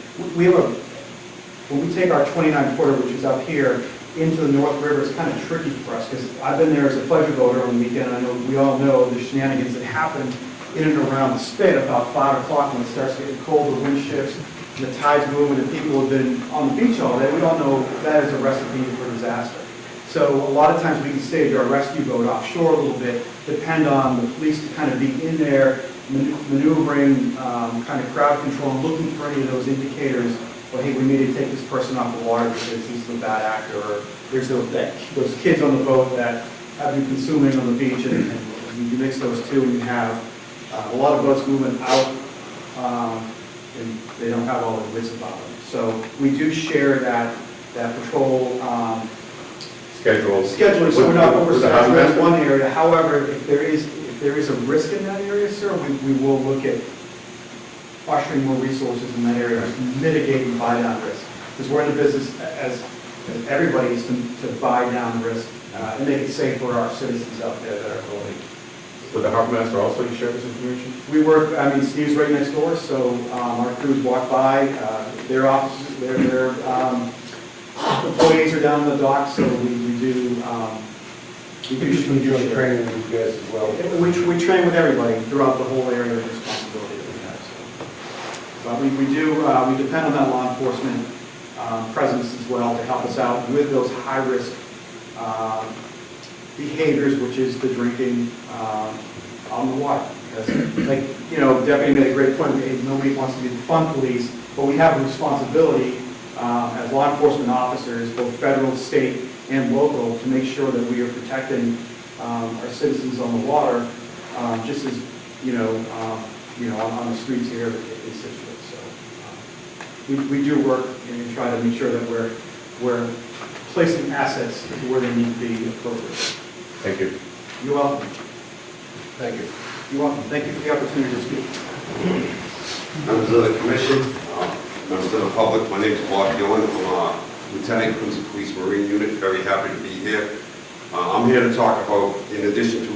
when we take our 29-footer, which is up here, into the North River, it's kind of tricky for us because I've been there as a pleasure boater on the weekend. I know we all know the shenanigans that happen in and around the spit about 5 o'clock when it starts getting cold, the wind shifts, and the tide's moving, and people have been on the beach all day. We all know that is a recipe for disaster. So a lot of times we can stage our rescue boat offshore a little bit, depend on the police to kind of be in there, maneuvering, kind of crowd control, looking for any of those indicators. Well, hey, we need to take this person off the water because he's a bad actor, or there's those kids on the boat that have been consuming on the beach, and you mix those two, and you have a lot of boats moving out, and they don't have all the wits about them. So we do share that patrol scheduling, so we're not oversaturated in one area. However, if there is a risk in that area, sir, we will look at ushering more resources in that area to mitigate and buy down risk. Because we're in the business, as everybody is, to buy down risk and make it safe for our citizens out there that are boating. Would the harbor master also share this information? We work, Steve's right next door, so our crews walk by, their offices, their employees are down on the dock, so we do training with you guys as well. We train with everybody throughout the whole area of responsibility that we have. So. But we depend on that law enforcement presence as well to help us out with those high-risk behaviors, which is the drinking on the water. Because, Deputy made a great point. Nobody wants to be the fun police, but we have a responsibility as law enforcement officers, both federal, state, and local, to make sure that we are protecting our citizens on the water, just as on the streets here in Scituate. So we do work and try to make sure that we're placing assets where they need to be appropriate. Thank you. You're welcome. Thank you. You're welcome. Thank you for the opportunity to speak. Members of the commission, Members of the public, my name is Bob Gillen. I'm Lieutenant Quincy Police Marine Unit. Very happy to be here. I'm here to talk about, in addition to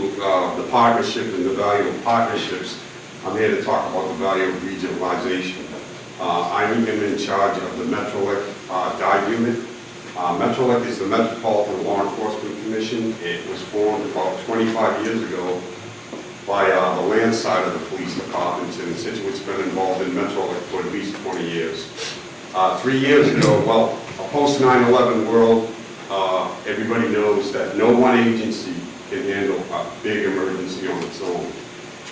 the partnership and the value of partnerships, I'm here to talk about the value of regionalization. I am in charge of the Metrolec dive unit. Metrolec is the Metropolitan Law Enforcement Commission. It was formed about 25 years ago by the land side of the police department, and Scituate's been involved in Metrolec for at least 20 years. 3 years ago, well, a post 9/11 world, everybody knows that no one agency can handle a big emergency on its own.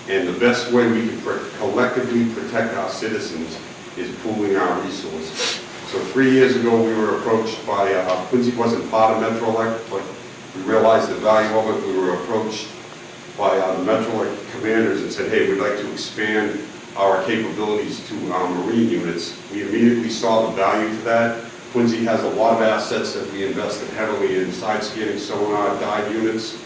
And the best way we can collectively protect our citizens is pooling our resources. So 3 years ago, we were approached by, Quincy wasn't part of Metrolec, but we realized the value of it. We were approached by the Metrolec commanders and said, hey, we'd like to expand our capabilities to our marine units. We immediately saw the value to that. Quincy has a lot of assets that we invested heavily in, side scanning, sonar, dive units.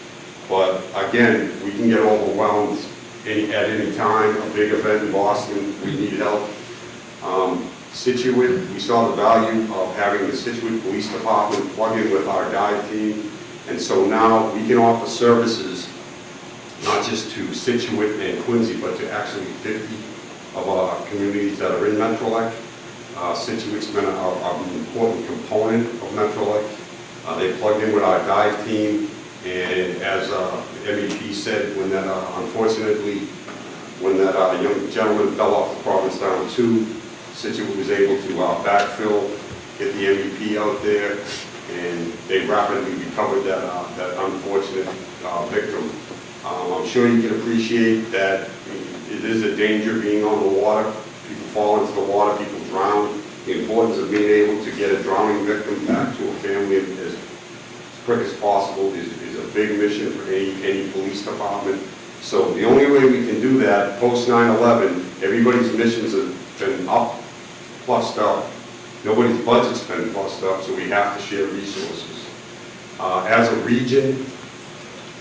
But again, we can get overwhelmed at any time. A big event in Boston, we need help. Scituate, we saw the value of having the Scituate Police Department plug in with our dive team. And so now we can offer services not just to Scituate and Quincy, but to actually 50 of our communities that are in Metrolec. Situate's been an important component of Metrolec. They plugged in with our dive team, and as MEP said, when that unfortunately, when that young gentleman fell off the Provincetown 2, Scituate was able to backfill, get the MEP out there, and they rapidly recovered that unfortunate victim. I'm sure you can appreciate that it is a danger being on the water. People fall into the water, people drown. The importance of being able to get a drowning victim back to a family as quick as possible is a big mission for any police department. So the only way we can do that, post 9/11, everybody's missions have been plussed up. Nobody's budget's been plussed up, so we have to share resources. As a region,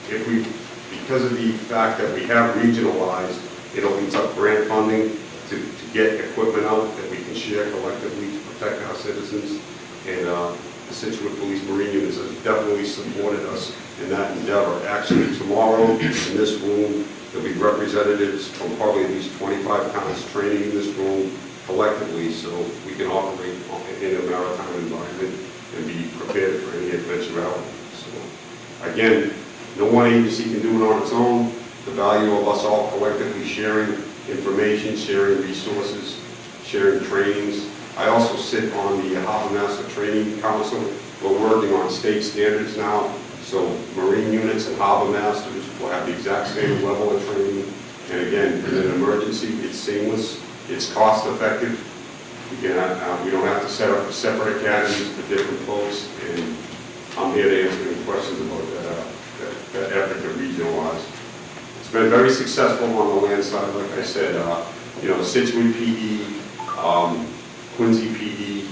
because of the fact that we have regionalized, it opens up grant funding to get equipment out that we can share collectively to protect our citizens. And the Scituate Police Marine Units has definitely supported us in that endeavor. Actually, tomorrow in this room, there'll be representatives from probably at least 25 towns training in this room collectively, so we can operate in a maritime environment and be prepared for any eventuality. So again, no one agency can do it on its own. The value of us all collectively sharing information, sharing resources, sharing trainings. I also sit on the Harbor Master Training Council. We're working on state standards now, so Marine units and Harbor Masters will have the exact same level of training. And again, in an emergency, it's seamless, it's cost effective. We don't have to set up separate academies for different folks, and I'm here to answer any questions about that effort to regionalize. It's been very successful on the land side, like I said. Scituate PD, Quincy PD,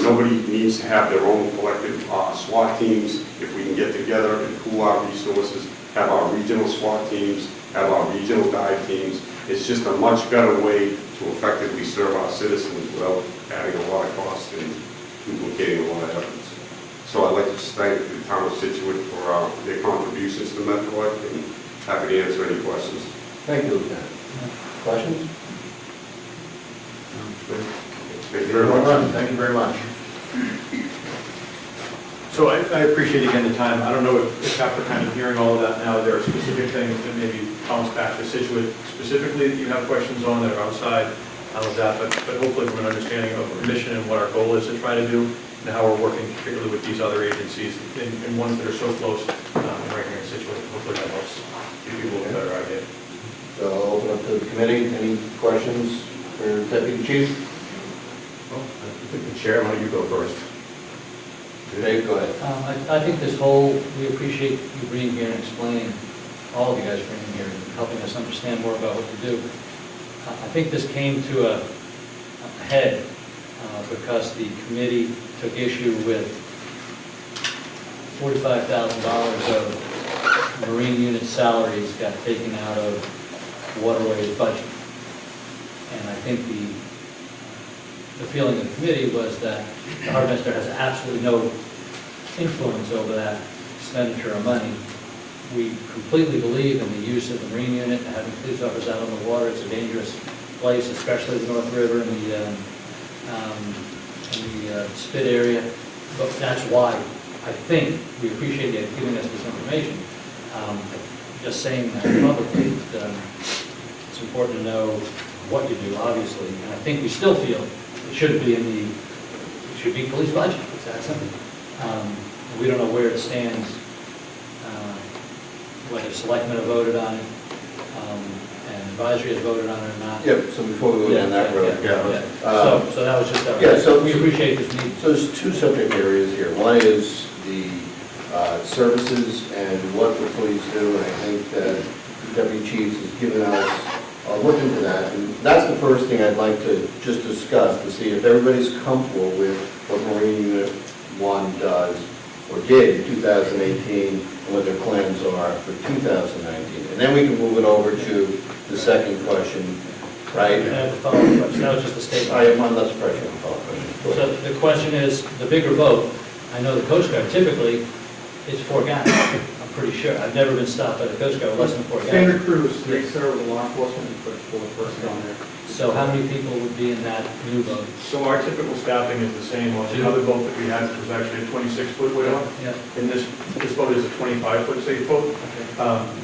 nobody needs to have their own collective SWAT teams. If we can get together and pool our resources, have our regional SWAT teams, have our regional dive teams, it's just a much better way to effectively serve our citizens without adding a lot of cost and duplicating a lot of efforts. So I'd like to just thank the town of Scituate for their contributions to Metrolec, and happy to answer any questions. Thank you, Lieutenant. Questions? Thank you very much. Thank you very much. So I appreciate again the time. I don't know if after kind of hearing all of that now, there are specific things that maybe bounce back to Scituate specifically that you have questions on that are outside of that, but hopefully from an understanding of our mission and what our goal is to try to do, and how we're working particularly with these other agencies and ones that are so close and right here in Scituate. Hopefully that helps give people a better idea. So I'll open up to the committee. Any questions for Deputy Chief? Well, I think the chair, why don't you go first? Dave, go ahead. I think we appreciate you being here and explaining, all of you guys being here and helping us understand more about what you do. I think this came to a head because the committee took issue with $45,000 of Marine unit salaries got taken out of Waterways budget. And I think the the feeling of the committee was that the harbor master has absolutely no influence over that expenditure of money. We completely believe in the use of the marine unit, and having police officers out on the water. It's a dangerous place, especially the North River and the Spit area. But that's why I think we appreciate you giving us this information. Just saying that publicly, it's important to know what you do, obviously. And I think we still feel it should be it should be police budget. It's that simple. We don't know where it stands, whether selectmen have voted on it, and advisory has voted on it or not. Yeah, so before we go down that road. So that was just our, Yeah, so we appreciate this meeting. So there's two subject areas here. One is the services and what the police do, and I think that Deputy Chiefs has given us a look into that. And that's the first thing I'd like to just discuss, to see if everybody's comfortable with what Marine Unit 1 does or did in 2018 and what their plans are for 2019. And then we can move it over to the second question, right? I have a follow-up question. That was just a statement. I am on less pressure on the follow-up question. So the question is, the bigger boat, I know the Coast Guard typically is 4 gallons, I'm pretty sure. I've never been stopped by the Coast Guard with less than 4 gallons. Standard cruise, they serve with law enforcement, and put a full person on there. So how many people would be in that new boat? So our typical staffing is the same. On the other boat that we had was actually a 26-foot whale. Yeah. And this boat is a 25-foot safe boat.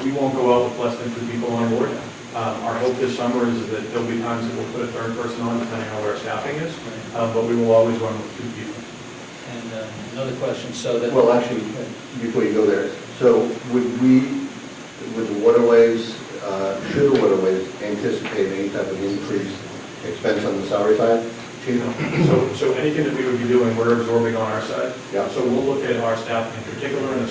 We won't go out with less than 2 people on board. Our hope this summer is that there'll be times that we'll put a third person on, depending on where our staffing is. But we will always run with 2 people. And another question, so that... Well, actually, before you go there, so would the waterways, should the waterways anticipate any type of increased expense on the salary side? Chief? So anything that we would be doing, we're absorbing on our side. Yeah. So we'll look at our staffing, particularly in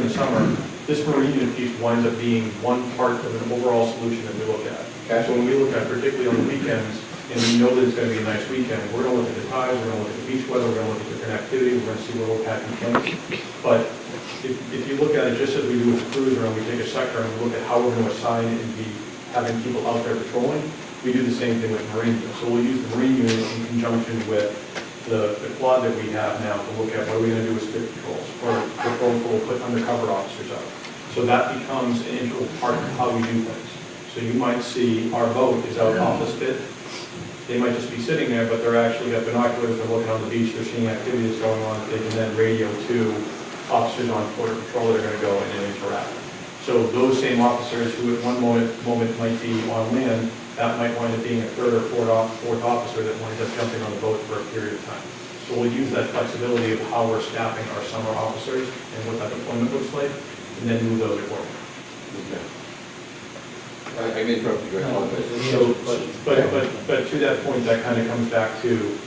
the summer. This marine unit piece winds up being one part of an overall solution that we look at. Okay. So when we look at, particularly on the weekends, and we know that it's going to be a nice weekend, we're going to look at the tides, we're going to look at the beach weather, we're going to look at different activities, we're going to see where we're packing things. But if you look at it just as we do with the cruiser, and we take a sector and we look at how we're going to assign and be having people out there patrolling, we do the same thing with marine unit. So we'll use the marine unit in conjunction with the quad that we have now to look at what are we going to do with spit patrols, or patrols will put undercover officers out. So that becomes an integral part of how we do things. So you might see our boat is out off the spit. They might just be sitting there, but they're actually got binoculars, they're looking on the beach, they're seeing activities going on, they can then radio to officers on border patrol that are going to go in and interact. So those same officers who at one moment might be on land, that might wind up being a third or fourth officer that winds up jumping on the boat for a period of time. So we'll use that flexibility of how we're staffing our summer officers and what that deployment looks like, and then move those accordingly. Okay. I may interrupt you. But to that point, that kind of comes back to,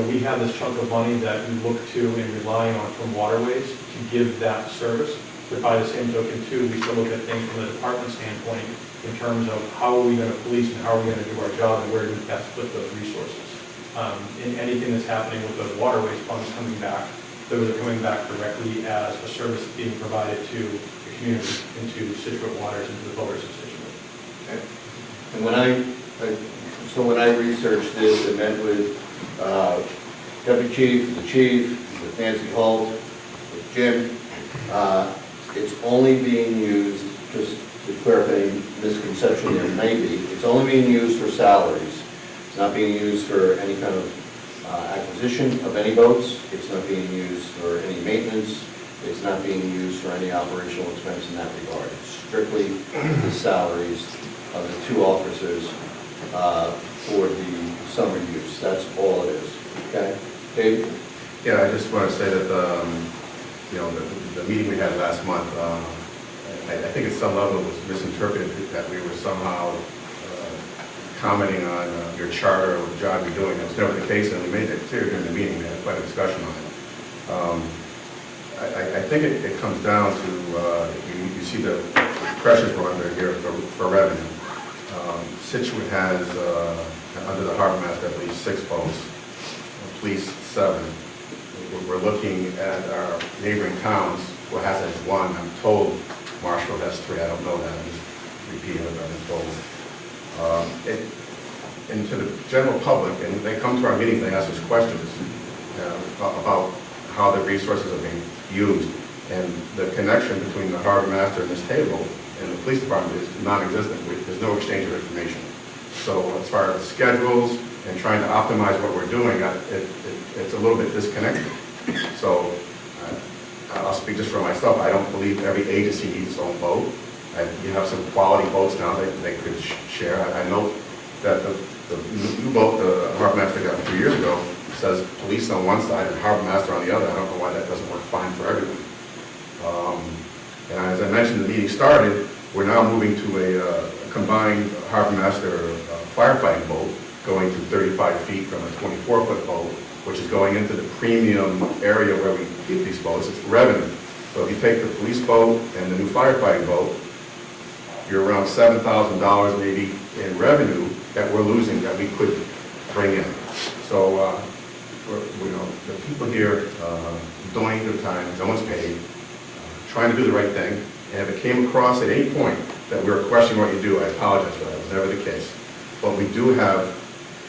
we have this chunk of money that we look to and rely on from waterways to give that service. But by the same token, too, we still look at things from the department standpoint in terms of how are we going to police and how are we going to do our job and where do we best split those resources. In anything that's happening with those waterways funds coming back, those are coming back directly as a service being provided to the community, into Scituate Waters, into the voters of Scituate. Okay. And when I researched this and met with Deputy Chief, the Chief, with Nancy Holt, with Jim, it's only being used, just to clear up any misconception there may be, it's only being used for salaries. It's not being used for any kind of acquisition of any boats. It's not being used for any maintenance. It's not being used for any operational expense in that regard. It's strictly the salaries of the 2 officers for the summer use. That's all it is. Okay? Dave? Yeah, I just want to say that, the meeting we had last month, I think at some level it was misinterpreted that we were somehow commenting on your charter or the job you're doing. That was never the case, and we made that clear during the meeting. We had quite a discussion on it. I think it comes down to, you see the pressures we're under here for revenue. Scituate has, under the harbor master, I believe 6 boats, police 7. We're looking at our neighboring towns, who has 1. I'm told Marshall has 3. I don't know that. I'm just repeating what I've been told. and to the general public, and they come to our meetings, they ask us questions about how the resources are being used. And the connection between the harbor master and this table and the police department is non-existent. There's no exchange of information. So as far as schedules and trying to optimize what we're doing, it's a little bit disconnected. So I'll speak just for myself. I don't believe every agency needs its own boat. You have some quality boats now that they could share. I know that the new boat the harbor master got 2 years ago says police on one side and harbor master on the other. I don't know why that doesn't work fine for everyone. And as I mentioned, the meeting started, we're now moving to a combined harbor master firefighting boat going to 35 feet from a 24-foot boat, which is going into the premium area where we keep these boats. It's revenue. So if you take the police boat and the new firefighting boat, you're around $7,000 maybe in revenue that we're losing that we could bring in. So, the people here donating their time, no one's paid, trying to do the right thing. And if it came across at any point that we were questioning what you do, I apologize for that. It was never the case. But we do have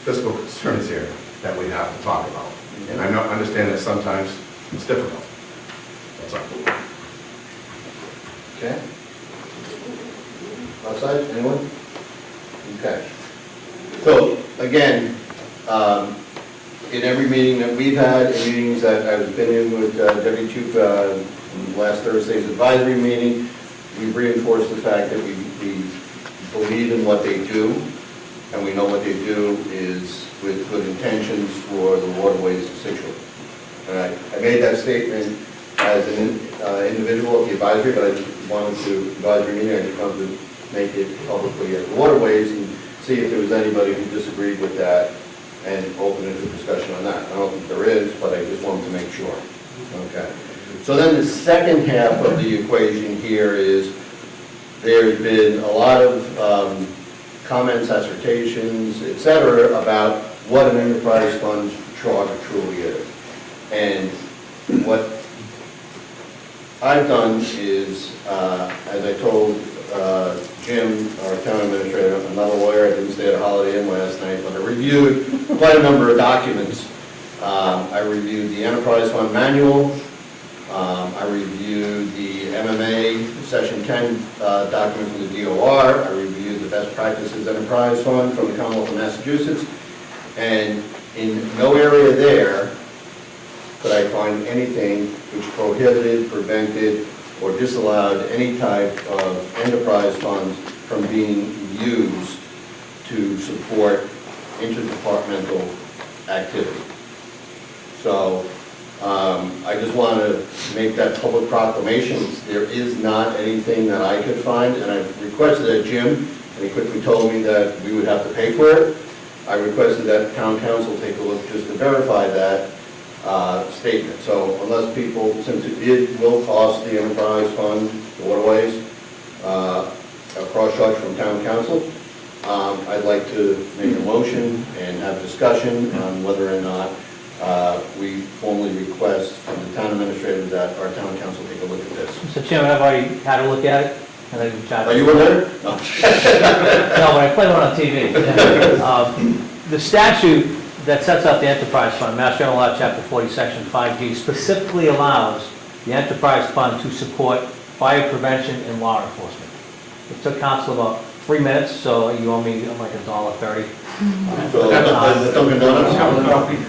fiscal concerns here that we have to talk about. And I understand that sometimes it's difficult. That's all. Okay. Outside, anyone? Okay. So, again, in every meeting that we've had, in meetings that I've been in with Deputy Chief, last Thursday's advisory meeting, we reinforced the fact that we believe in what they do, and we know what they do is with good intentions for the waterways of Scituate. And I made that statement as an individual at the advisory, but I just wanted to, advisory meeting, I just wanted to make it publicly at the waterways and see if there was anybody who disagreed with that and open it to discussion on that. I don't think there is, but I just wanted to make sure. Okay. So then the second half of the equation here is there's been a lot of comments, assertions, et cetera, about what an enterprise fund charter truly is. And what I've done is, as I told Jim, our town administrator, I'm not a lawyer, I didn't stay at a Holiday Inn last night, but I reviewed quite a number of documents. I reviewed the enterprise fund manual. I reviewed the MMA Section 10 document from the DOR. I reviewed the best practices enterprise fund from the Commonwealth of Massachusetts. And in no area there could I find anything which prohibited, prevented, or disallowed any type of enterprise funds from being used to support interdepartmental activity. So I just want to make that public proclamation. There is not anything that I could find, and I requested that Jim, and he quickly told me that we would have to pay for it. I requested that town council take a look just to verify that statement. So unless people, since it will cost the enterprise fund, the waterways, a cross charge from town council, I'd like to make a motion and have discussion on whether or not we formally request from the town administrator that our town council take a look at this. Mr. Chairman, I've already had a look at it. And Are you a letter? No. No, but I played one on TV. The statute that sets up the enterprise fund, Mass General Law, Chapter 40, Section 5G, specifically allows the enterprise fund to support fire prevention and law enforcement. It took council about 3 minutes, so you owe me like $1.30.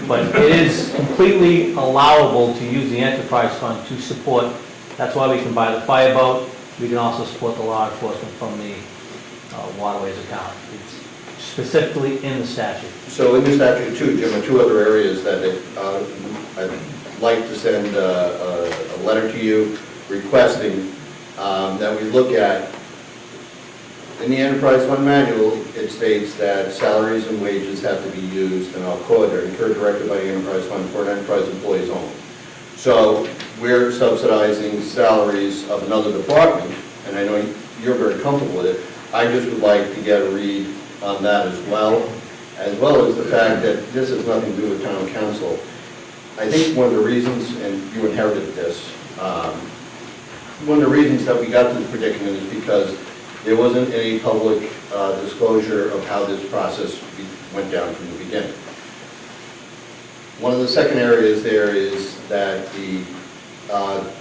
But it is completely allowable to use the enterprise fund to support. That's why we can buy the fireboat. We can also support the law enforcement from the waterways account. It's specifically in the statute. So in the statute too, Jim, are two other areas that I'd like to send a letter to you requesting that we look at. In the enterprise fund manual, it states that salaries and wages have to be used, and I'll quote, are incurred directly by the enterprise fund for an enterprise employees only. So we're subsidizing salaries of another department, and I know you're very comfortable with it. I just would like to get a read on that as well as the fact that this has nothing to do with town council. I think one of the reasons, and you inherited this, one of the reasons that we got to the predicament is because there wasn't any public disclosure of how this process went down from the beginning. One of the second areas there is that the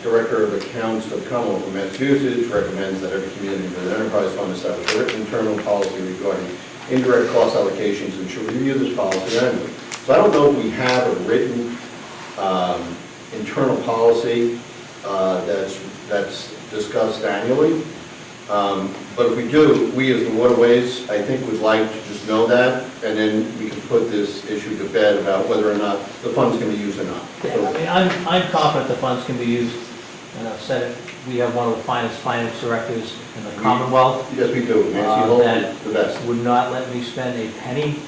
Director of Accounts of the Commonwealth of Massachusetts recommends that every community with an enterprise fund establish a written internal policy regarding indirect cost allocations and should review this policy annually. So I don't know if we have a written internal policy that's discussed annually. But if we do, we as the Waterways, I think would like to just know that, and then we can put this issue to bed about whether or not the funds can be used or not. Yeah, I mean, I'm confident the funds can be used, and I've said it, we have one of the finest finance directors in the Commonwealth. Yes, we do. Nancy Holt That is the best. would not let me spend a penny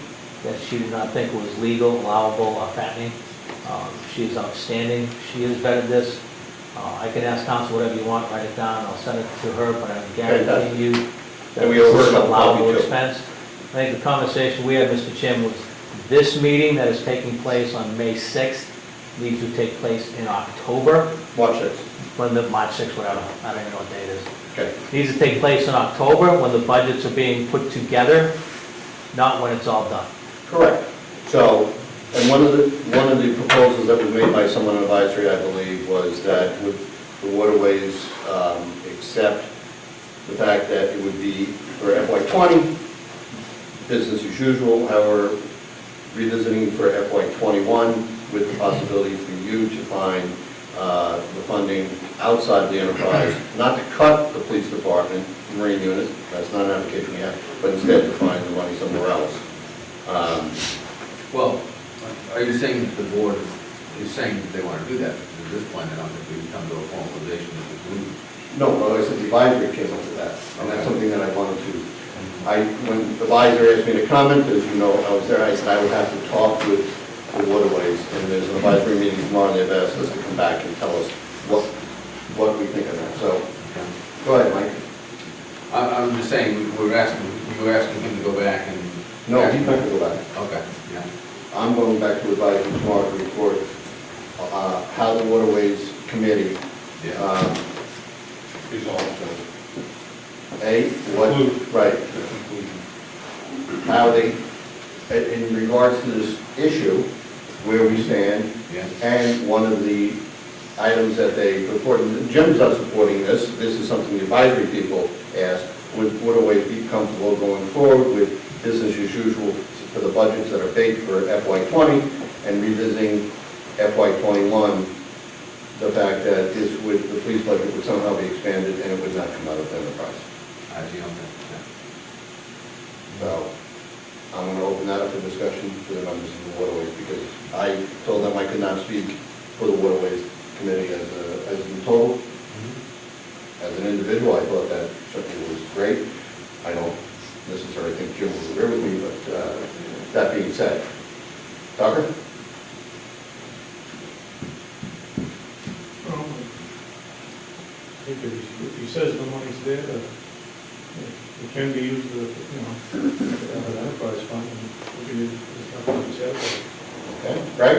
that she did not think was legal, allowable, or fattening. She is outstanding. She has vetted this. I can ask council whatever you want, write it down, I'll send it to her, but I'm guaranteeing you that And we this overheard is about the allowable copy, too. expense. I think the conversation we had, Mr. Chairman, was this meeting that is taking place on May 6th needs to take place in October. Watch this. When the, March 6th, whatever, I don't even know what day it is. Okay. Needs to take place in October when the budgets are being put together, not when it's all done. Correct. So, and one of the proposals that was made by someone on advisory, I believe, was that would the Waterways accept the fact that it would be for FY20, business as usual, however, revisiting for FY21 with the possibility for you to find the funding outside the enterprise, not to cut the police department, marine unit, that's not an application yet, but instead to find the money somewhere else. Well, are you saying that the board is saying that they want to do that? At this point, I don't think we've come to a formalization of the group. No, well, I said the advisory came up with that, and that's something that I wanted to, when the advisor asked me to comment, as you know, I was there, I said I would have to talk with the Waterways, and there's an advisory meeting tomorrow, and they've asked us to come back and tell us what we think of that, so, go ahead, Mike. I'm just saying, you were asking him to go back and... No, he's not going to go back. Okay, yeah. I'm going back to advisory tomorrow to report how the Waterways Committee, how they, in regards to this issue, where we stand, and one of the items that they reported, Jim's not supporting this, this is something the advisory people asked, would Waterways be comfortable going forward with business as usual for the budgets that are baked for FY20 and revisiting FY21, the fact that this would, the police budget would somehow be expanded and it would not come out of the enterprise. I see, okay. So I'm going to open that up for discussion to the members of the Waterways, because I told them I could not speak for the Waterways Committee as in total. As an individual, I thought that certainly was great. I don't necessarily think Jim will agree with me, but that being said, Tucker? I think if he says the money's there, it can be used to, an enterprise fund, and we can use it for Okay, Greg?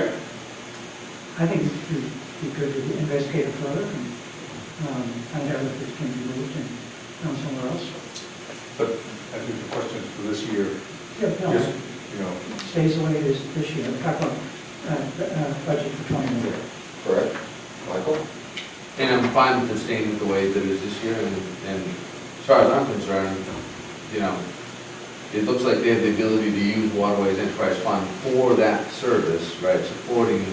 I think we could investigate it further and find out if it can be moved and gone somewhere else. But I think the question is for this year, Yeah, no, just, stays the way it is this year. We're talking about budget for 2021. Correct. Michael? And I'm fine with it staying the way that it is this year, and as far as I'm concerned, it looks like they have the ability to use Waterways Enterprise Fund for that service, right, supporting,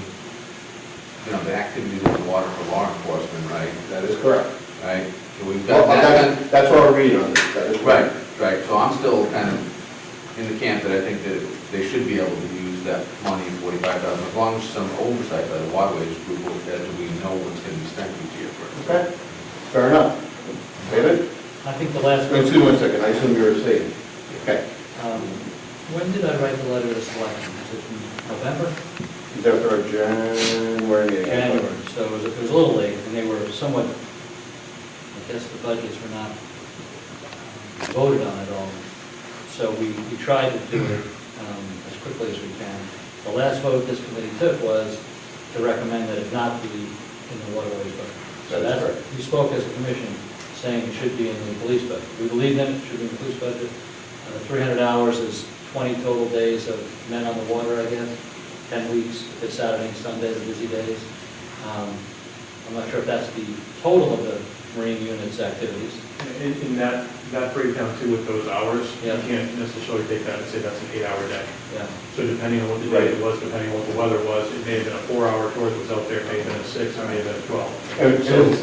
the activities of the water for law enforcement, right? That is correct. Right, so we've got that. That's what we're reading on this. That is Right, so I'm still kind of in the camp that I think that they should be able to use that money, 45,000, as long as some oversight by the Waterways group, that we know what's going to be spent each year for. Okay, fair enough. David? I think the last... Excuse me 1 second, I assume you're staying. Okay. When did I write the letter to selection? Was it in November? Is that for January meeting? January, so it was a little late, and they were somewhat, I guess the budgets were not voted on at all. So we tried to do it as quickly as we can. The last vote this committee took was to recommend that it not be in the Waterways budget. So That's correct. we spoke as a commission, saying it should be in the police budget. We believe that it should be in the police budget. 300 hours is 20 total days of men on the water, I guess, 10 weeks, if it's Saturday and Sunday, the busy days. I'm not sure if that's the total of the Marine unit's activities. In that breakdown too with those hours, you Yeah. can't necessarily take that and say that's an 8-hour day. Yeah. So depending on what the day it was, depending on what the weather was, it may have been a 4-hour tour that was out there, it may have been a 6, it may have been a 12.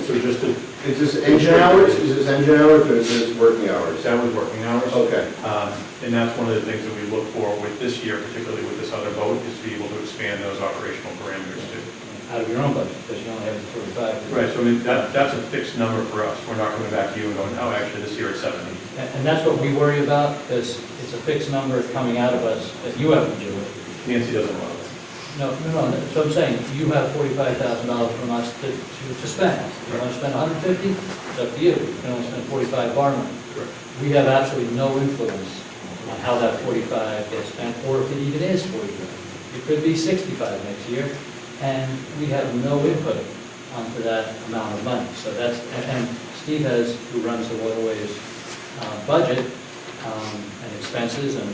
So just to, Is this engine hours? Is this engine hours or is this working hours? that was working hours. Okay. And that's one of the things that we look for with this year, particularly with this other boat, is to be able to expand those operational parameters too. Out of your own budget, because you only have 45. Right, so I mean, that's a fixed number for us. We're not coming back to you and going, oh, actually, this year it's 70. And that's what we worry about, because it's a fixed number coming out of us that you have to do it. Nancy doesn't want it. No, so I'm saying, you have $45,000 from us to spend. You want to spend 150, it's up to you. You can only spend 45 bar money. We have absolutely no influence on how that 45 gets spent, or if it even is 45. It could be 65 next year, and we have no input onto that amount of money. So that's, and Steve has, who runs the waterways budget and expenses and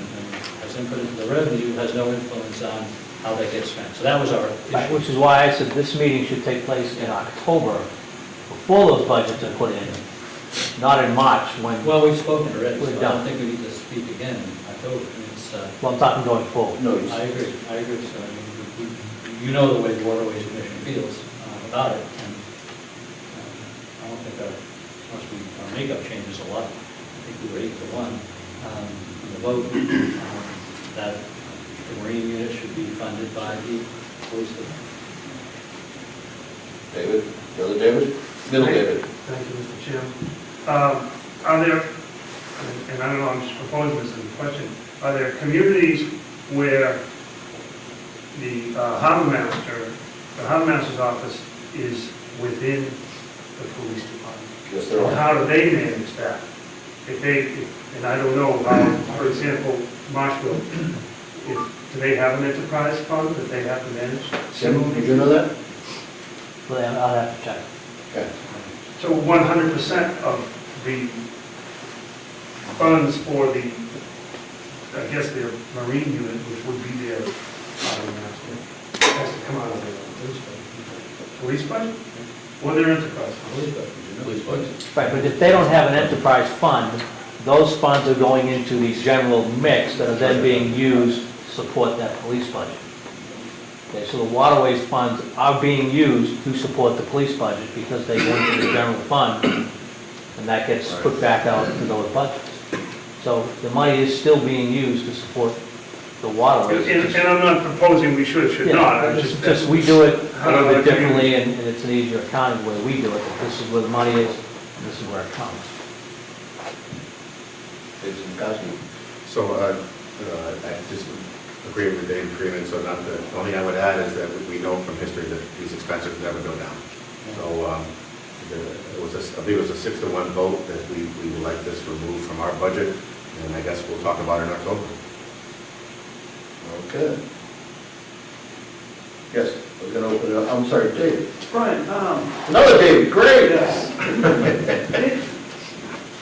has input into the revenue, has no influence on how that gets spent. So that was our Right, issue. which is why I said this meeting should take place in October, before those budgets are put in, not in March when, Well, we've spoken already, so We're I done. don't think we need to speak again in October. I mean, it's, well, I'm talking going forward. No, I agree. So, I mean, you know the way the Waterways Commission feels about it, and I don't think our makeup changes a lot. I think we were 8-1 on the vote, that the Marine unit should be funded by the police department. David? The other David? Middle David. Thank you, Mr. Chairman. Are there, and I don't know, I'm just proposing this as a question, are there communities where the harbor master's office is within the police department? Yes, there And are. how do they manage that? And I don't know how, for example, Marshville, do they have an enterprise fund that they have to manage? Tim, did you know that? Well, I'll have to check. Okay. So 100% of the funds for the, I guess, their marine unit, which would be their harbor master, has to come out of their police budget? Or their enterprise fund? Police budget. Right, but if they don't have an enterprise fund, those funds are going into the general mix that are then being used to support that police budget. Okay, so the waterways funds are being used to support the police budget because they go into the general fund, and that gets put back out to those budgets. So the money is still being used to support the waterways. And I'm not proposing we should Yeah, not. I'm it's just we do it a little bit differently, and it's an easier accounting way we do it. But this is where the money is, and this is where it comes. David Simkowski. So I just agree with Dave's agreement, so not the only thing I would add is that we know from history that these expenses never go down. So it was, I believe it was a 6-1 vote that we would like this removed from our budget, and I guess we'll talk about it in October. Okay. Yes, we're going to open it up. I'm sorry, David. Brian, Another David, great. yes.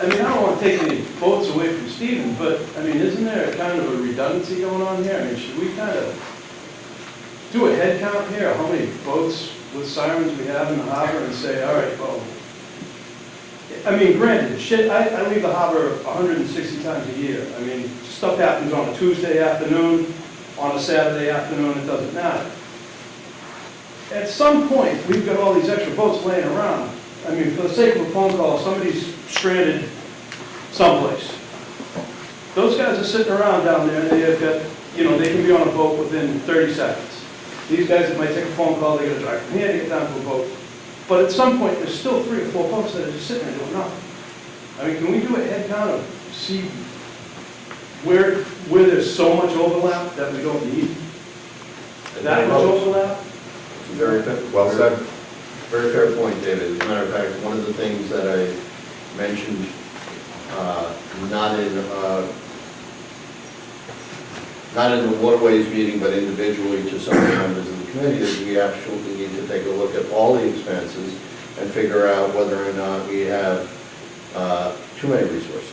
I mean, I don't want to take any votes away from Stephen, but, I mean, isn't there kind of a redundancy going on here? I mean, should we kind of do a head count here, how many boats with sirens we have in the harbor, and say, all right, well, I mean, granted, shit, I leave the harbor 160 times a year. I mean, stuff happens on a Tuesday afternoon, on a Saturday afternoon, it doesn't matter. At some point, we've got all these extra boats laying around. I mean, for the sake of a phone call, somebody's stranded someplace. Those guys are sitting around down there, and they've got, you know, they can be on a boat within 30 seconds. These guys that might take a phone call, they got to drive from here to get down to a boat. But at some point, there's still 3 or 4 boats that are just sitting there doing nothing. I mean, can we do a head count of see where there's so much overlap that we don't need that much overlap? Very well said. Very fair point, David. As a matter of fact, one of the things that I mentioned, not in the waterways meeting, but individually to some of the members of the committee, is we actually need to take a look at all the expenses and figure out whether or not we have too many resources.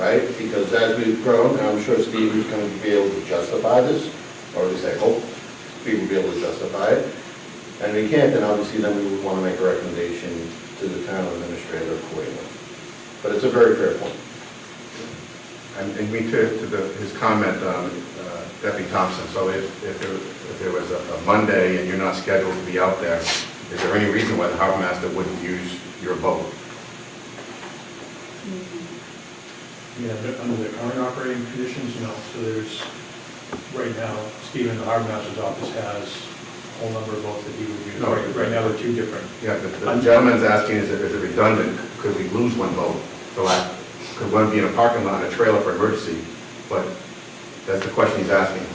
right? Because as we've grown, and I'm sure Steve is going to be able to justify this, or at least I hope Steve will be able to justify it. And if he can't, then obviously then we would want to make a recommendation to the town administrator accordingly. But it's a very fair point. And we, his comment, Deputy Thompson, so if there was a Monday and you're not scheduled to be out there, is there any reason why the harbor master wouldn't use your boat? Yeah, but under the current operating conditions, no. So there's, right now, Stephen, the harbor master's office has a whole number of boats that he would use. No, Right now, they're two different. Yeah, the gentleman's asking, is it redundant? Could we lose one boat? So could one be in a parking lot, in a trailer for emergency? But that's the question he's asking.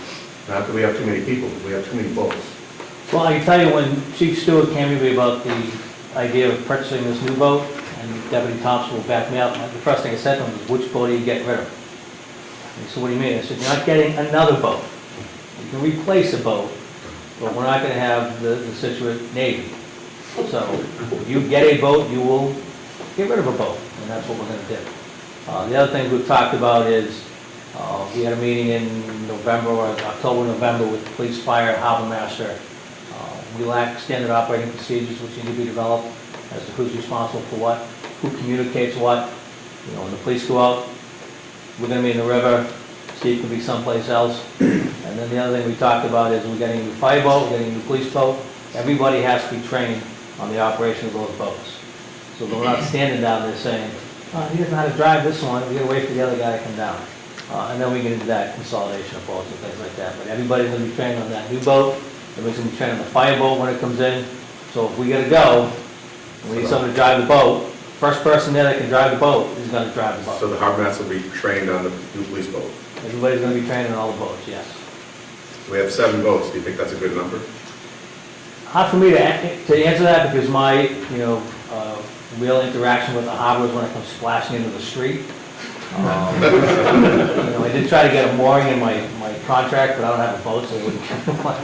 Not that we have too many people, but we have too many boats. Well, I can tell you, when Chief Stewart came to me about the idea of purchasing this new boat, and Deputy Thompson will back me up, the first thing I said to him was, which boat are you getting rid of? And he said, what do you mean? I said, you're not getting another boat. You can replace a boat, but we're not going to have the Scituate Navy. So if you get a boat, you will get rid of a boat, and that's what we're going to do. The other thing we've talked about is, we had a meeting in November, or October, November, with the police, fire, harbor master. We lack standard operating procedures which need to be developed as to who's responsible for what, who communicates what. You know, when the police go out, we're going to be in the river, Steve could be someplace else. And then the other thing we talked about is we're getting a new fire boat, we're getting a new police boat. Everybody has to be trained on the operation of those boats. So we're not standing down there saying, oh, he doesn't know how to drive this one, we got to wait for the other guy to come down. And then we get into that consolidation of boats and things like that. But everybody's going to be trained on that new boat. Everybody's going to be trained on the fire boat when it comes in. So if we got to go, and we need someone to drive the boat, first person there that can drive the boat is going to drive the boat. So the harbor master will be trained on the new police boat? Everybody's going to be trained on all the boats, yes. We have 7 boats. Do you think that's a good number? Hard for me to answer that because my, real interaction with the harbor is when it comes splashing into the street. I did try to get a mooring in my contract, but I don't have a boat, so I wouldn't get one.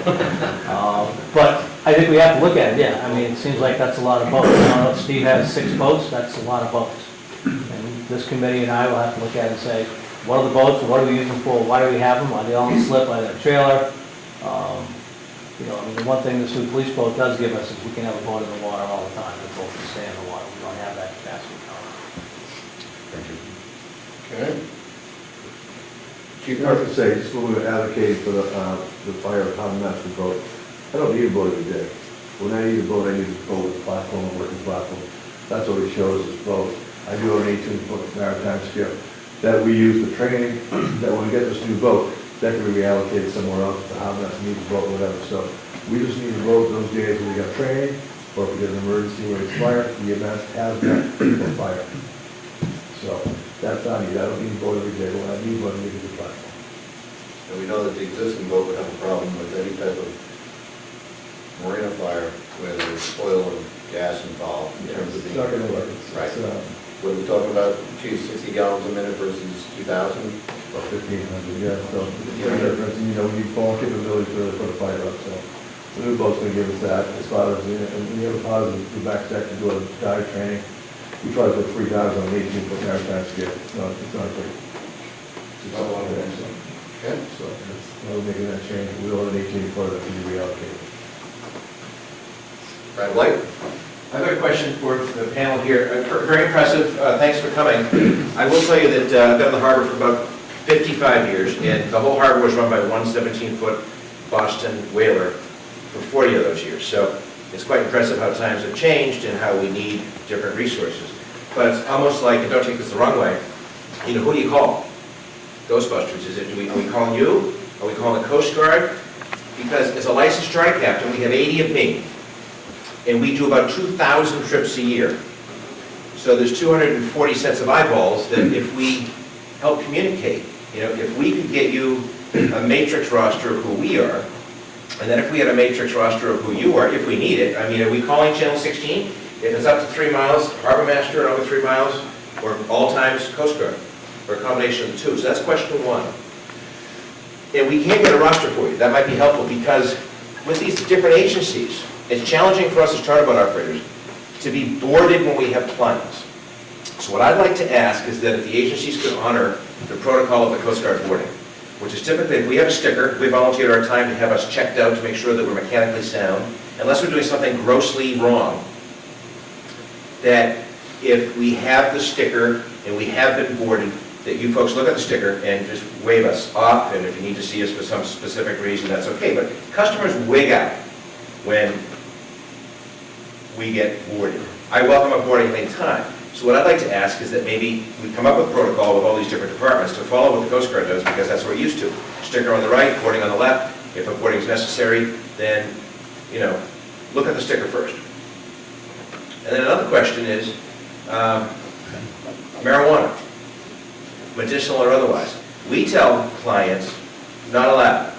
But I think we have to look at it, yeah. I mean, it seems like that's a lot of boats. If Steve has 6 boats, that's a lot of boats. And this committee and I will have to look at it and say, what are the boats, what are we using them for, why do we have them, are they all on slip, are they a trailer? The one thing this new police boat does give us is we can have a boat in the water all the time. The boat can stay in the water. We don't have that capacity. Thank you. Okay. Chief, I have to say, just when we were advocating for the fire harbor master boat, I don't need a boat every day. When I need a boat, I need a boat with a platform, a working platform. That's what it shows as boat. I do have an 18-foot maritime skip that we use for training, that when we get this new boat, that can be reallocated somewhere else, the harbor master needs a boat, whatever. So we just need a boat those days when we got training, or if we get an emergency where it's fire, the EMS has that for fire. So that's not needed. I don't need a boat every day. When I need one, I need a good platform. And we know that the existing boat would have a problem with any type of marina fire where there's oil and gas involved in terms of It's being. not gonna work. Right. What are we talking about? Geez, 60 gallons a minute versus 2,000? About 1,500, yeah. So, we need full capability to put a fire up, so. The new boat's gonna give us that, as far as, and we have a positive, go back to do a dive training. We try to put 3 dives on an 18-foot maritime skip. No, it's not great. It's not a lot of that, so. Okay. So, we're making that change. We will an 18-foot that can be reallocated. Brad White? I've got a question for the panel here. Very impressive. Thanks for coming. I will tell you that I've been in the harbor for about 55 years, and the whole harbor was run by one 17-foot Boston whaler for 40 of those years. So it's quite impressive how times have changed and how we need different resources. But it's almost like, and don't take this the wrong way, who do you call? Ghostbusters. Are we calling you? Are we calling the Coast Guard? Because as a licensed dry captain, we have 80 of me. And we do about 2,000 trips a year. So there's 240 sets of eyeballs that if we help communicate, if we could get you a matrix roster of who we are, and then if we had a matrix roster of who you are, if we need it, are we calling Channel 16? If it's up to 3 miles, Harbor Master, and over 3 miles, or all times Coast Guard, or a combination of the two. So that's question 1. And we can't get a roster for you. That might be helpful because with these different agencies, it's challenging for us as charter boat operators to be boarded when we have clients. So So what I'd like to ask is that if the agencies could honor the protocol of the Coast Guard boarding, which is typically, if we have a sticker, we volunteer our time to have us checked out to make sure that we're mechanically sound, unless we're doing something grossly wrong, that if we have the sticker and we have been boarded, that you folks look at the sticker and just wave us off, and if you need to see us for some specific reason, that's okay. But customers wig out when we get boarded. I welcome a boarding any time. So what I'd like to ask is that maybe we come up with protocol with all these different departments to follow what the Coast Guard does, because that's what we're used to. Sticker on the right, boarding on the left. If a boarding is necessary, then, look at the sticker first. And then another question is, marijuana, medicinal or otherwise. We tell clients, not allowed.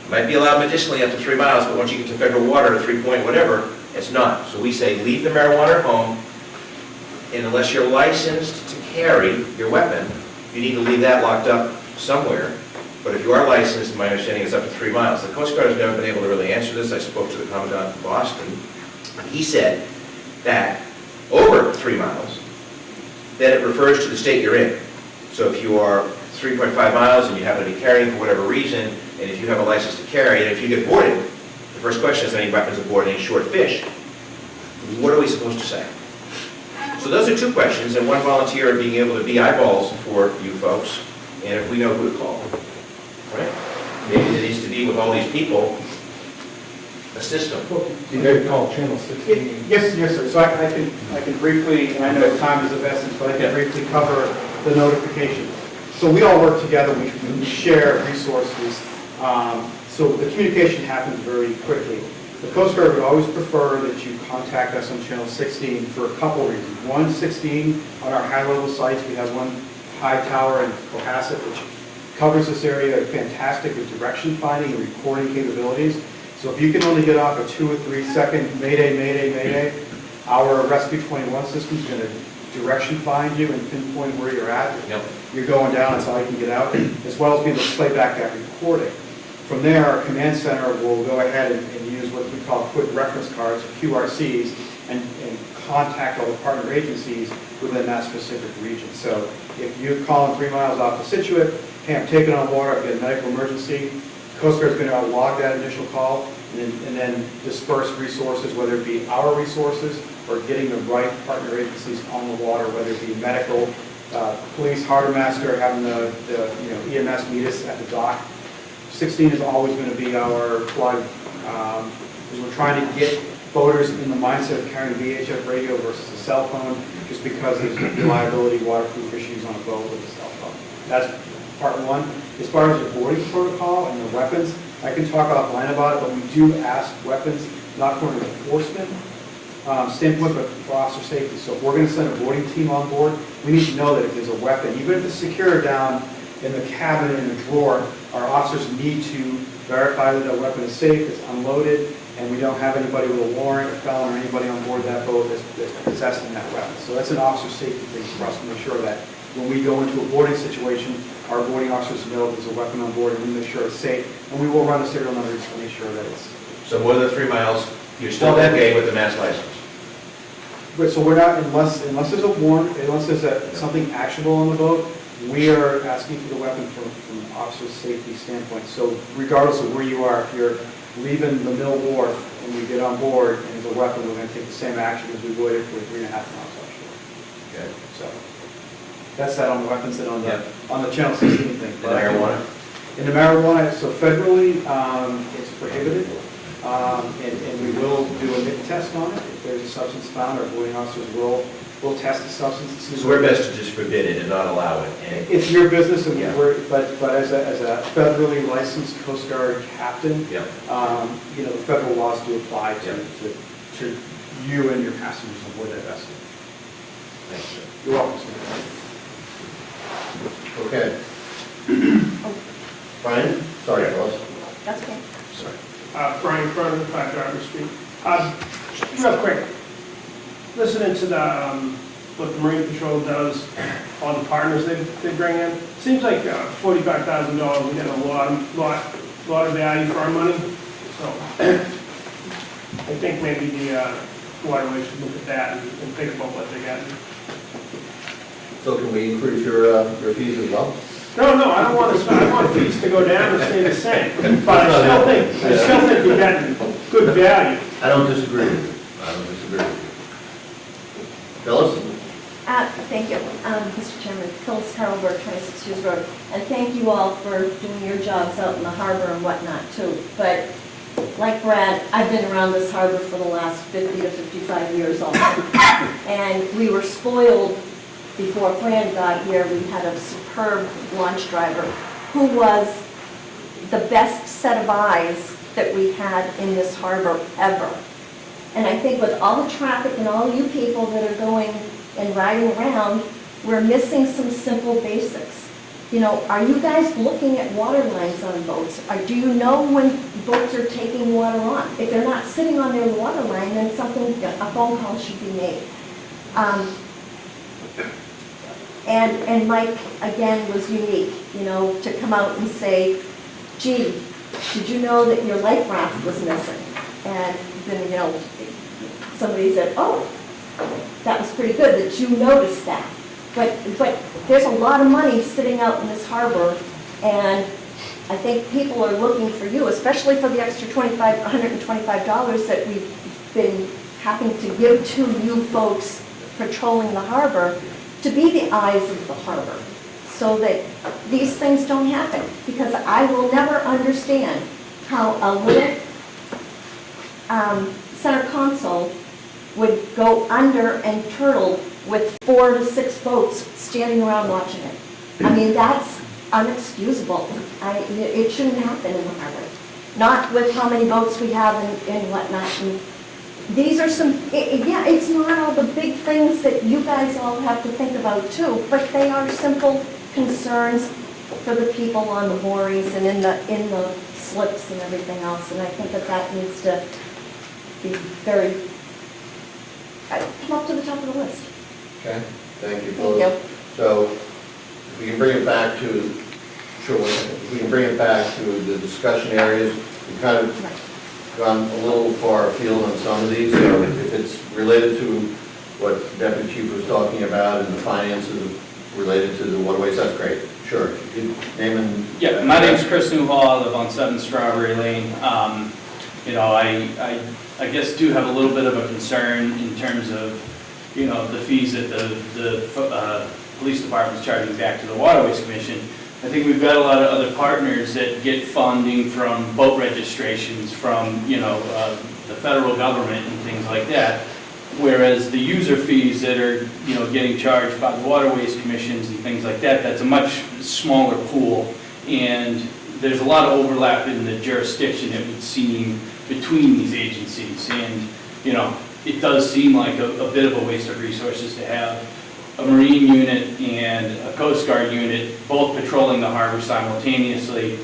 Might be allowed medicinally up to 3 miles, but once you get to federal water, 3 point whatever, it's not. So we say, leave the marijuana at home, and unless you're licensed to carry your weapon, you need to leave that locked up somewhere. But if you are licensed, my understanding is up to 3 miles. The Coast Guard has never been able to really answer this. I spoke to the Commandant in Boston. He said that over 3 miles, then it refers to the state you're in. So if you are 3.5 miles and you happen to be carrying for whatever reason, and if you have a license to carry, and if you get boarded, the first question is, any weapons aboard, any short fish? What are we supposed to say? So those are 2 questions, and one volunteer being able to be eyeballs for you folks, and if we know who to call, right? Maybe there needs to be, with all these people, a system. You got to call Channel 16. Yes, sir. So I can briefly, and I know time is of essence, but I can briefly cover the notification. So we all work together, we share resources, so the communication happens very quickly. The Coast Guard would always prefer that you contact us on Channel 16 for a couple reasons. One, 16, on our high-level sites, we have one high tower in Cohasset, which covers this area fantastic with direction finding and recording capabilities. So if you can only get off a 2 or 3 second mayday, mayday, mayday, our Rescue 21 system is going to direction find you and pinpoint where you're at. Yep. You're going down, that's how you can get out, as well as being able to play back that recording. From there, our command center will go ahead and use what we call quick reference cards, QRCs, and contact all the partner agencies within that specific region. So if you're calling 3 miles off of Scituate, hey, I'm taking on water, I've got a medical emergency, Coast Guard's going to log that initial call and then disperse resources, whether it be our resources or getting the right partner agencies on the water, whether it be medical, police, harbor master, having the EMS meet us at the dock. 16 is always going to be our plug, because we're trying to get boaters in the mindset of carrying a VHF radio versus a cell phone, just because there's reliability, waterproof issues on a boat with a cell phone. That's part one. As far as the boarding protocol and the weapons, I can talk offline about it, but we do ask weapons, not for an enforcement standpoint, but for officer safety. So if we're going to send a boarding team on board, we need to know that if there's a weapon, even if it's secure down in the cabin in a drawer, our officers need to verify that the weapon is safe, it's unloaded, and we don't have anybody with a warrant, a felon, or anybody on board that boat that's possessing that weapon. So that's an officer safety thing for us to make sure that when we go into a boarding situation, our boarding officers know there's a weapon on board, and we make sure it's safe, and we will run the serial numbers to make sure that it's... So more than 3 miles, you're still okay with the mass license? But so we're not, unless there's a warrant, unless there's something actionable on the boat, we are asking for the weapon from an officer safety standpoint. So regardless of where you are, if you're leaving the Mill Wharf and you get on board and there's a weapon, we're going to take the same action as we would if we're 3.5 miles offshore. Okay. So that's that on the weapons and on the Channel 16 thing. The marijuana? In the marijuana, so federally, it's prohibited. And we will do a NIC test on it. If there's a substance found, our boarding officers will test the substance. So we're best to just forbid it and not allow it? It's your business, and but as a federally licensed Coast Guard captain, the federal laws do apply to you and your passengers on board that vessel. Thanks, sir. You're welcome, sir. Okay. Brian? Sorry, Phyllis. That's okay. Sorry. Brian Cronin, 5 Dartmouth Street. Real quick, listening to what the Marine Patrol does, all the partners they bring in, seems like $45,000, we get a lot of value for our money. So I think maybe the waterways should look at that and think about what they're getting. So can we increase your fees as well? No, I don't want to, I want fees to go down and stay the same, but I still think you're getting good value. I don't disagree with you. I don't disagree with you. Phyllis? Thank you, Mr. Chairman. Phyllis Carlberg, 26 Hughes Road. And thank you all for doing your jobs out in the harbor and whatnot too. But like Brad, I've been around this harbor for the last 50 to 55 years also. And we were spoiled before Fran got here. We had a superb launch driver who was the best set of eyes that we had in this harbor ever. And I think with all the traffic and all you people that are going and riding around, we're missing some simple basics. You know, are you guys looking at water lines on boats? Or do you know when boats are taking water on? If they're not sitting on their water line, then a phone call should be made. And Mike, again, was unique, you know, to come out and say, gee, did you know that your life raft was missing? And then, you know, somebody said, oh, that was pretty good that you noticed that. But there's a lot of money sitting out in this harbor, and I think people are looking for you, especially for the extra $125 that we've been having to give to you folks patrolling the harbor, to be the eyes of the harbor, so that these things don't happen. Because I will never understand how a little center console would go under and turtle with 4 to 6 boats standing around watching it. I mean, that's unexcusable. It shouldn't happen in the harbor. Not with how many boats we have and whatnot. And these are some, yeah, it's not all the big things that you guys all have to think about too, but they are simple concerns for the people on the moorings and in the slips and everything else. And I think that needs to be very, come up to the top of the list. Okay, thank you, Thank Phyllis. you. So, if we can bring it back to, sure, if we can bring it back to the discussion areas, we've kind of gone a little far afield on some of these, so if it's related to what Deputy Chief was talking about and the finances related to the waterways, that's great. Sure, you name and... Yeah, my name's Chris Newhall, I live on 7 Strawberry Lane. You know, I guess do have a little bit of a concern in terms of, you know, the fees that the police department's charging back to the Waterways Commission. I think we've got a lot of other partners that get funding from boat registrations, from, you know, the federal government and things like that. Whereas the user fees that are, you know, getting charged by the Waterways Commissions and things like that, that's a much smaller pool. And there's a lot of overlap in the jurisdiction, it would seem, between these agencies. And, you know, it does seem like a bit of a waste of resources to have a Marine unit and a Coast Guard unit both patrolling the harbor simultaneously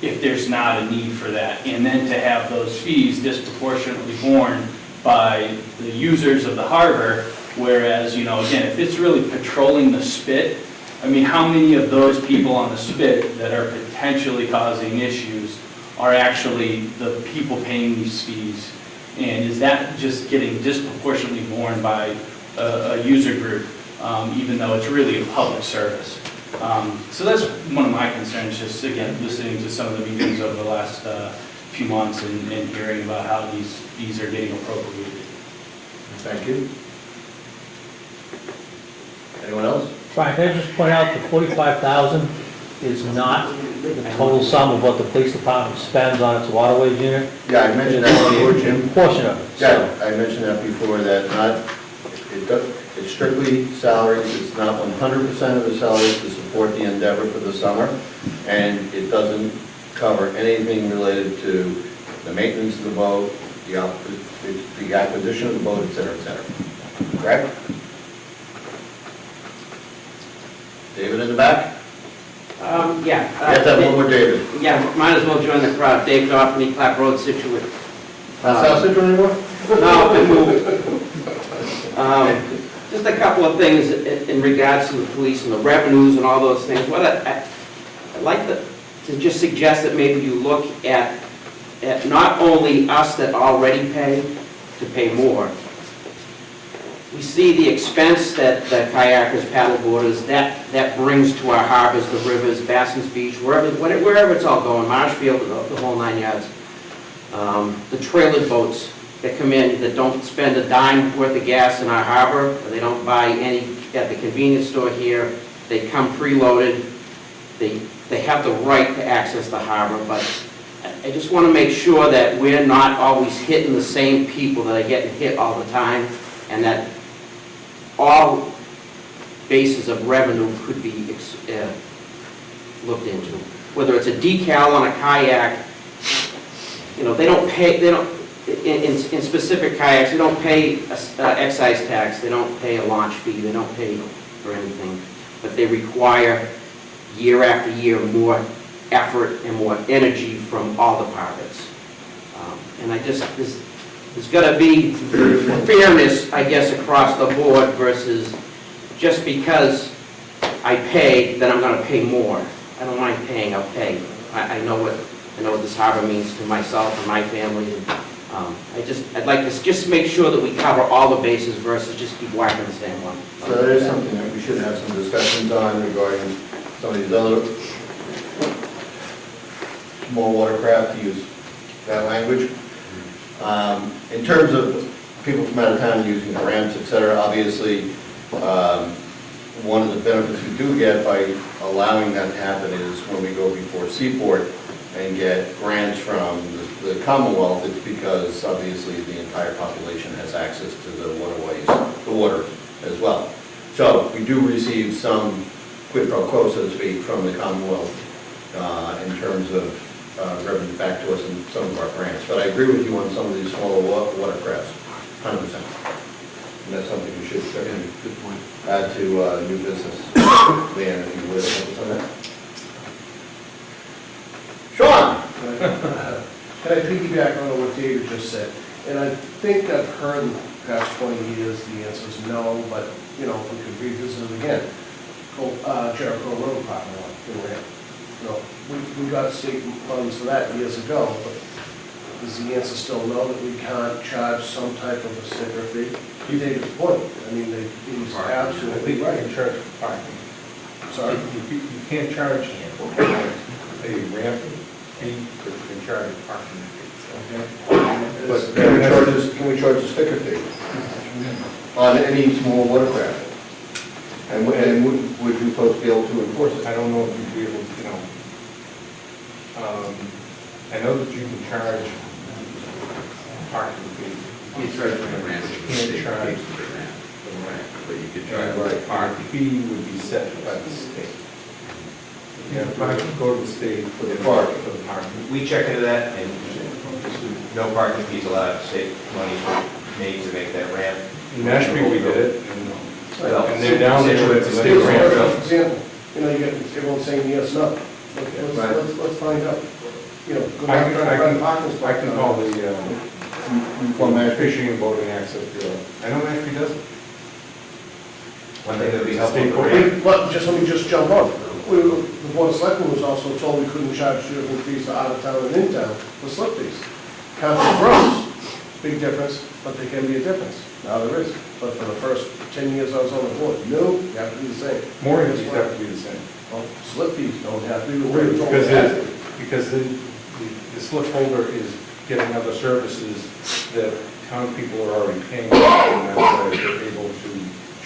if there's not a need for that. And then to have those fees disproportionately borne by the users of the harbor, whereas, you know, again, if it's really patrolling the spit, I mean, how many of those people on the spit that are potentially causing issues are actually the people paying these fees? And is that just getting disproportionately borne by a user group, even though it's really a public service? So that's one of my concerns, just again, listening to some of the meetings over the last few months and hearing about how these fees are getting appropriated. Thank you. Anyone else? Brian, can I just point out that $45,000 is not the total sum of what the police department spends on its waterways unit? Yeah, I mentioned that before, Jim. Portion of it. Yeah, I mentioned that before, that it's strictly salaries, it's not 100% of the salaries to support the endeavor for the summer, and it doesn't cover anything related to the maintenance of the boat, the acquisition of the boat, et cetera, et cetera. Correct? David in the back? Yeah. You have to have one more David. Yeah, might as well join the crowd. Dave Goffney, Clap Road, Scituate. Not South Situate anymore? No, I moved. Just a couple of things in regards to the police and the revenues and all those things. What I'd like to just suggest that maybe you look at not only us that already pay, to pay more, we see the expense that the kayakers, paddleboarders, that brings to our harbors, the rivers, Bassins Beach, wherever it's all going, Marshfield, the whole 9 yards. The trailer boats that come in that don't spend a dime worth of gas in our harbor, or they don't buy any at the convenience store here. They come preloaded. They have the right to access the harbor, but I just want to make sure that we're not always hitting the same people that are getting hit all the time, and that all bases of revenue could be looked into. Whether it's a decal on a kayak, you know, they don't pay, in specific kayaks, they don't pay excise tax, they don't pay a launch fee, they don't pay for anything, but they require year after year more effort and more energy from all departments. And I just, there's got to be fairness, I guess, across the board versus just because I pay, then I'm going to pay more. I don't mind paying, I'll pay. I know what this harbor means to myself and my family. And, I'd like to just make sure that we cover all the bases versus just keep whacking the same one. So that is something that we should have some discussions on regarding some of these other small watercraft, to use that language. In terms of people from out of town using ramps, et cetera, obviously, one of the benefits we do get by allowing that to happen is when we go before Seaport and get grants from the Commonwealth, it's because obviously the entire population has access to the waterways, the water as well. So we do receive some quid pro quo, so to speak, from the Commonwealth in terms of revenue back to us in some of our grants. But I agree with you on some of these smaller watercrafts, 100%. And that's something we should certainly add to new business. Leanne, if you would, help us on that. Sean? Can I piggyback on what David just said? And I think I've heard in the past 20 years the answer is no, but, you know, if we could revisit it again. Jericho Road parking lot, the ramp. You know, we got state funds for that years ago, but is the answer still no, that we can't charge some type of a sticker fee? David's point, I mean, he's absolutely right. You can charge for parking. Sorry? You can't charge a ramp fee, but you can charge a parking fee. Okay. But can we charge a sticker fee on any small watercraft? And would you folks be able to enforce it? I don't know if you'd be able to, you know. I know that you can charge parking fee. You charge for the ramp. You can't charge the ramp. But you could charge charge the parking. fee would be set by the state. You have to go to the state for the Parking. for the parking. We checked into that, and no parking fees allowed, state money made to make that ramp. In Mashpee, we did it, and they're down there with the Here's state a ramp. perfect example, you know, you get everyone saying yes, no. Let's find out. You know, go back and try to run parking spots. I can call the Fishing and Boating Access Bureau. I know Mashpee does it. One thing that would be helpful. State for program. But just let me just jump on. The Board of Selectmen was also told we couldn't charge suitable fees for out of town and in town for slip fees. County gross, big difference, but there can be a difference. Now there is. But for the first 10 years I was on the board, no, you have to be the same. More fees have to be the same. Well, slip fees don't have to be the way it's always has to be. Because the slip holder is getting other services that town people are already paying for, and that's why they're able to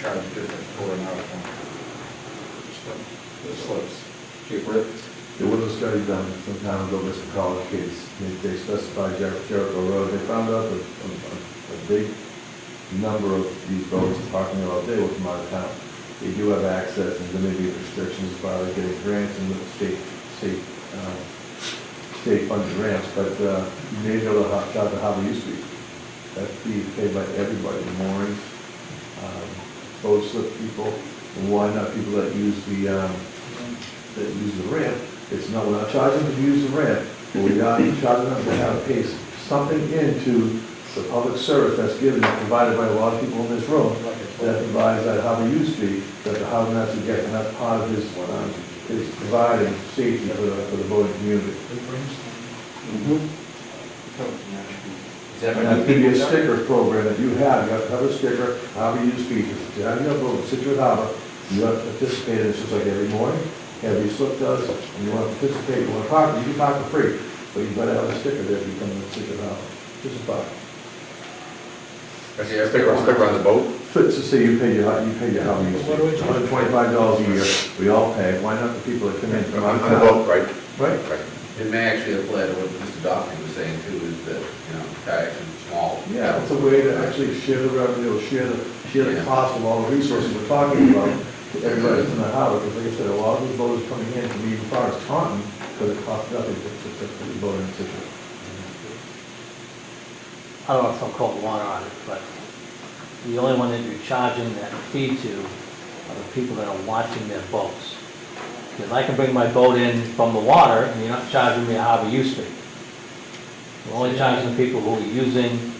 charge different for an out of town. The slips. Chief Rick? There was a study done some time ago with some college kids. They specified Jericho Road. They found out that a big number of these boats parking all day were from out of town. They do have access, and there may be restrictions as far as getting grants and state funded ramps, but you may be able to charge the harbor use fee. That fee is paid by everybody, the moorings, boat slip people, and why not people that use the ramp? It's not, we're not charging them to use the ramp, but we are charging them to have to pay something into the public service that's given and provided by a lot of people in this room that provides that harbor use fee that the harbor master gets, and that's part of his providing safety for the boating community. And that could be a sticker program that you have to have a sticker, harbor use features. If you have your boat in Scituate Harbor, you have to participate in this just like every morning, every slip does, and you want to participate, you want to park, you can park for free, but you've got to have a sticker there if you come to Scituate Harbor. Just a thought. Okay, sticker on the boat? So to say you pay your harbor use fee, $125 a year, we all pay, why not the people that come in from On out the boat, right? Right. It may actually apply to what Mr. Doffey was saying too, is that, kayaks are small. Yeah, it's a way to actually share the revenue, share the cost of all the resources we're talking about to everybody that's in the harbor. Because like I said, a lot of those boats coming in from even far as Taunton, because it costs nothing to boat in Scituate. I don't know if I'll call the water on it, but the only one that you're charging that fee to are the people that are watching their boats. Because I can bring my boat in from the water, and you're not charging me a harbor use fee. We're only charging the people who are using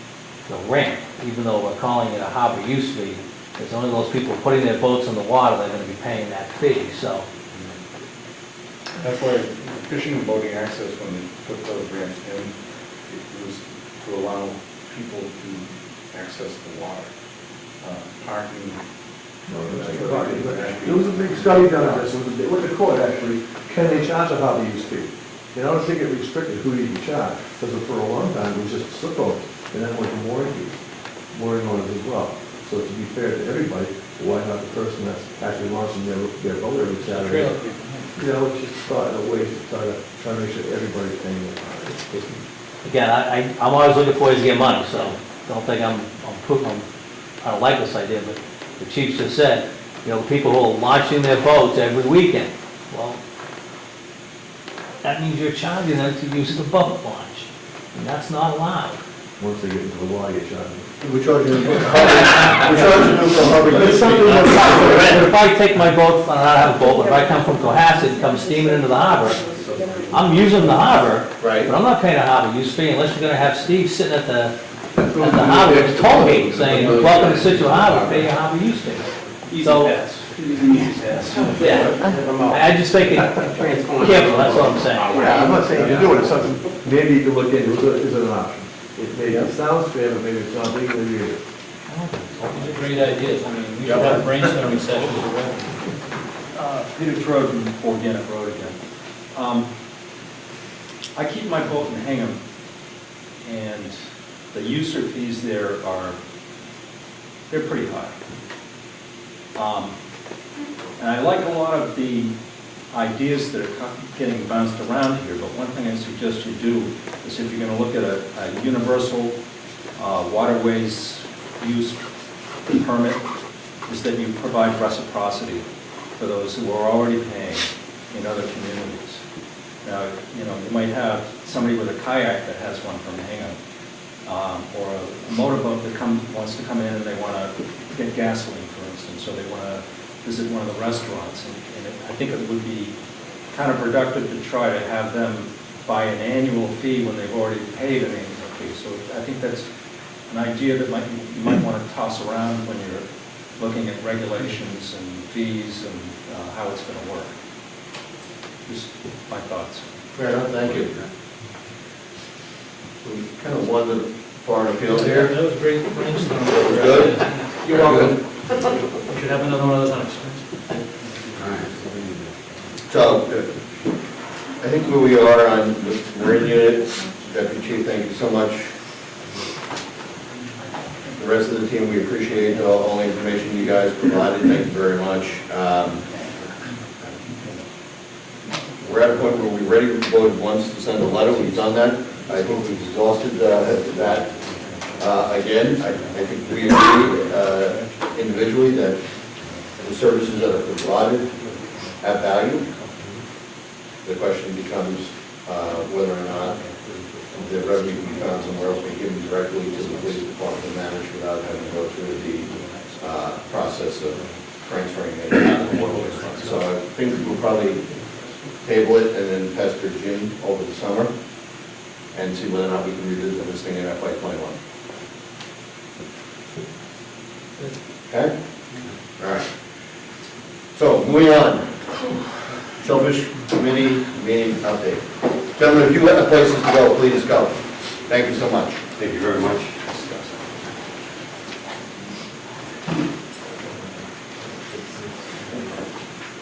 the ramp, even though we're calling it a harbor use fee. It's only those people putting their boats in the water that are going to be paying that fee, so. That's why fishing and boating access, when they put those ramps in, it was to allow people to access the water. Parking. There was a big study done on this, with the court actually, can they charge a harbor use fee? You know, I don't think it restricted who you can charge, because for a long time, it was just slip owners, and then went to mooring owners as well. So to be fair to everybody, why not the person that's actually launching their boat every Saturday? You know, it's just thought of ways to try to make sure everybody's paying it. Again, I'm always looking for ways to get money, so don't think I don't like this idea, but the chief just said, the people who are launching their boats every weekend. Well, that means you're charging them to use the boat launch, and that's not allowed. Once they get into the water, you're charging. We're charging them for harbor use fee. But if I take my boat, and I don't have a boat, but if I come from Cohasset and come steaming into the harbor, I'm using the harbor, Right. but I'm not paying a harbor use fee unless you're gonna have Steve sitting at the harbor with a toll gate saying, welcome to Scituate Harbor, pay your harbor use fee. Easy So- pass. Easy pass. Yeah, I just think it careful, that's what I'm saying. Yeah, I'm not saying to do it, it's something maybe you can look into, is it an option? It sounds fair, but maybe it's not legally either. These are great ideas. I mean, we should have brainstorming sessions already. Peter Troy from Organic Road again. I keep my boat in Hingham, and the user fees there they're pretty high. And I like a lot of the ideas that are getting bounced around here, but one thing I suggest you do is if you're going to look at a universal waterways use permit, is that you provide reciprocity for those who are already paying in other communities. Now, you might have somebody with a kayak that has one from Hingham, or a motorboat that wants to come in and they want to get gasoline, for instance, so they want to visit one of the restaurants. And I think it would be kind of productive to try to have them buy an annual fee when they've already paid an annual fee. So I think that's an idea that you might want to toss around when you're looking at regulations and fees and how it's going to work. Just my thoughts. Fair enough, thank you. We kind of wandered far afield here. That was great brainstorming. That was good. You're welcome. We should have another one of those on experience. So, I think where we are on the Marine unit, Deputy Chief, thank you so much. The rest of the team, we appreciate all the information you guys provided, thank you very much. We're at a point where we're ready to vote once to send a letter, we've done that. I think we've exhausted that. Again, I think we agree individually that the services that are provided have value. The question becomes whether or not the revenue can be found somewhere else, be given directly to the police department to manage without having to go through the process of transferring it out of the waterways fund. So I think we'll probably table it and then pester Jim over the summer and see whether or not we can revisit this thing in FY21. Okay? All right. So, moving on. Shellfish Committee meeting update. Gentlemen, if you have places to go, please go. Thank you so much. Thank you very much.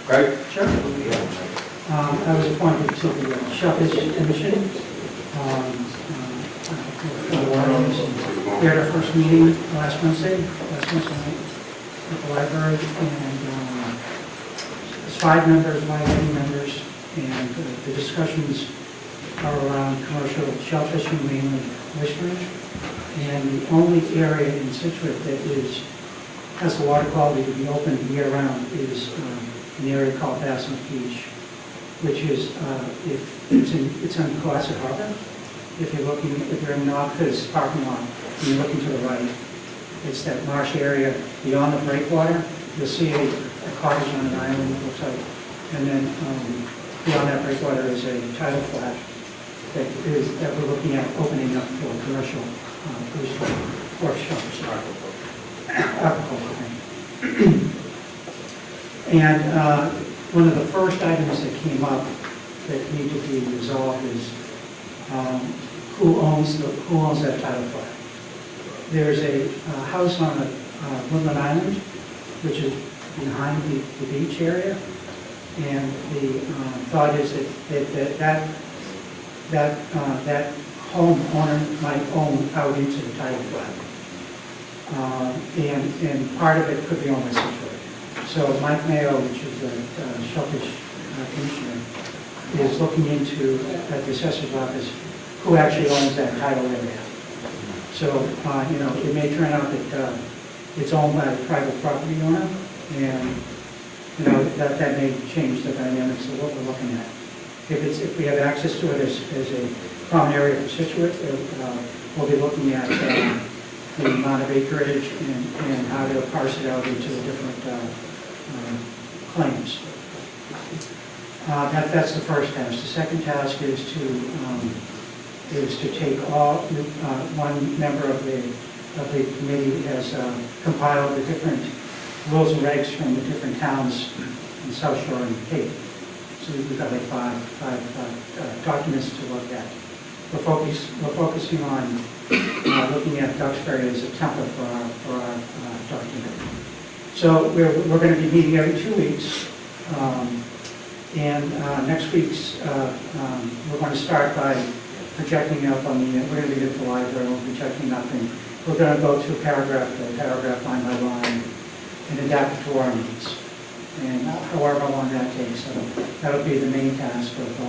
Greg? Sure. I was appointed to the Shellfish Commission. We had our first meeting last Wednesday night at the library, and there's 5 members, my 8 members, and the discussions are around commercial shellfishing, mainly oysters. And the only area in Scituate that has the water quality to be open year-round is an area called Basement Beach, which is, it's on Cohasset Harbor. If you're in the office parking lot, and you're looking to the right, it's that marsh area beyond the breakwater. You'll see a cottage on an island, it looks like. And then beyond that breakwater is a tidal flat that we're looking at opening up for commercial or shellfish. Aquaculture. And one of the first items that came up that need to be resolved is who owns that tidal flat. There's a house on Woodland Island, which is behind the beach area, and the thought is that homeowner might own out into the tidal flat, and part of it could be owned by Scituate. So Mike Mayo, which is the shellfish commissioner, is looking into at the assessor's office who actually owns that tidal area. So, it may turn out that it's owned by a private property owner, and, that may change the dynamics of what we're looking at. If we have access to it as a common area for Scituate, we'll be looking at the amount of acreage and how to parse it out into the different claims. That's the first task. The second task is to take one member of the committee has compiled the different rules and regs from the different towns in South Shore and Cape. So we've got like five documents to look at. We're focusing on looking at Duxbury as a template for our document. So we're going to be meeting every 2 weeks. And next week's, we're going to start by projecting up on we're going to be at the library, we'll be projecting up, and we're going to go to paragraph, line by line, and adapt it to our needs. And however long that takes, that'll be the main task of,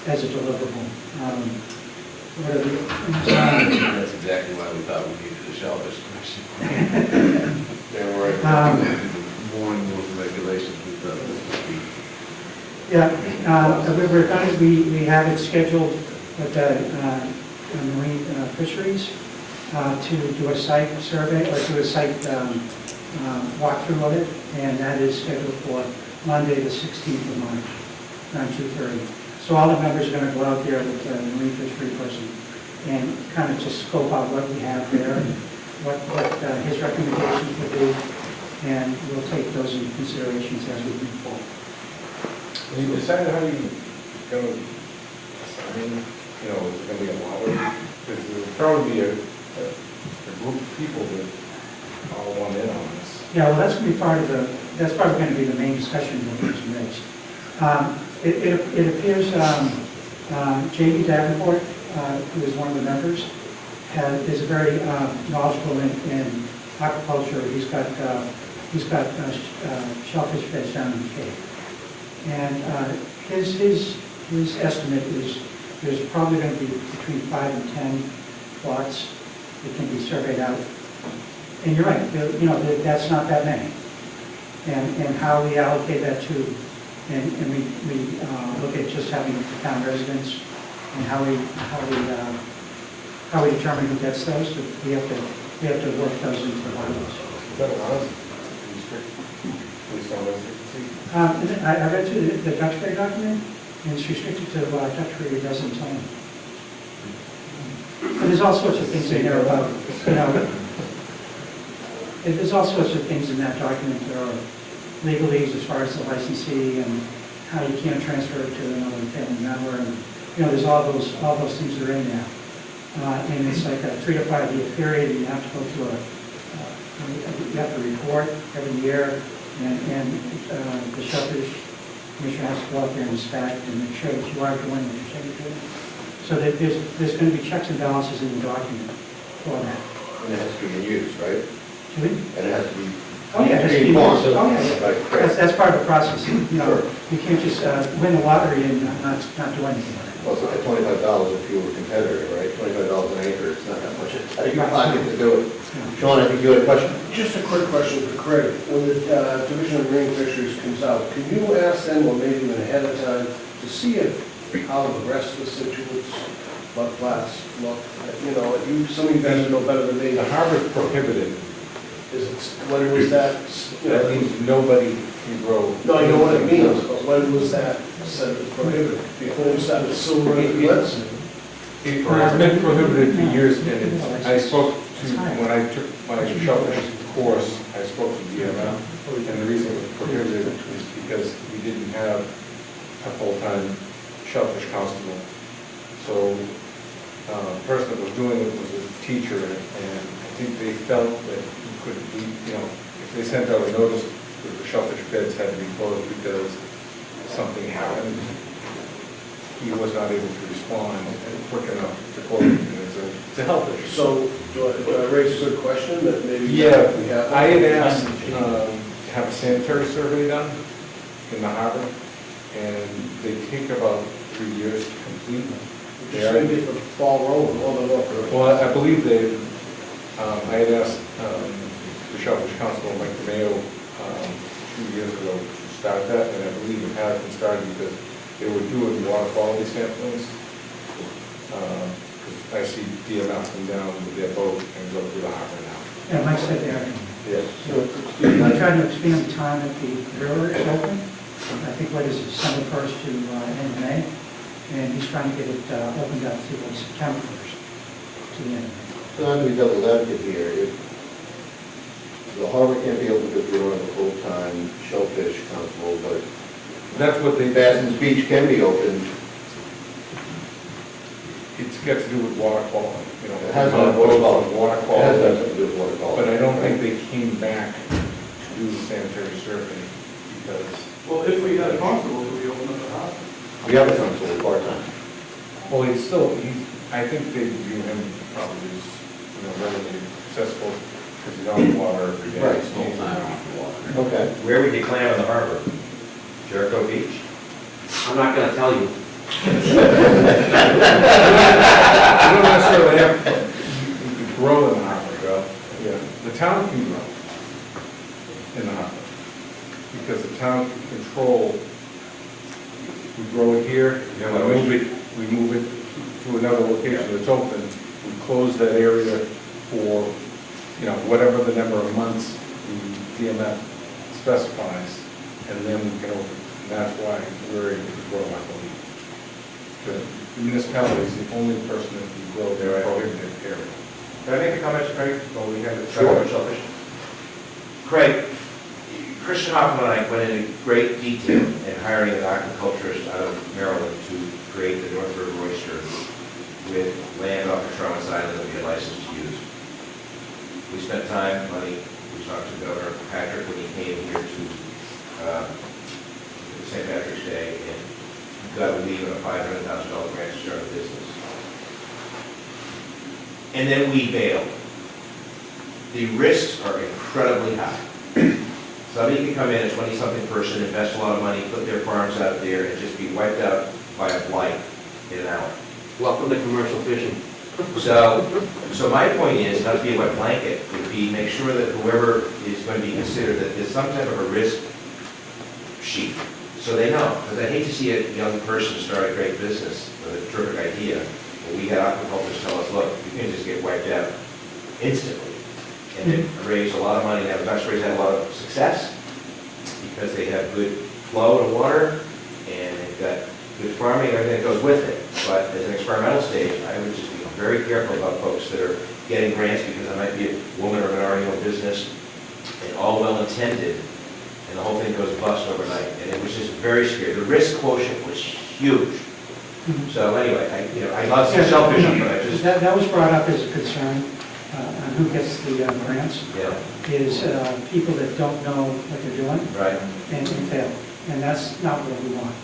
as a deliverable. That's exactly why we thought we needed the shellfish commission. There were more rules and regulations we thought this would be. Yeah, we have it scheduled with marine fisheries to do a site survey or do a site walkthrough of it, and that is scheduled for Monday, the 16th of March, around 2:30. So all the members are going to go out there with the marine fishery person and kind of just scope out what we have there, what his recommendations would be, and we'll take those into considerations as we move forward. Have you decided how you're going to assign, is it going to be a lottery? Because there will probably be a group of people that all want in on this. Yeah, well, that's going to be that's probably going to be the main discussion of the next. It appears J.B. Davenport, who is one of the members, is very knowledgeable in aquaculture. He's got shellfish beds down in the Cape. And his estimate is there's probably going to be between 5 and 10 plots that can be surveyed out. And you're right, that's not that many. And how we allocate that to, and we look at just having the town residents and how we determine who gets those. We have to work those into the bylaws. Is that allowed? Based on residency? I read through the Duxbury document, and it's restricted to Duxbury residents only. And there's all sorts of things in there about, there's all sorts of things in that document. There are legalese as far as the licensee and how you can't transfer it to another family member, and there's all those things that are in there. and it's like a 3 to 5 year period, and you have to go through you have to report every year, and the shellfish commissioner has to go out there and inspect and make sure that you are doing what you say you're doing. So that there's going to be checks and balances in the document for that. And it has to be in use, right? Excuse me? And it has to be. Oh, yeah, it has to be informed. used. Oh, yeah. Right, correct. That's part of the process. You know, Sure. you can't just win the lottery and not do anything with it. Well, it's like $25 if you were a competitor, right? $25 an acre, it's not that much out of your pocket to do it. Sean, I think you had a question? Just a quick question for Craig. When the Division of Marine Fisheries comes out, can you ask them, or maybe even ahead of time, to see how the rest of the Scituates, mud flats look? You know, some of you guys know better than me. The harbor's prohibited. When was that? That means nobody can grow. No, I know what it means, but when was that said it was prohibited? Before we started silver and glitz? It's been prohibited for years, and I spoke to, when I took my shellfish course, I spoke to DMF, and the reason it was prohibited is because we didn't have a full-time shellfish constable. So, the person that was doing it was a teacher, and I think they felt that you couldn't, you know, if they sent out a notice that the shellfish beds had to be closed because something happened, he was not able to respond quick enough to close it, and it's a health issue. So, do I raise a good question that maybe? Yeah, we have? I had asked to have a sanitary survey done in the harbor, and they take about 3 years to complete. Just to get the ball rolling, Well, I believe they, I had asked the shellfish constable, Mike DeMayo, 2 years ago to start that, and I believe it has been started because they were doing water quality samplings. I see DMF come down with their boat and go through the harbor now. Yeah, Mike said there. Yes. We're trying to expand the time that the river is open. I think what is it, December 1st to end of May? And he's trying to get it opened up to September 1st to the end of May. So not to be devil's advocate here, if the harbor can't be open because we don't have a full-time shellfish constable, but that's what they. Bassins Beach can be opened. It's got to do with water quality, you know. It has nothing to do with water It quality. has nothing to do with water quality. But I don't think they came back to do the sanitary survey because. Well, if we had a constable, could we open up the house? We have a constable part-time. Well, I think they view him probably as, you know, readily accessible because he's on the water every day. Right. Full-time on the water. Okay. Where would you clam in the harbor? Jericho Beach? I'm not gonna tell you. You don't necessarily have, you could grow in the harbor. Yeah. The town can grow in the harbor because the town can control. We grow it here, we move it to another location that's open. We close that area for, you know, whatever the number of months the DMF specifies, and then we can open. And that's why we're able to grow, I believe. The municipality is the only person that can grow their prohibited area. Can I make a comment, Craig? Well, we have Sure. shellfish. Craig, Christian Hoffman and I went into great detail in hiring an aquaculturist out of Maryland to create the North River oyster with land off of Travis Island that we had license to use. We spent time, money, we talked to Governor Patrick when he came here to St. Patrick's Day, and got a leave on a $500,000 grant to start a business. And then we bailed. The risks are incredibly high. Somebody can come in, a 20-something person, invest a lot of money, put their farms out there, and just be wiped out by a blight in an hour. Welcome to commercial fishing. So my point is, not to be a wet blanket, would be make sure that whoever is going to be considered, that there's some type of a risk sheet, so they know. Because I hate to see a young person start a great business with a terrific idea, and we had aquaculturists tell us, look, you can just get wiped out instantly. And it raised a lot of money, and the best raised had a lot of success, because they have good flow to water, and they've got good farming, and everything that goes with it. But as an experimental stage, I would just be very careful about folks that are getting grants, because I might be a woman or minority-owned business, and all well-intended, and the whole thing goes bust overnight. And it was just very scary. The risk quotient was huge. So anyway, I love some shellfish, but I just, That was brought up as a concern on who gets the grants, yeah, is people that don't know what they're doing right. and fail. And that's not what we want.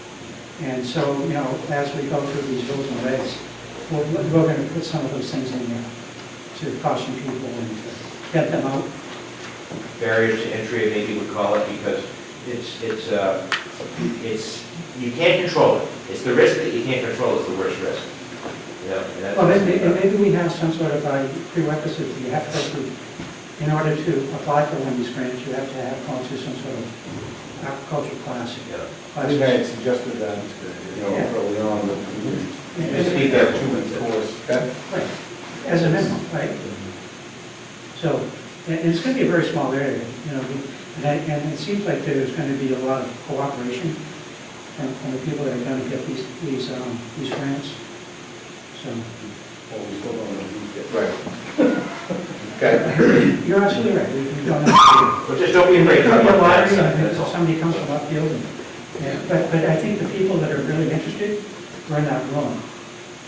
And so, as we go through these rules and regs, we're going to put some of those things in there to caution people and to get them out. Barriers to entry, maybe we call it, because you can't control it. It's the risk that you can't control is the worst risk. And that's Well, maybe we have some sort of prerequisite that you have to go through. In order to apply for one of these grants, you have to have gone through some sort of agricultural class. I think I had suggested that, early on, that Just need that Right, as a minimum, right? So, and it's going to be a very small area, and it seems like there's going to be a lot of cooperation from the people that are going to get these grants. So. well, we still don't know who's getting. Right. Okay. You're absolutely right. We don't know. But just don't be afraid to talk about that stuff, that's If all. somebody comes from upfield, but I think the people that are really interested were in that room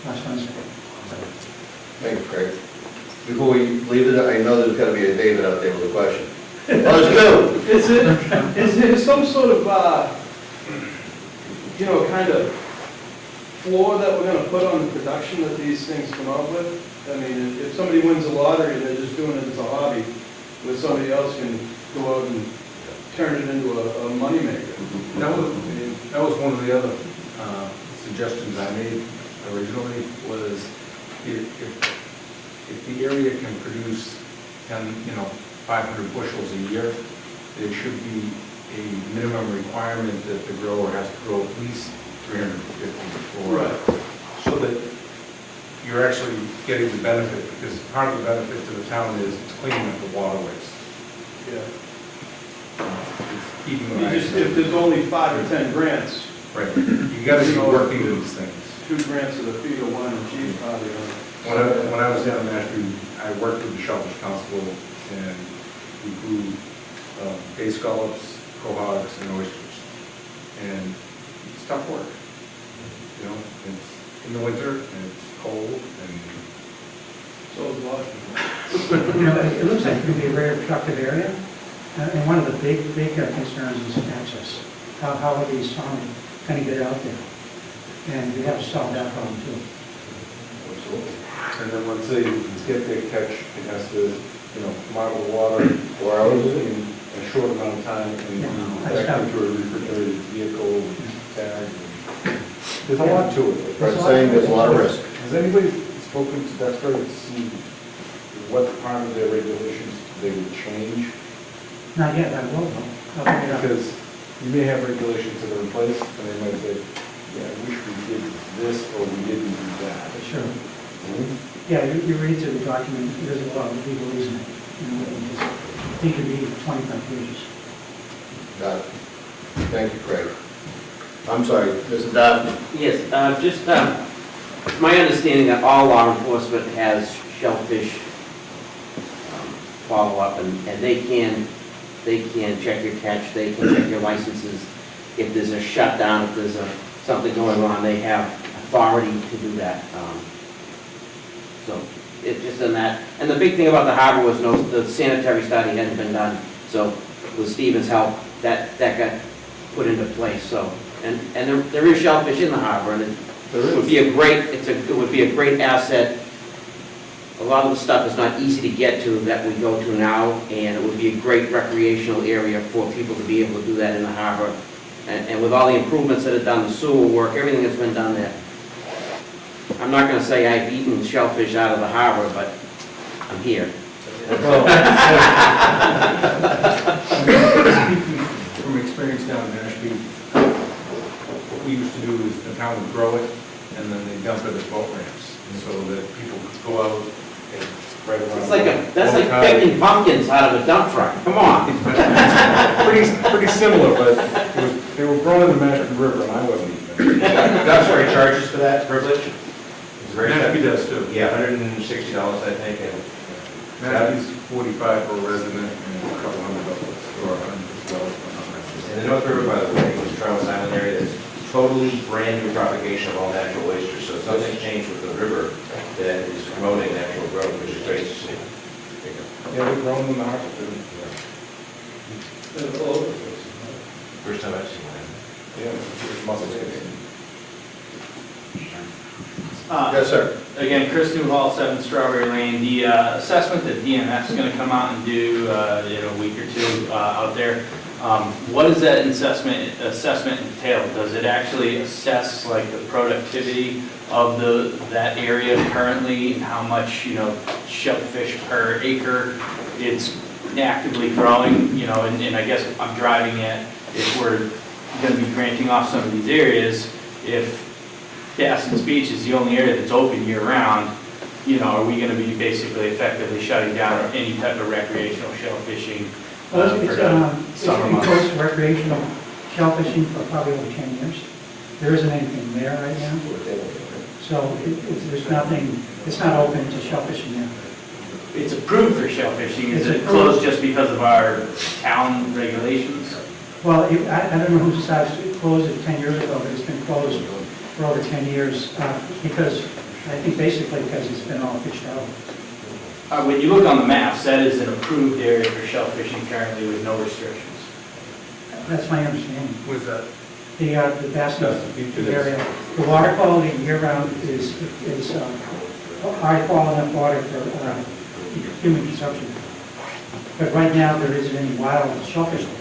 last Wednesday. Thanks, Craig. Before we leave it, I know there's got to be a David out there with a question. Oh, there's two. Is there some sort of, kind of floor that we're going to put on the production that these things come out with? I mean, if somebody wins the lottery and they're just doing it as a hobby, where somebody else can go out and turn it into a moneymaker. That was one of the other suggestions I made originally, was if the area can produce 500 bushels a year, there should be a minimum requirement that the grower has to grow at least 350 or so that you're actually getting the benefit, because part of the benefit to the town is cleaning up the waterways. Yeah. It's keeping them If there's only 5 or 10 grants. right. You got to be working these things. 2 grants of the feed of wine and cheese probably. When I was down in Mashpee, I worked with the Shellfish Constable, and we grew bay scallops, quahogs, and oysters. And it's tough work. It's in the winter, and it's cold, and so is Washington. It looks like it could be a very productive area, and one of the big concerns is access. How are these farmers going to get out there? And we have to solve that problem too. and then let's say it's get their catch, it has to, come out of the water 4 hours in a short amount of time, and be back into a refrigerated vehicle, tag. There's a lot to it. Right, saying there's a lot of risk. Has anybody spoken to Dexter to see what part of their regulations they would change? Not yet, I will though. I'll bring it up. Because you may have regulations that are in place, and they might say, yeah, I wish we did this, or we didn't do that. Sure. Yeah, you read through the document, there's a lot of legal reasoning. I think it'd be 25 pages. Got it. Thank you, Craig. I'm sorry, Mrs. Dodd? Yes, just my understanding that all law enforcement has shellfish follow-up, and they can check your catch, they can check your licenses. If there's a shutdown, if there's something going on, they have authority to do that. So it's just in that. And the big thing about the harbor was the sanitary study hadn't been done. So with Stephen's help, that got put into place. So and there is shellfish in the harbor, and it would be a great asset. A lot of the stuff is not easy to get to that we go to now, and it would be a great recreational area for people to be able to do that in the harbor. And with all the improvements that are done, the sewer work, everything that's been done there. I'm not going to say I've eaten shellfish out of the harbor, but I'm here. Speaking from experience down in Mashpee, what we used to do is the town would grow it, and then they dump it at boat ramps, so that people could go out and spread around. That's like picking pumpkins out of a dump truck. Come on. pretty similar, but they were grown in the Mashpee River, and I wasn't eating them. Duxbury charges for that privilege? It's very Mashpee does too. Yeah, $160, I think, and Mashpee's 45 for a resident, and a couple $100 for $100. in the North River, by the way, was a Travis Island area, there's totally brand new propagation of all natural oysters, so something's changed with the river that is promoting natural growth, which is great to see. Yeah, we've grown in the harbor too. They're all over the place. First time I've seen that. Yeah, there's mussels getting. Yes, sir. Again, Chris Newhall, 7 Strawberry Lane. The assessment that DMS is going to come out and do in a week or two out there, what does that assessment entail? Does it actually assess like the productivity of that area currently and how much, shellfish per acre it's actively growing, and I guess I'm driving at if we're going to be granting off some of these areas, if Baston's Beach is the only area that's open year-round, are we going to be basically effectively shutting down any type of recreational shellfishing for the summer It's months? been closed to recreational shellfishing for probably over 10 years. There isn't anything there right now. So there's nothing, it's not open to shellfishing now. It's approved for shellfishing. Is It's it approved. closed just because of our town regulations? Well, I don't know who decided to close it 10 years ago, but it's been closed for over 10 years because, I think basically because it's been all fished out. When you look on the maps, that is an approved area for shellfishing currently with no restrictions. That's my understanding. What's that? The Baston area, the water quality year-round is high quality enough water for human consumption. But right now, there isn't any wild shellfish there.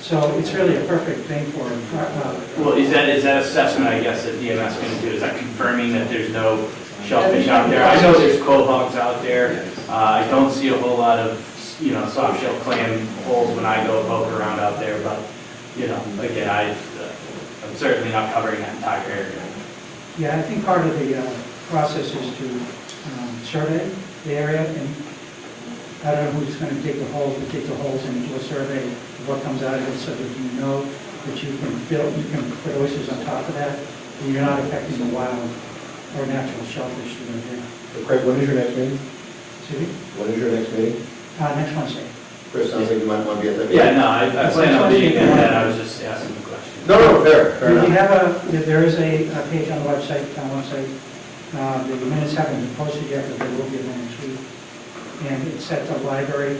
So it's really a perfect thing for. Well, is that assessment, I guess, that DMS is going to do? Is that confirming that there's no shellfish out there? I know there's quahogs out there. I don't see a whole lot of, soft shell clam holes when I go poke around out there, but, again, I'm certainly not covering that entire area. Yeah, I think part of the process is to survey the area, and I don't know who's going to dig the holes, but dig the holes and do a survey of what comes out of it so that that you can put oysters on top of that, and you're not affecting the wild or natural shellfish that are there. So Craig, when is your next meeting? See? When is your next meeting? Next Wednesday. Chris, sounds like you might want to be at that meeting. Yeah, no, I plan on being at that. I was just asking the question. No, fair We enough. there is a page on the website, town website. The minutes haven't been posted yet, but they will be there next week. And it's at the library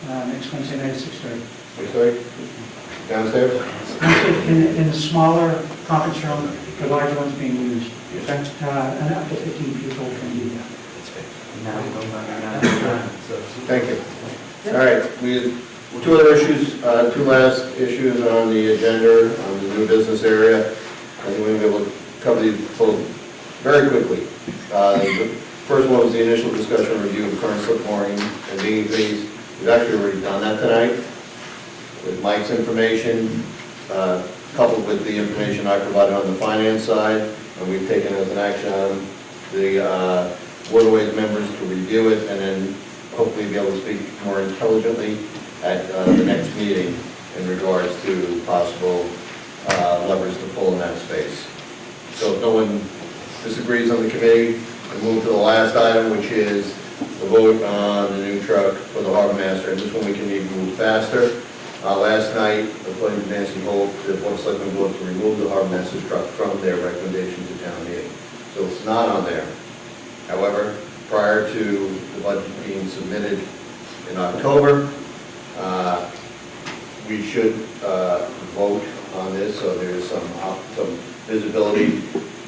next Wednesday night at 6:30. 6:30? Downstairs? In the smaller conference room, the larger one's being used. And up to 15 people can be there. Thank you. All right, we have 2 other issues, 2 last issues on the agenda on the new business area. I think we're going to be able to cover these both very quickly. The first one was the initial discussion and review of current slip mooring and dinghy fees. We've actually already done that tonight with Mike's information, coupled with the information I provided on the finance side, and we've taken as an action item the Waterways members to review it and then hopefully be able to speak more intelligently at the next meeting in regards to possible levers to pull in that space. So if no one disagrees on the committee, we'll move to the last item, which is the vote on the new truck for the harbor master. And this one we can even move faster. Last night, according to Nancy Holt, the Board of Selectmen voted to remove the harbor master's truck from their recommendation to town meeting. So it's not on there. However, prior to the budget being submitted in October, we should vote on this, so there's some visibility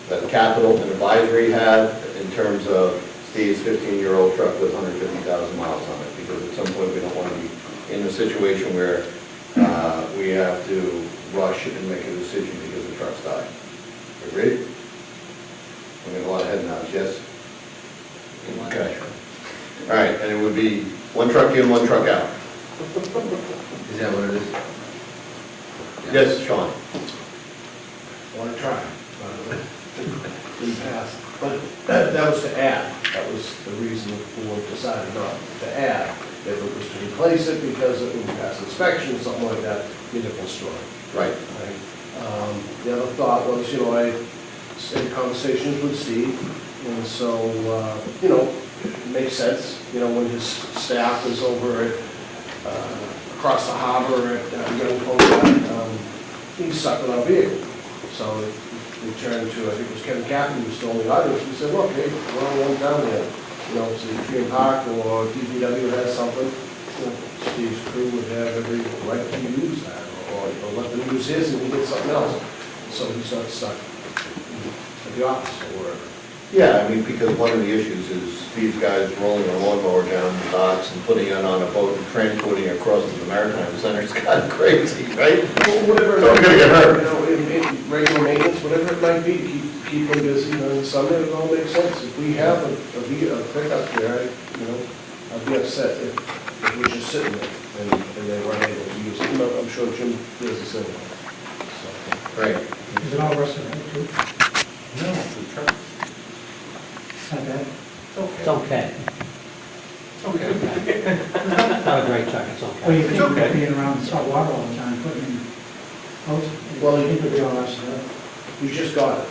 that capital and advisory have in terms of Steve's 15-year-old truck with 150,000 miles on it, because at some point we don't want to be in a situation where we have to rush and make a decision because the truck's died. Agreed? We got a lot of head nods, yes? Okay. All right, and it would be 1 truck in, 1 truck out. Is that what it is? Yes, Sean? I want to try. Didn't pass. But that was to add. That was the reason the board decided not to add. If it was to replace it because it would pass inspection, something like that, be a different story. Right. The other thought was, I had conversations with Steve, and so, it makes sense, when his staff is over at, across the harbor at Young Cove, he's stuck without a vehicle. So we turned to, I think it was Kevin Captain who was still in the audience, we said, look, hey, we're on one down there, you know, so the Tree Park or DPW has something, you know, Steve's crew would have every right to use that, or let them use his and we get something else, so he's not stuck at the office or wherever. Yeah, I mean, because one of the issues is these guys rolling a lawnmower down the docks and putting it on a boat and transporting it across to the Maritime Center. It's kind of crazy, right? Well, whatever, So I'm gonna get hurt. you know, in regular maintenance, whatever it might be, to keep them busy, you know, and Sunday it all makes sense. If we have a pickup there, you know, I'd be upset if it was just sitting there and they weren't able to use it. You know, I'm sure Jim does the same. So. Right. Is it all rusted out too? No, the truck. Not bad. It's okay. Okay. Not a great truck, it's okay. Well, you think about being around the salt water all the time, putting in boats, Well, you think it'd be all rusted out? You just got it.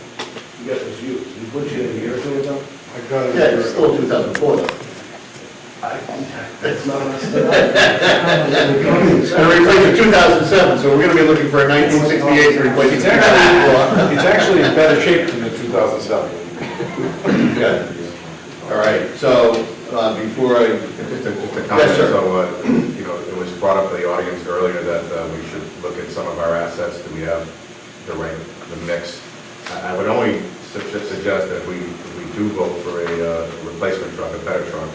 You got this used. You put you in a year or two ago? I got it. Yeah, it's still 2004 though. That's not us. And replaced in 2007, so we're gonna be looking for a 1968 to replace it. It's actually in better shape than the 2007. Good. All right, so before I, Just a comment, Yes, sir. so, you know, it was brought up to the audience earlier that we should look at some of our assets. Do we have the right, the mix? I would only suggest that if we do vote for a replacement truck, a better truck,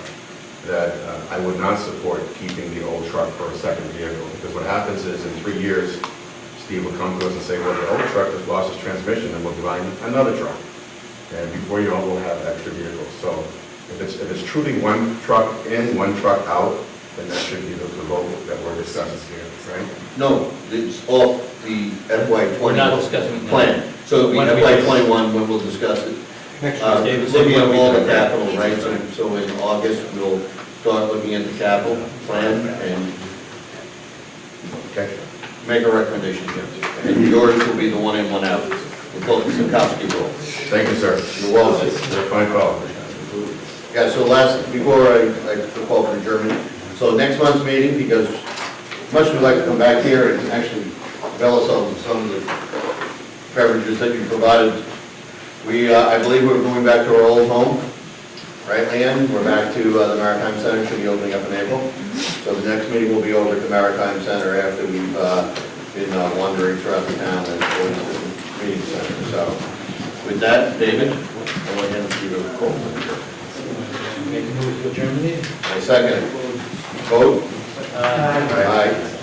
that I would not support keeping the old truck for a second vehicle, because what happens is in 3 years, Steve will come to us and say, well, the old truck has lost its transmission, and we'll buy another truck. And before you know, we'll have extra vehicles. So if it's truly one truck in, one truck out, then that should be the vote that we're discussing here, right? no, it's off the FY20 We're not discussing it now. plan. So we When we- FY21, when we'll discuss it. Next year, David. Looking at all the capital, right, so in August, we'll start looking at the capital plan and make a recommendation, Jim. And yours will be the one in, one out. We'll call it the Sikowski rule. Thank you, sir. You're welcome. You're a fine call. Yeah, so before I call for adjournment, so next month's meeting, because much we'd like to come back here and actually develop some of the beverages that you provided. I believe we're going back to our old home, right, Leanne? We're back to the Maritime Center, should be opening up in April. So the next meeting will be over at the Maritime Center after we've been wandering throughout the town and all these different meeting centers. So with that, David, I want to hand you the call. Make a move to adjourn the meeting. I second it. Vote? Aye. Aye.